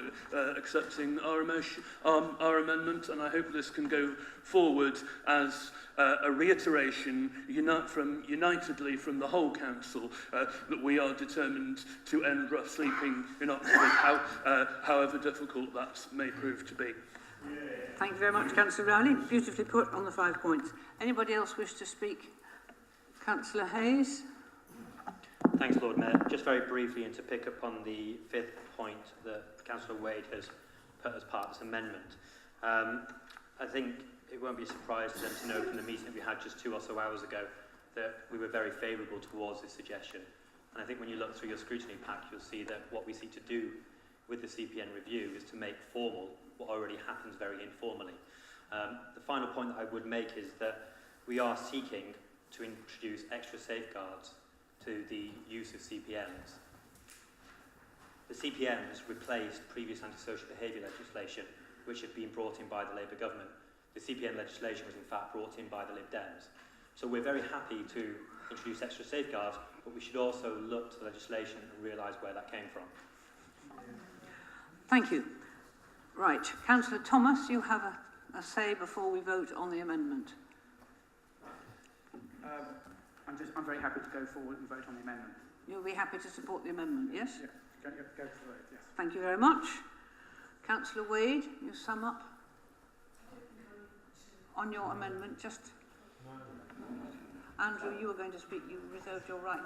accepting our amendment, and I hope this can go forward as a reiteration unitedly from the whole council that we are determined to end rough sleeping in Oxford, however difficult that may prove to be. Thank you very much, Councillor Rowley. Beautifully put on the 5 points. Anybody else wish to speak? Councillor Hayes. Thanks, Lord Mayor. Just very briefly, and to pick up on the 5th point that Councillor Wade has put as part of this amendment, I think it won't be a surprise to them to know from the meeting that we had just 2 or so hours ago that we were very favourable towards this suggestion. And I think when you look through your scrutiny pack, you'll see that what we seek to do with the CPN review is to make formal what already happens very informally. The final point that I would make is that we are seeking to introduce extra safeguards to the use of CPNs. The CPN has replaced previous antisocial behaviour legislation, which had been brought in by the Labour government. The CPN legislation was in fact brought in by the Lib Dems. So we're very happy to introduce extra safeguards, but we should also look to the legislation and realise where that came from. Thank you. Right, Councillor Thomas, you have a say before we vote on the amendment. I'm very happy to go forward and vote on the amendment. You'll be happy to support the amendment, yes? Yeah, go for it, yes. Thank you very much. Councillor Wade, you sum up on your amendment. Just Andrew, you were going to speak. You reserved your right.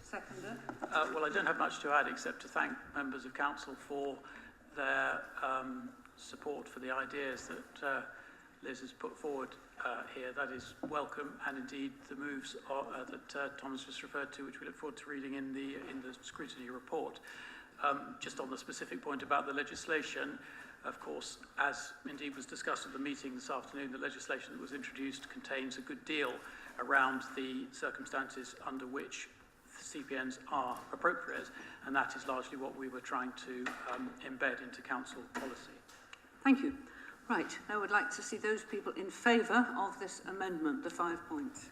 Seconder. Well, I don't have much to add except to thank members of council for their support for the ideas that Liz has put forward here. That is welcome, and indeed the moves that Thomas just referred to, which we look forward to reading in the scrutiny report. Just on the specific point about the legislation, of course, as indeed was discussed at the meeting this afternoon, the legislation that was introduced contains a good deal around the circumstances under which CPNs are appropriate, and that is largely what we were trying to embed into council policy. Thank you. Right, I would like to see those people in favour of this amendment, the 5 points.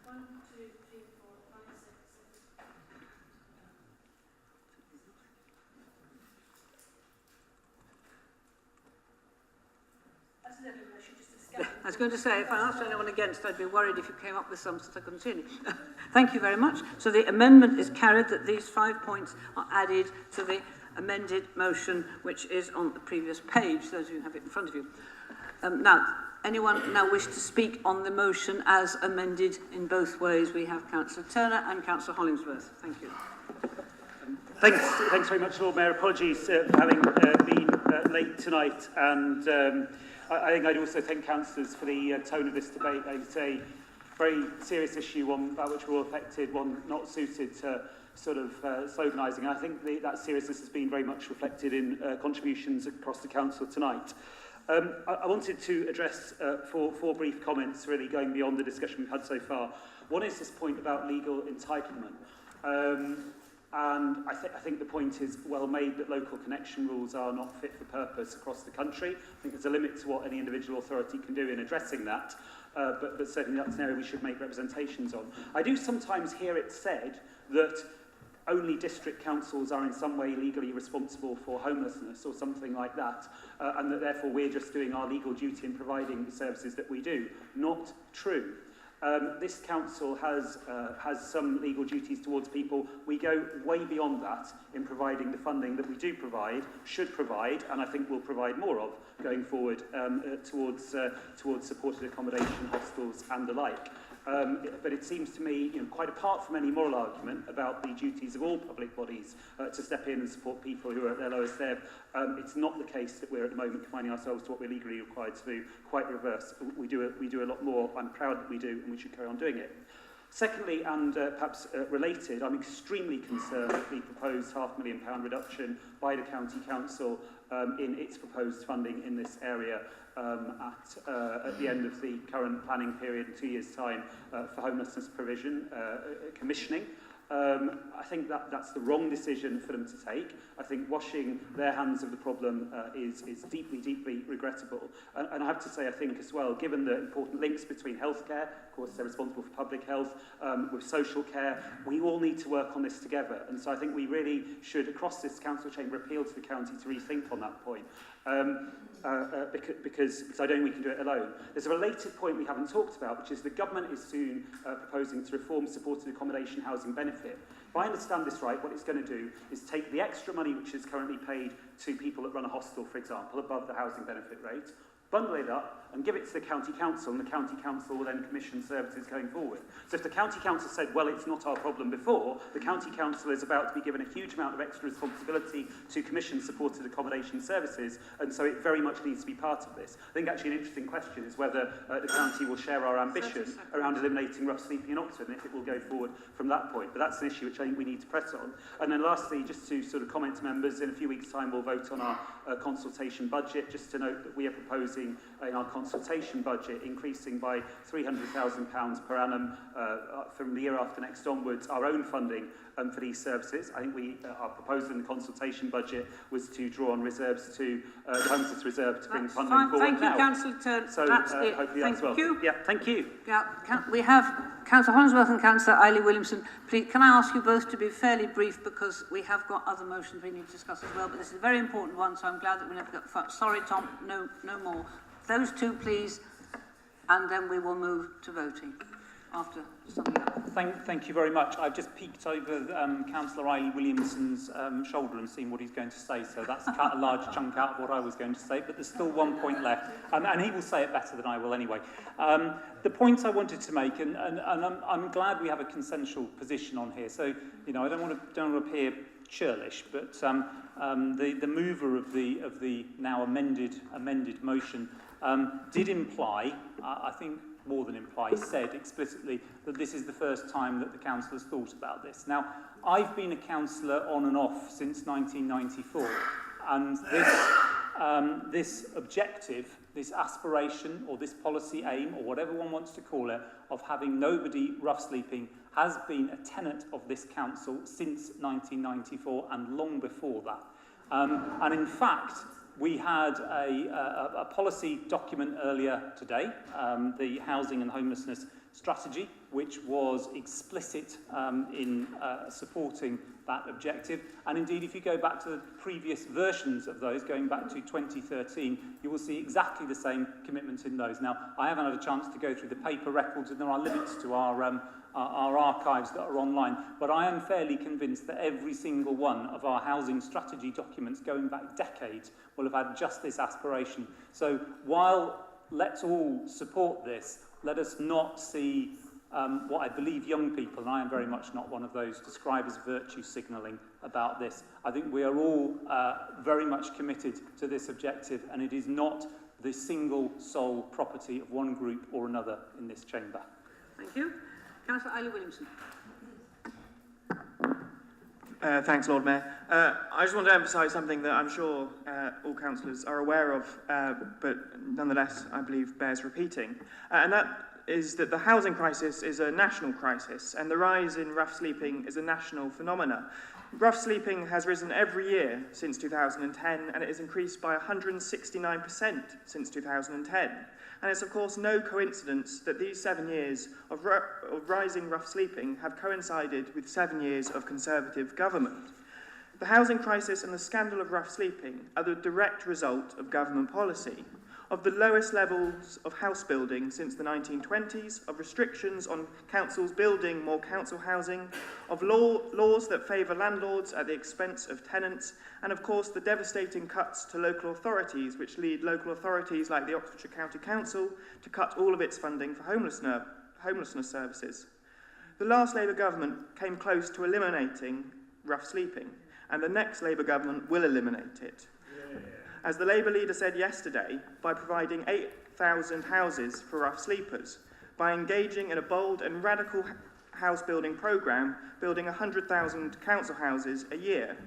1, 2, 3, 4, 5, 6, 7. I was going to say, if I asked anyone against, I'd be worried if you came up with some that I couldn't see any. Thank you very much. So the amendment is carried that these 5 points are added to the amended motion, which is on the previous page, those of you who have it in front of you. Now, anyone now wish to speak on the motion as amended in both ways? We have Councillor Turner and Councillor Hollingsworth. Thank you. Thanks very much, Lord Mayor. Apologies for having been late tonight, and I think I'd also thank councillors for the tone of this debate. It's a very serious issue, one about which we're all affected, one not suited to sort of sloganising. I think that seriousness has been very much reflected in contributions across the council tonight. I wanted to address four brief comments, really going beyond the discussion we've had so far. One is this point about legal entitlement. And I think the point is well made that local connection rules are not fit for purpose across the country. I think there's a limit to what any individual authority can do in addressing that, but certainly that's an area we should make representations on. I do sometimes hear it said that only district councils are in some way legally responsible for homelessness or something like that, and that therefore we're just doing our legal duty in providing the services that we do. Not true. This council has some legal duties towards people. We go way beyond that in providing the funding that we do provide, should provide, and I think will provide more of going forward towards supported accommodation, hostels and the like. But it seems to me, quite apart from any moral argument about the duties of all public bodies to step in and support people who are at their lowest ebb, it's not the case that we're at the moment confining ourselves to what we're legally required to do. Quite the reverse. We do a lot more. I'm proud that we do, and we should carry on doing it. Secondly, and perhaps related, I'm extremely concerned at the proposed £500,000 reduction by the County Council in its proposed funding in this area at the end of the current planning period in 2 years' time for homelessness provision, commissioning. I think that's the wrong decision for them to take. I think washing their hands of the problem is deeply, deeply regrettable. And I have to say, I think as well, given the important links between healthcare, of course they're responsible for public health, with social care, we all need to work on this together. And so I think we really should, across this council chamber, appeal to the county to rethink on that point. Because I don't think we can do it alone. There's a related point we haven't talked about, which is the government is soon proposing to reform supported accommodation housing benefit. If I understand this right, what it's going to do is take the extra money which is currently paid to people that run a hostel, for example, above the housing benefit rate, bundle it up and give it to the county council, and the county council will then commission services going forward. So if the county council said, well, it's not our problem before, the county council is about to be given a huge amount of extra responsibility to commission supported accommodation services, and so it very much needs to be part of this. I think actually an interesting question is whether the county will share our ambition around eliminating rough sleeping in Oxford, and if it will go forward from that point. But that's an issue which I think we need to press on. And then lastly, just to sort of comment to members, in a few weeks' time we'll vote on our consultation budget. Just to note that we are proposing in our consultation budget increasing by £300,000 per annum from the year after next onwards our own funding for these services. I think our proposal in the consultation budget was to draw on reserves to the Homelessness Reserve to bring funding forward. Thank you, Councillor Turner. So hopefully that's well. You. Yeah, thank you. Yeah, we have Councillor Hollingsworth and Councillor Eiley Williamson. Please, can I ask you both to be fairly brief, because we have got other motions we need to discuss as well, but this is a very important one, so I'm glad that we never got far. Sorry, Tom, no more. Those two, please, and then we will move to voting after summing up. Thank you very much. I've just peeked over Councillor Eiley Williamson's shoulder and seen what he's going to say, so that's cut a large chunk out of what I was going to say, but there's still 1 point left, and he will say it better than I will anyway. The point I wanted to make, and I'm glad we have a consensual position on here, so I don't want to appear churlish, but the mover of the now amended motion did imply, I think more than imply, said explicitly that this is the first time that the council has thought about this. Now, I've been a councillor on and off since 1994, and this objective, this aspiration, or this policy aim, or whatever one wants to call it, of having nobody rough sleeping has been a tenet of this council since 1994 and long before that. And in fact, we had a policy document earlier today, the Housing and Homelessness Strategy, which was explicit in supporting that objective. And indeed, if you go back to the previous versions of those, going back to 2013, you will see exactly the same commitments in those. Now, I haven't had a chance to go through the paper records, and there are limits to our archives that are online, but I am fairly convinced that every single one of our housing strategy documents going back decades will have had just this aspiration. So while let's all support this, let us not see what I believe young people, and I am very much not one of those, describe as virtue signalling about this. I think we are all very much committed to this objective, and it is not the single sole property of one group or another in this chamber. Thank you. Councillor Eiley Williamson. Thanks, Lord Mayor. I just want to emphasise something that I'm sure all councillors are aware of, but nonetheless, I believe bears repeating. And that is that the housing crisis is a national crisis, and the rise in rough sleeping is a national phenomenon. Rough sleeping has risen every year since 2010, and it has increased by 169% since 2010. And it's, of course, no coincidence that these 7 years of rising rough sleeping have coincided with 7 years of Conservative government. The housing crisis and the scandal of rough sleeping are the direct result of government policy, of the lowest levels of house building since the 1920s, of restrictions on councils building more council housing, of laws that favour landlords at the expense of tenants, and of course the devastating cuts to local authorities, which lead local authorities like the Oxfordshire County Council to cut all of its funding for homelessness services. The last Labour government came close to eliminating rough sleeping, and the next Labour government will eliminate it. As the Labour leader said yesterday, by providing 8,000 houses for rough sleepers, by engaging in a bold and radical house building programme, building 100,000 council houses a year.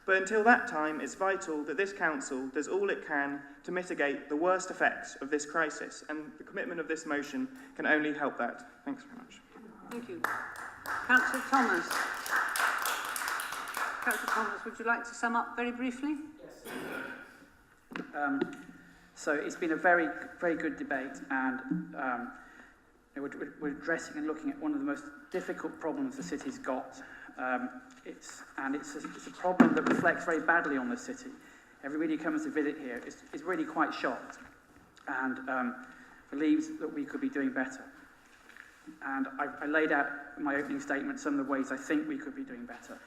But until that time, it's vital that this council does all it can to mitigate the worst effects of this crisis, and the commitment of this motion can only help that. Thanks very much. Thank you. Councillor Thomas. Councillor Thomas, would you like to sum up very briefly? Yes. So it's been a very, very good debate, and we're addressing and looking at one of the most difficult problems the city's got. It's a problem that reflects very badly on the city. Everybody who comes to visit here is really quite shocked and believes that we could be doing better. And I laid out in my opening statement some of the ways I think we could be doing better.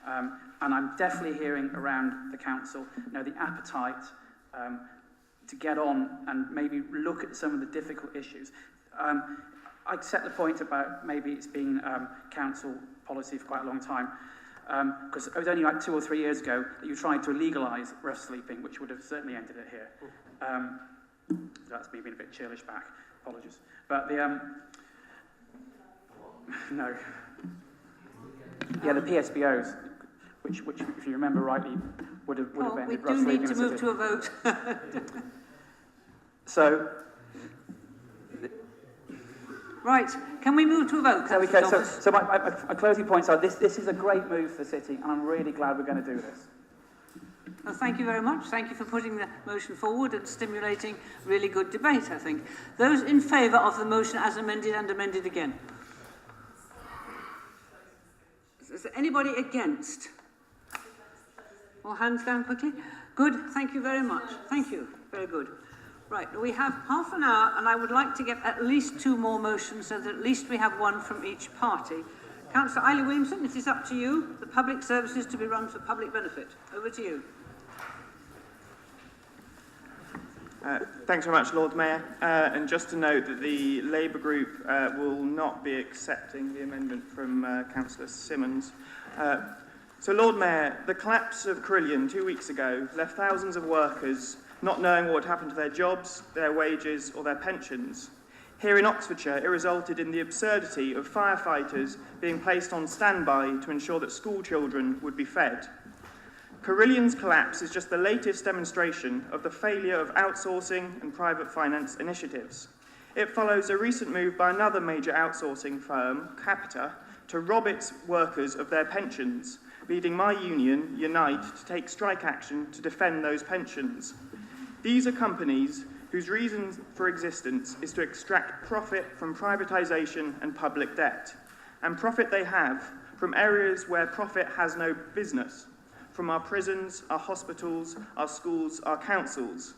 And I'm definitely hearing around the council, the appetite to get on and maybe look at some of the difficult issues. I set the point about maybe it's been council policy for quite a long time, because it was only like 2 or 3 years ago that you tried to legalise rough sleeping, which would have certainly ended it here. That's me being a bit churlish back, apologies. But the no. Yeah, the PSBOs, which if you remember rightly, would have ended rough sleeping. We do need to move to a vote. So, right, can we move to a vote? There we go. So my closing points are this is a great move for the city, and I'm really glad we're going to do this. Well, thank you very much. Thank you for putting the motion forward and stimulating really good debate, I think. Those in favour of the motion as amended and amended again? Is there anybody against? All hands down quickly. Good, thank you very much. Thank you, very good. Right, we have half an hour, and I would like to get at least 2 more motions so that at least we have one from each party. Councillor Eiley Williamson, it is up to you. The public services to be run for public benefit. Over to you. Thanks very much, Lord Mayor. And just to note that the Labour group will not be accepting the amendment from Councillor Simmons. So, Lord Mayor, the collapse of Carillion 2 weeks ago left thousands of workers not knowing what would happen to their jobs, their wages or their pensions. Here in Oxfordshire, it resulted in the absurdity of firefighters being placed on standby to ensure that school children would be fed. Carillion's collapse is just the latest demonstration of the failure of outsourcing and private finance initiatives. It follows a recent move by another major outsourcing firm, Capita, to rob its workers of their pensions, leading my union, Unite, to take strike action to defend those pensions. These are companies whose reason for existence is to extract profit from privatisation and public debt, and profit they have from areas where profit has no business, from our prisons, our hospitals, our schools, our councils.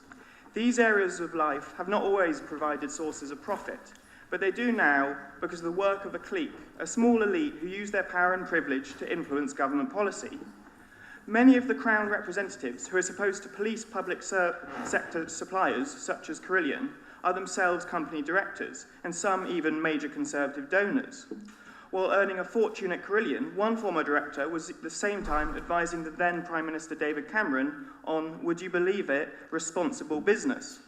These areas of life have not always provided sources of profit, but they do now because of the work of a clique, a small elite who use their power and privilege to influence government policy. Many of the Crown representatives who are supposed to police public sector suppliers, such as Carillion, are themselves company directors, and some even major Conservative donors. While earning a fortune at Carillion, one former director was at the same time advising the then Prime Minister David Cameron on, would you believe it, responsible business.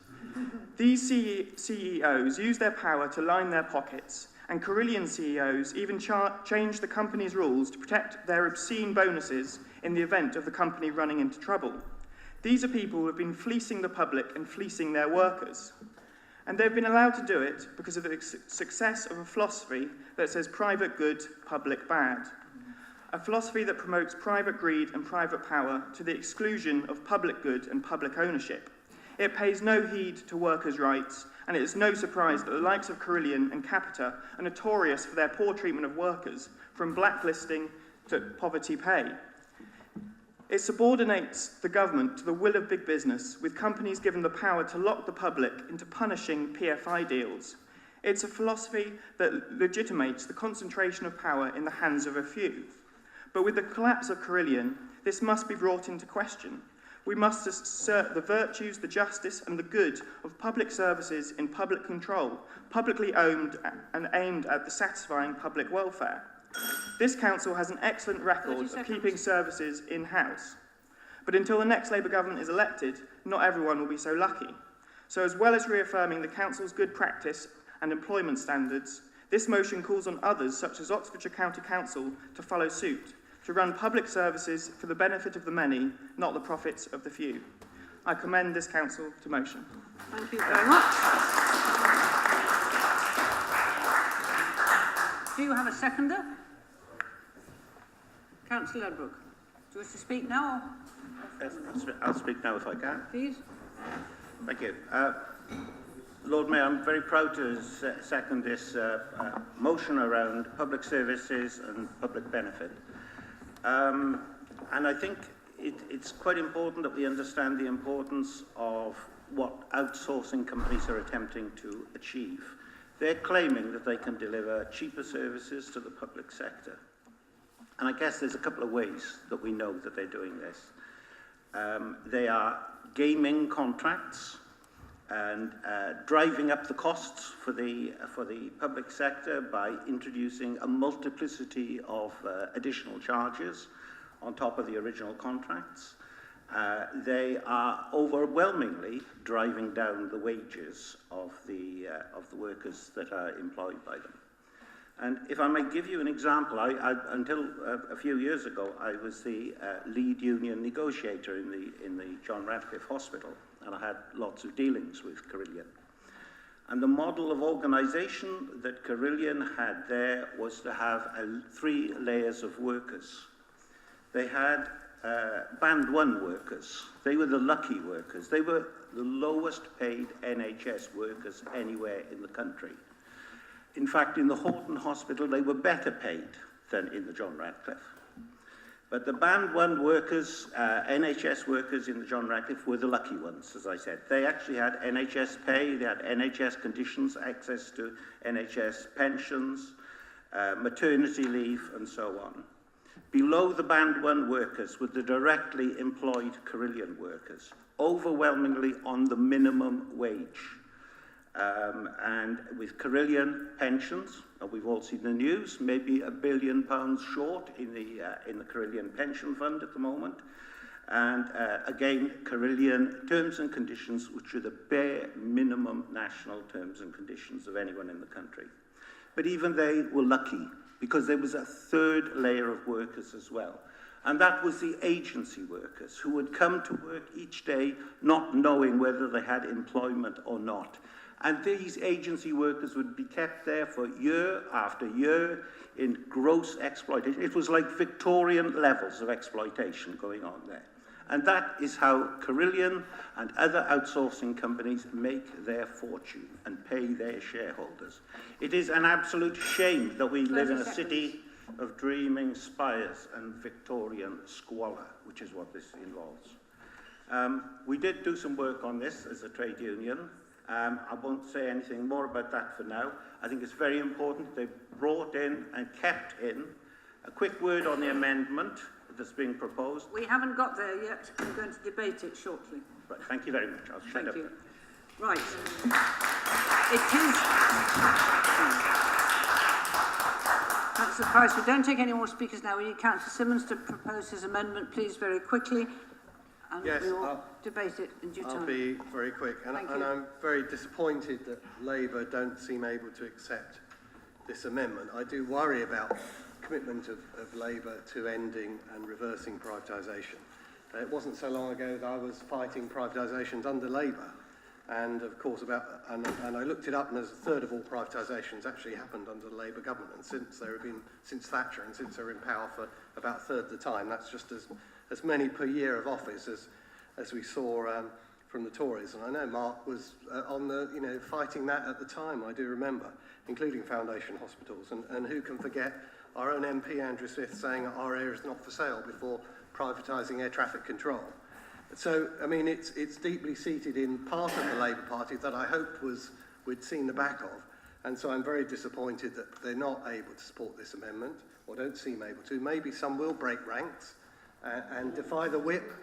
These CEOs use their power to line their pockets, and Carillion CEOs even change the company's rules to protect their obscene bonuses in the event of the company running into trouble. These are people who have been fleecing the public and fleecing their workers. And they've been allowed to do it because of the success of a philosophy that says private good, public bad. A philosophy that promotes private greed and private power to the exclusion of public good and public ownership. It pays no heed to workers' rights, and it is no surprise that the likes of Carillion and Capita are notorious for their poor treatment of workers, from blacklisting to poverty pay. It subordinates the government to the will of big business, with companies given the power to lock the public into punishing PFI deals. It's a philosophy that legitimates the concentration of power in the hands of a few. But with the collapse of Carillion, this must be brought into question. We must assert the virtues, the justice, and the good of public services in public control, publicly owned and aimed at the satisfying public welfare. This council has an excellent record of keeping services in-house. But until the next Labour government is elected, not everyone will be so lucky. So as well as reaffirming the council's good practice and employment standards, this motion calls on others, such as Oxfordshire County Council, to follow suit, to run public services for the benefit of the many, not the profits of the few. I commend this council to motion. Thank you very much. Do you have a seconder? Councillor Ledbrook, do you wish to speak now? Yes, I'll speak now if I can. Please. Thank you. Lord Mayor, I'm very proud to second this motion around public services and public benefit. And I think it's quite important that we understand the importance of what outsourcing companies are attempting to achieve. They're claiming that they can deliver cheaper services to the public sector. And I guess there's a couple of ways that we know that they're doing this. They are gaming contracts and driving up the costs for the public sector by introducing a multiplicity of additional charges on top of the original contracts. They are overwhelmingly driving down the wages of the workers that are employed by them. And if I may give you an example, until a few years ago, I was the lead union negotiator in the John Radcliffe Hospital, and I had lots of dealings with Carillion. And the model of organisation that Carillion had there was to have 3 layers of workers. They had Band 1 workers. They were the lucky workers. They were the lowest paid NHS workers anywhere in the country. In fact, in the Horton Hospital, they were better paid than in the John Radcliffe. But the Band 1 workers, NHS workers in the John Radcliffe, were the lucky ones, as I said. They actually had NHS pay, they had NHS conditions, access to NHS pensions, maternity leave, and so on. Below the Band 1 workers were the directly employed Carillion workers, overwhelmingly on the minimum wage. And with Carillion pensions, we've all seen the news, maybe £1 billion short in the Carillion pension fund at the moment. And again, Carillion terms and conditions, which are the bare minimum national terms and conditions of anyone in the country. But even they were lucky, because there was a 3rd layer of workers as well. And that was the agency workers who would come to work each day not knowing whether they had employment or not. And these agency workers would be kept there for year after year in gross exploitation. It was like Victorian levels of exploitation going on there. And that is how Carillion and other outsourcing companies make their fortune and pay their shareholders. It is an absolute shame that we live in a city of dreaming spires and Victorian squalor, which is what this involves. We did do some work on this as a trade union. I won't say anything more about that for now. I think it's very important they brought in and kept in a quick word on the amendment that's being proposed. We haven't got there yet. We're going to debate it shortly. Right, thank you very much. I'll shut up. Thank you. Right. It is... Councillor Price, we don't take any more speakers now. We need Councillor Simmons to propose his amendment, please, very quickly. And yes, we will debate it in due time. I'll be very quick. And I'm very disappointed that Labour don't seem able to accept this amendment. I do worry about commitment of Labour to ending and reversing privatisation. It wasn't so long ago that I was fighting privatisations under Labour, and of course and I looked it up, and there's a third of all privatisations actually happened under the Labour government, and since Thatcher and since they were in power for about a third of the time. That's just as many per year of office as we saw from the Tories. And I know Mark was on the fighting that at the time. I do remember, including foundation hospitals, and who can forget our own MP, Andrew Smith, saying our area is not for sale before privatising air traffic control. So, I mean, it's deeply seated in part of the Labour Party that I hoped we'd seen the back of. And so I'm very disappointed that they're not able to support this amendment, or don't seem able to. Maybe some will break ranks and defy the whip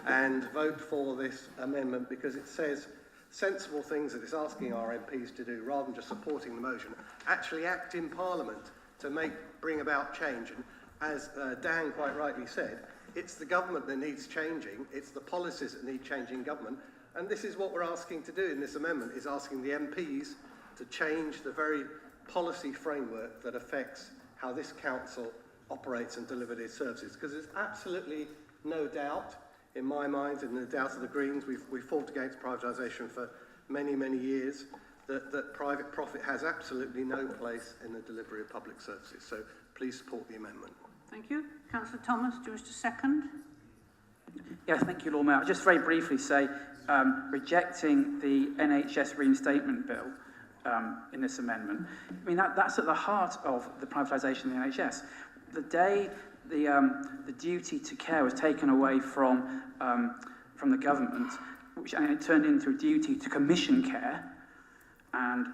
and vote for this amendment because it says sensible things that it's asking our MPs to do rather than just supporting the motion. Actually act in Parliament to bring about change. And as Dan quite rightly said, it's the government that needs changing, it's the policies that need changing government, and this is what we're asking to do in this amendment, is asking the MPs to change the very policy framework that affects how this council operates and delivers its services. Because there's absolutely no doubt, in my mind, and the doubt of the Greens, we've fought against privatisation for many, many years, that private profit has absolutely no place in the delivery of public services. So please support the amendment. Thank you. Councillor Thomas, do you wish to second? Yes, thank you, Lord Mayor. I'll just very briefly say, rejecting the NHS reinstatement bill in this amendment, I mean, that's at the heart of the privatisation of the NHS. The day the duty to care was taken away from the government, and it turned into a duty to commission care, and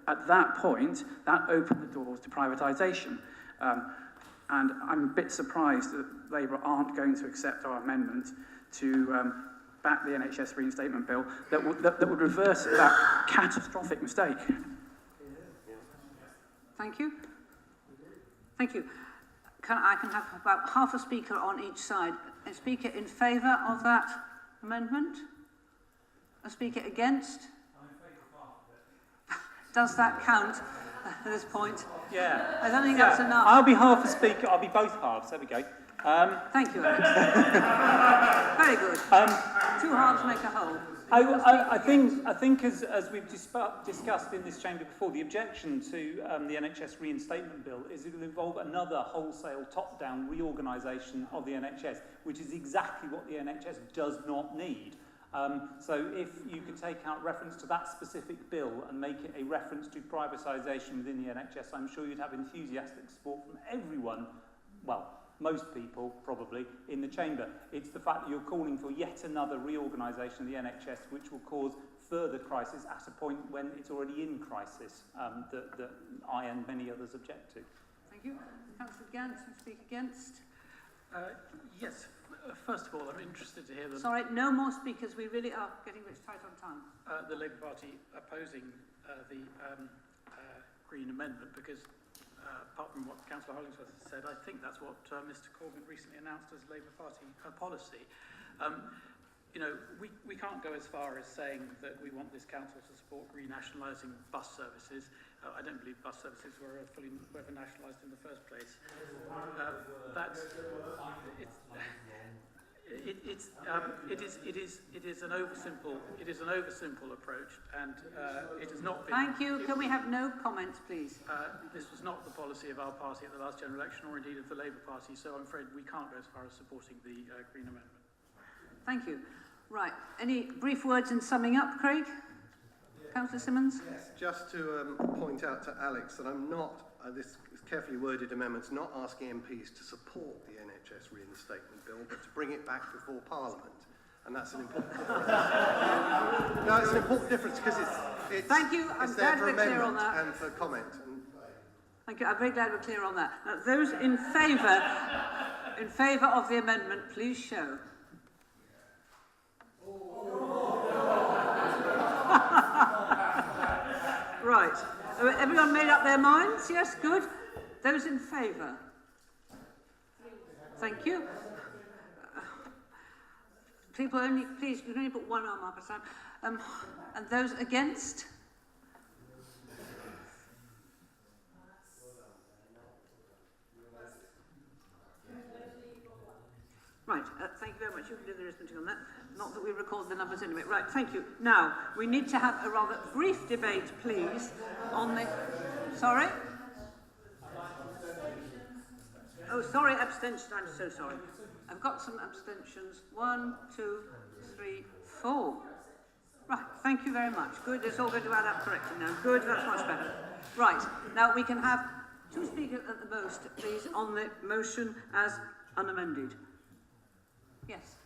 at that point, that opened the doors to privatisation. And I'm a bit surprised that Labour aren't going to accept our amendment to back the NHS reinstatement bill that would reverse that catastrophic mistake. Thank you. Thank you. I can have about half a speaker on each side. A speaker in favour of that amendment? A speaker against? Does that count at this point? Yeah. I don't think that's enough. I'll be half a speaker. I'll be both halves. There we go. Thank you, Alex. Very good. Two halves make a whole. I think as we've discussed in this chamber before, the objection to the NHS reinstatement bill is it will involve another wholesale top-down reorganisation of the NHS, which is exactly what the NHS does not need. So if you could take out reference to that specific bill and make it a reference to privatisation within the NHS, I'm sure you'd have enthusiastic support from everyone, well, most people probably, in the chamber. It's the fact that you're calling for yet another reorganisation of the NHS which will cause further crisis at a point when it's already in crisis that I and many others object to. Thank you. Councillor Gant, you speak against? Yes. First of all, I'm interested to hear that... Sorry, no more speakers. We really are getting a bit tight on time. The Labour Party opposing the Green Amendment, because apart from what Councillor Hollingsworth said, I think that's what Mr Corbyn recently announced as Labour Party policy. You know, we can't go as far as saying that we want this council to support renationalising bus services. I don't believe bus services were ever nationalised in the first place. It is an oversimple approach, and it has not been. Thank you. Can we have no comments, please? This was not the policy of our party at the last general election, or indeed of the Labour Party. So I'm afraid we can't go as far as supporting the Green Amendment. Thank you. Right. Any brief words in summing up, Craig? Councillor Simmons? Yes, just to point out to Alex that I'm not, this carefully worded amendment's not asking MPs to support the NHS reinstatement bill, but to bring it back before Parliament. And that's an important difference. No, it's an important difference because it's Thank you. I'm glad we're clear on that. And for comment. Thank you. I'm very glad we're clear on that. Now, those in favour of the amendment, please show. Right. Everyone made up their minds? Yes, good. Those in favour? Thank you. People only, please, you can only put one arm up at a time. And those against? Right, thank you very much. You can do the arithmetic on that. Not that we record the numbers anyway. Right, thank you. Now, we need to have a rather brief debate, please, on the... Sorry? Oh, sorry, abstention. I'm so sorry. I've got some abstentions. 1, 2, 3, 4. Right, thank you very much. Good, it's all going to add up correctly now. Good, that's much better. Right, now we can have 2 speakers at the most, please, on the motion as unamended. Yes.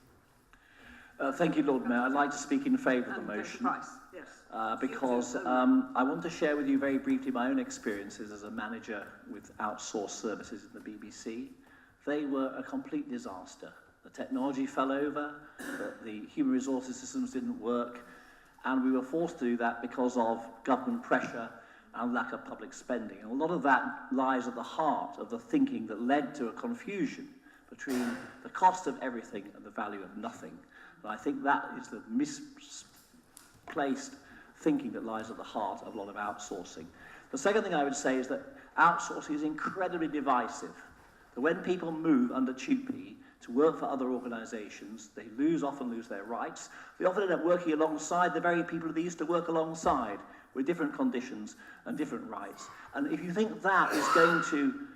Thank you, Lord Mayor. I'd like to speak in favour of the motion. Yes. Because I want to share with you very briefly my own experiences as a manager with outsourced services in the BBC. They were a complete disaster. The technology fell over, the human resources systems didn't work, and we were forced to do that because of government pressure and lack of public spending. And a lot of that lies at the heart of the thinking that led to a confusion between the cost of everything and the value of nothing. And I think that is the misplaced thinking that lies at the heart of a lot of outsourcing. The second thing I would say is that outsourcing is incredibly divisive. That when people move under TUPE to work for other organisations, they often lose their rights. They often end up working alongside the very people they used to work alongside with different conditions and different rights. And if you think that is going to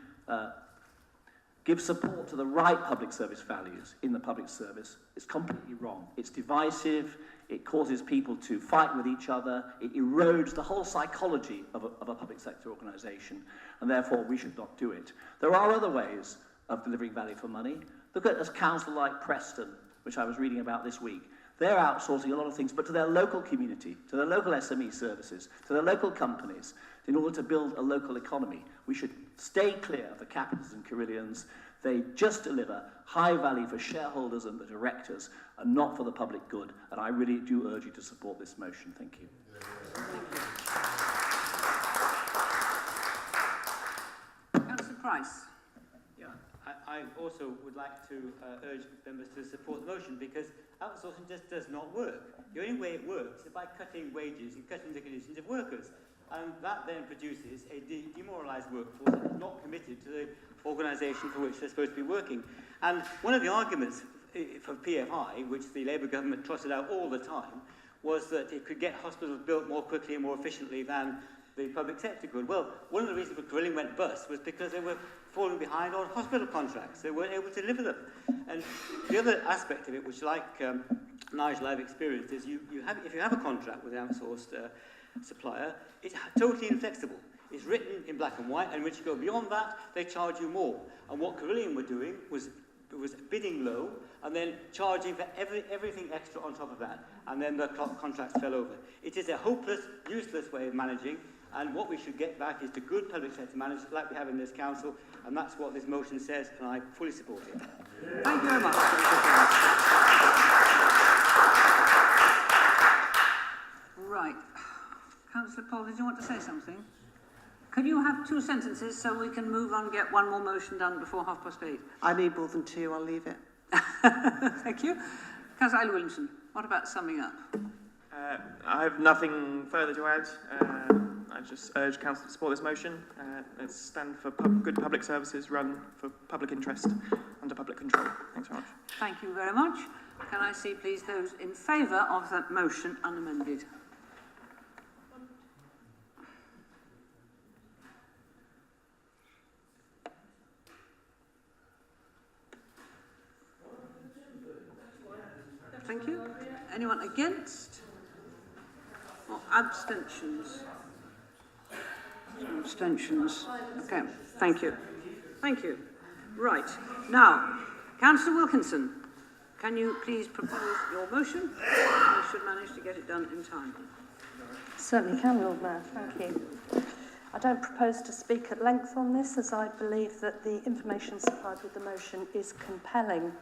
give support to the right public service values in the public service, it's completely wrong. It's divisive, it causes people to fight with each other, it erodes the whole psychology of a public sector organisation, and therefore we should not do it. There are other ways of delivering value for money. Look at a council like Preston, which I was reading about this week. They're outsourcing a lot of things, but to their local community, to their local SME services, to their local companies, in order to build a local economy. We should stay clear of the capitals and Carillions. They just deliver high value for shareholders and the directors, and not for the public good. And I really do urge you to support this motion. Thank you. Councillor Price. Yeah, I also would like to urge members to support the motion because outsourcing just does not work. The only way it works is by cutting wages and cutting the conditions of workers. And that then produces a demoralised workforce that is not committed to the organisation for which they're supposed to be working. And one of the arguments for PFI, which the Labour government trotted out all the time, was that it could get hospitals built more quickly and more efficiently than the public sector could. Well, one of the reasons that Carillion went bust was because they were falling behind on hospital contracts. They weren't able to deliver them. And the other aspect of it, which like Nigel I've experienced, is if you have a contract with an outsourced supplier, it's totally inflexible. It's written in black and white, and once you go beyond that, they charge you more. And what Carillion were doing was bidding low and then charging for everything extra on top of that. And then the contracts fell over. It is a hopeless, useless way of managing, and what we should get back is to good public sector management like we have in this council, and that's what this motion says, and I fully support it. Thank you very much. Right. Councillor Paul, did you want to say something? Could you have 2 sentences so we can move on and get one more motion done before 8:30? I need more than 2, I'll leave it. Thank you. Councillor Williamson, what about summing up? I have nothing further to add. I just urge Council to support this motion. Let's stand for good public services run for public interest under public control. Thanks very much. Thank you very much. Can I see, please, those in favour of that motion unamended? Thank you. Anyone against? Or abstentions? Abstentions. Okay, thank you. Thank you. Right. Now, Councillor Wilkinson, can you please propose your motion? We should manage to get it done in time. Certainly can, Lord Mayor. Thank you. I don't propose to speak at length on this, as I believe that the information supplied with the motion is compelling.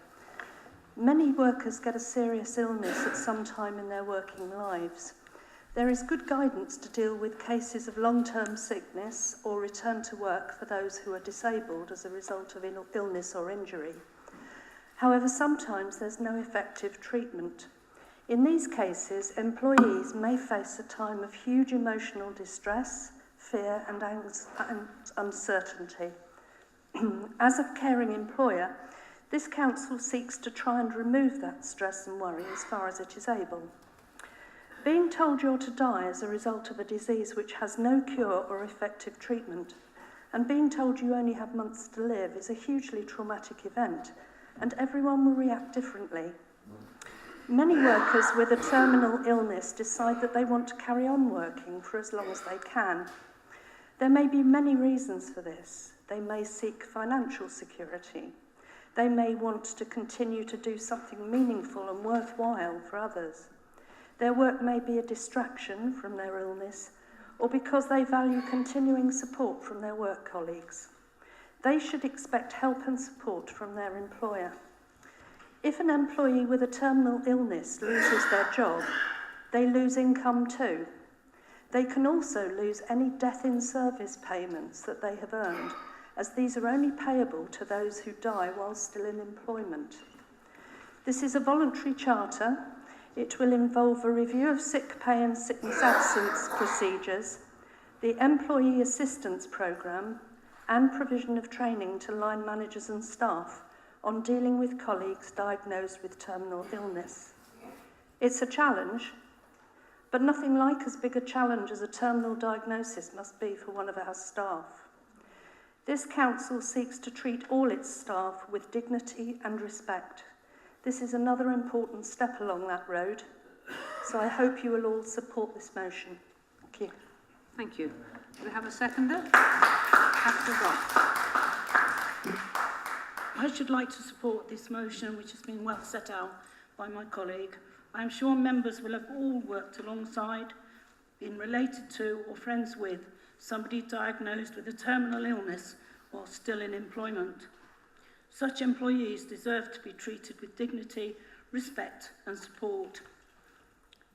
Many workers get a serious illness at some time in their working lives. There is good guidance to deal with cases of long-term sickness or return to work for those who are disabled as a result of illness or injury. However, sometimes there's no effective treatment. In these cases, employees may face a time of huge emotional distress, fear and uncertainty. As a caring employer, this council seeks to try and remove that stress and worry as far as it is able. Being told you're to die as a result of a disease which has no cure or effective treatment, and being told you only have months to live, is a hugely traumatic event, and everyone will react differently. Many workers with a terminal illness decide that they want to carry on working for as long as they can. There may be many reasons for this. They may seek financial security. They may want to continue to do something meaningful and worthwhile for others. Their work may be a distraction from their illness, or because they value continuing support from their work colleagues. They should expect help and support from their employer. If an employee with a terminal illness loses their job, they lose income too. They can also lose any death in service payments that they have earned, as these are only payable to those who die while still in employment. This is a voluntary charter. It will involve a review of sick pay and sickness absence procedures, the employee assistance programme, and provision of training to line managers and staff on dealing with colleagues diagnosed with terminal illness. It's a challenge, but nothing like as big a challenge as a terminal diagnosis must be for one of our staff. This council seeks to treat all its staff with dignity and respect. This is another important step along that road, so I hope you will all support this motion. Thank you. Thank you. Do we have a seconder? Councillor Goff. I should like to support this motion, which has been well set out by my colleague. I am sure members will have all worked alongside, been related to or friends with somebody diagnosed with a terminal illness while still in employment. Such employees deserve to be treated with dignity, respect and support.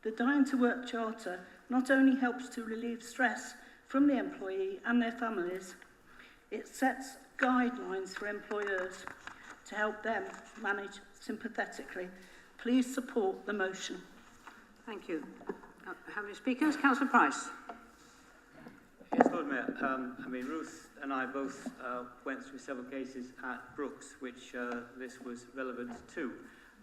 The Dying to Work Charter not only helps to relieve stress from the employee and their families, it sets guidelines for employers to help them manage sympathetically. Please support the motion. Thank you. How many speakers? Councillor Price. Yes, Lord Mayor. Ruth and I both went through several cases at Brooks, which this was relevant to.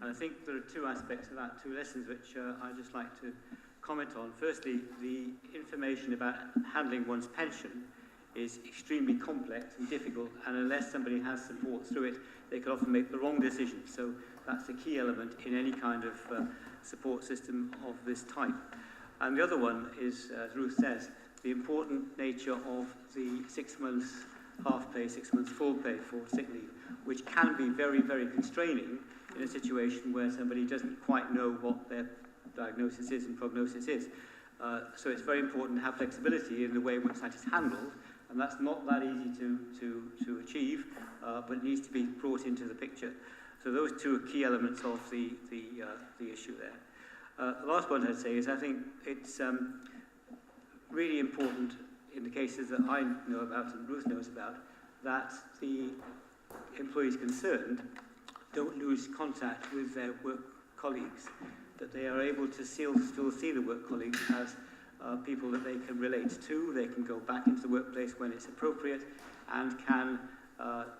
And I think there are two aspects of that, two lessons, which I'd just like to comment on. Firstly, the information about handling one's pension is extremely complex and difficult, and unless somebody has support through it, they can often make the wrong decision. So that's the key element in any kind of support system of this type. And the other one is, as Ruth says, the important nature of the 6 months half pay, 6 months full pay for sick leave, which can be very, very constraining in a situation where somebody doesn't quite know what their diagnosis is and prognosis is. So it's very important to have flexibility in the way in which that is handled, and that's not that easy to achieve, but it needs to be brought into the picture. So those two are key elements of the issue there. The last point I'd say is I think it's really important in the cases that I know about and Ruth knows about, that the employees concerned don't lose contact with their work colleagues. that they are able to still see the work colleagues as people that they can relate to. They can go back into the workplace when it's appropriate and can,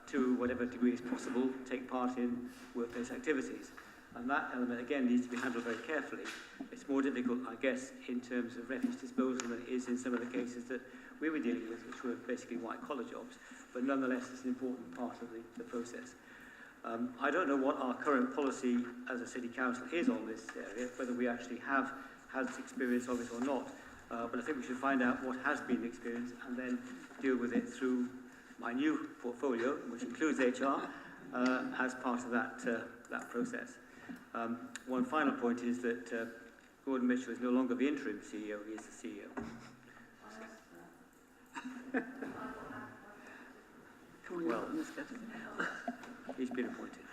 to whatever degree is possible, take part in workplace activities. And that element, again, needs to be handled very carefully. It's more difficult, I guess, in terms of refuse disposal than it is in some of the cases that we were dealing with, which were basically white-collar jobs. But nonetheless, it's an important part of the process. I don't know what our current policy as a City Council is on this area, whether we actually have had experience of it or not. But I think we should find out what has been the experience and then deal with it through my new portfolio, which includes HR, as part of that process. One final point is that Gordon Mitchell is no longer the interim CEO, he is the CEO. Well, he's been appointed.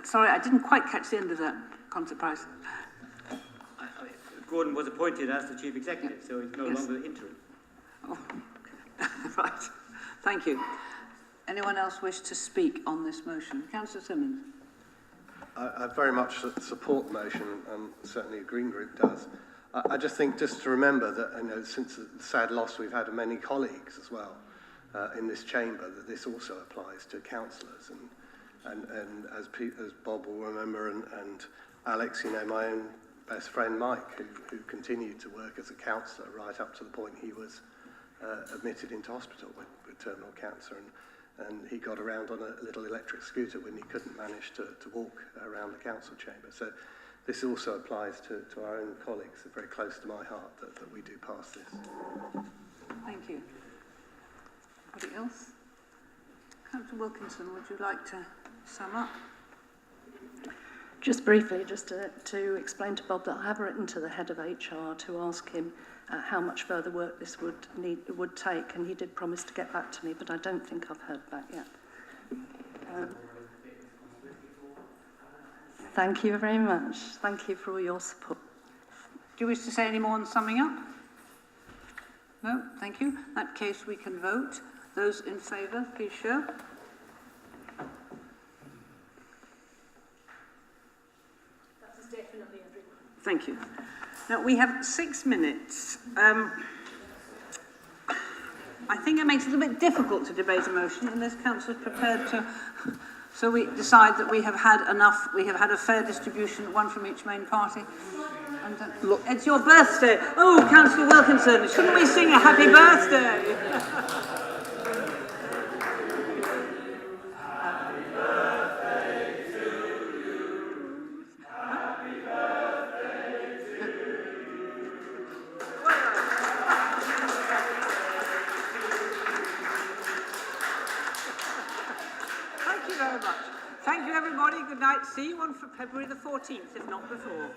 Sorry, I didn't quite catch the end of that concept price. Gordon was appointed as the Chief Executive, so he's no longer the interim. Oh, right. Thank you. Anyone else wish to speak on this motion? Councillor Simmons. I very much support the motion, and certainly the Green Group does. I just think, just to remember that, since the sad loss we've had of many colleagues as well in this chamber, that this also applies to councillors. And as Bob will remember, and Alex, my own best friend Mike, who continued to work as a councillor right up to the point he was admitted into hospital with terminal cancer. And he got around on a little electric scooter when he couldn't manage to walk around the council chamber. So this also applies to our own colleagues. It's very close to my heart that we do pass this. Thank you. Anybody else? Councillor Wilkinson, would you like to sum up? Just briefly, just to explain to Bob that I have written to the head of HR to ask him how much further work this would take, and he did promise to get back to me, but I don't think I've heard back yet. Thank you very much. Thank you for all your support. Do you wish to say any more on summing up? No? Thank you. In that case, we can vote. Those in favour, please show. That is definitely everyone. Thank you. Now, we have 6 minutes. I think it makes it a little bit difficult to debate a motion unless council is prepared to... So we decide that we have had enough, we have had a fair distribution, one from each main party. And, look, it's your birthday. Oh, Councillor Wilkinson, shouldn't we sing a happy birthday? Thank you, everybody. Good night. See you on February the 14th, if not before.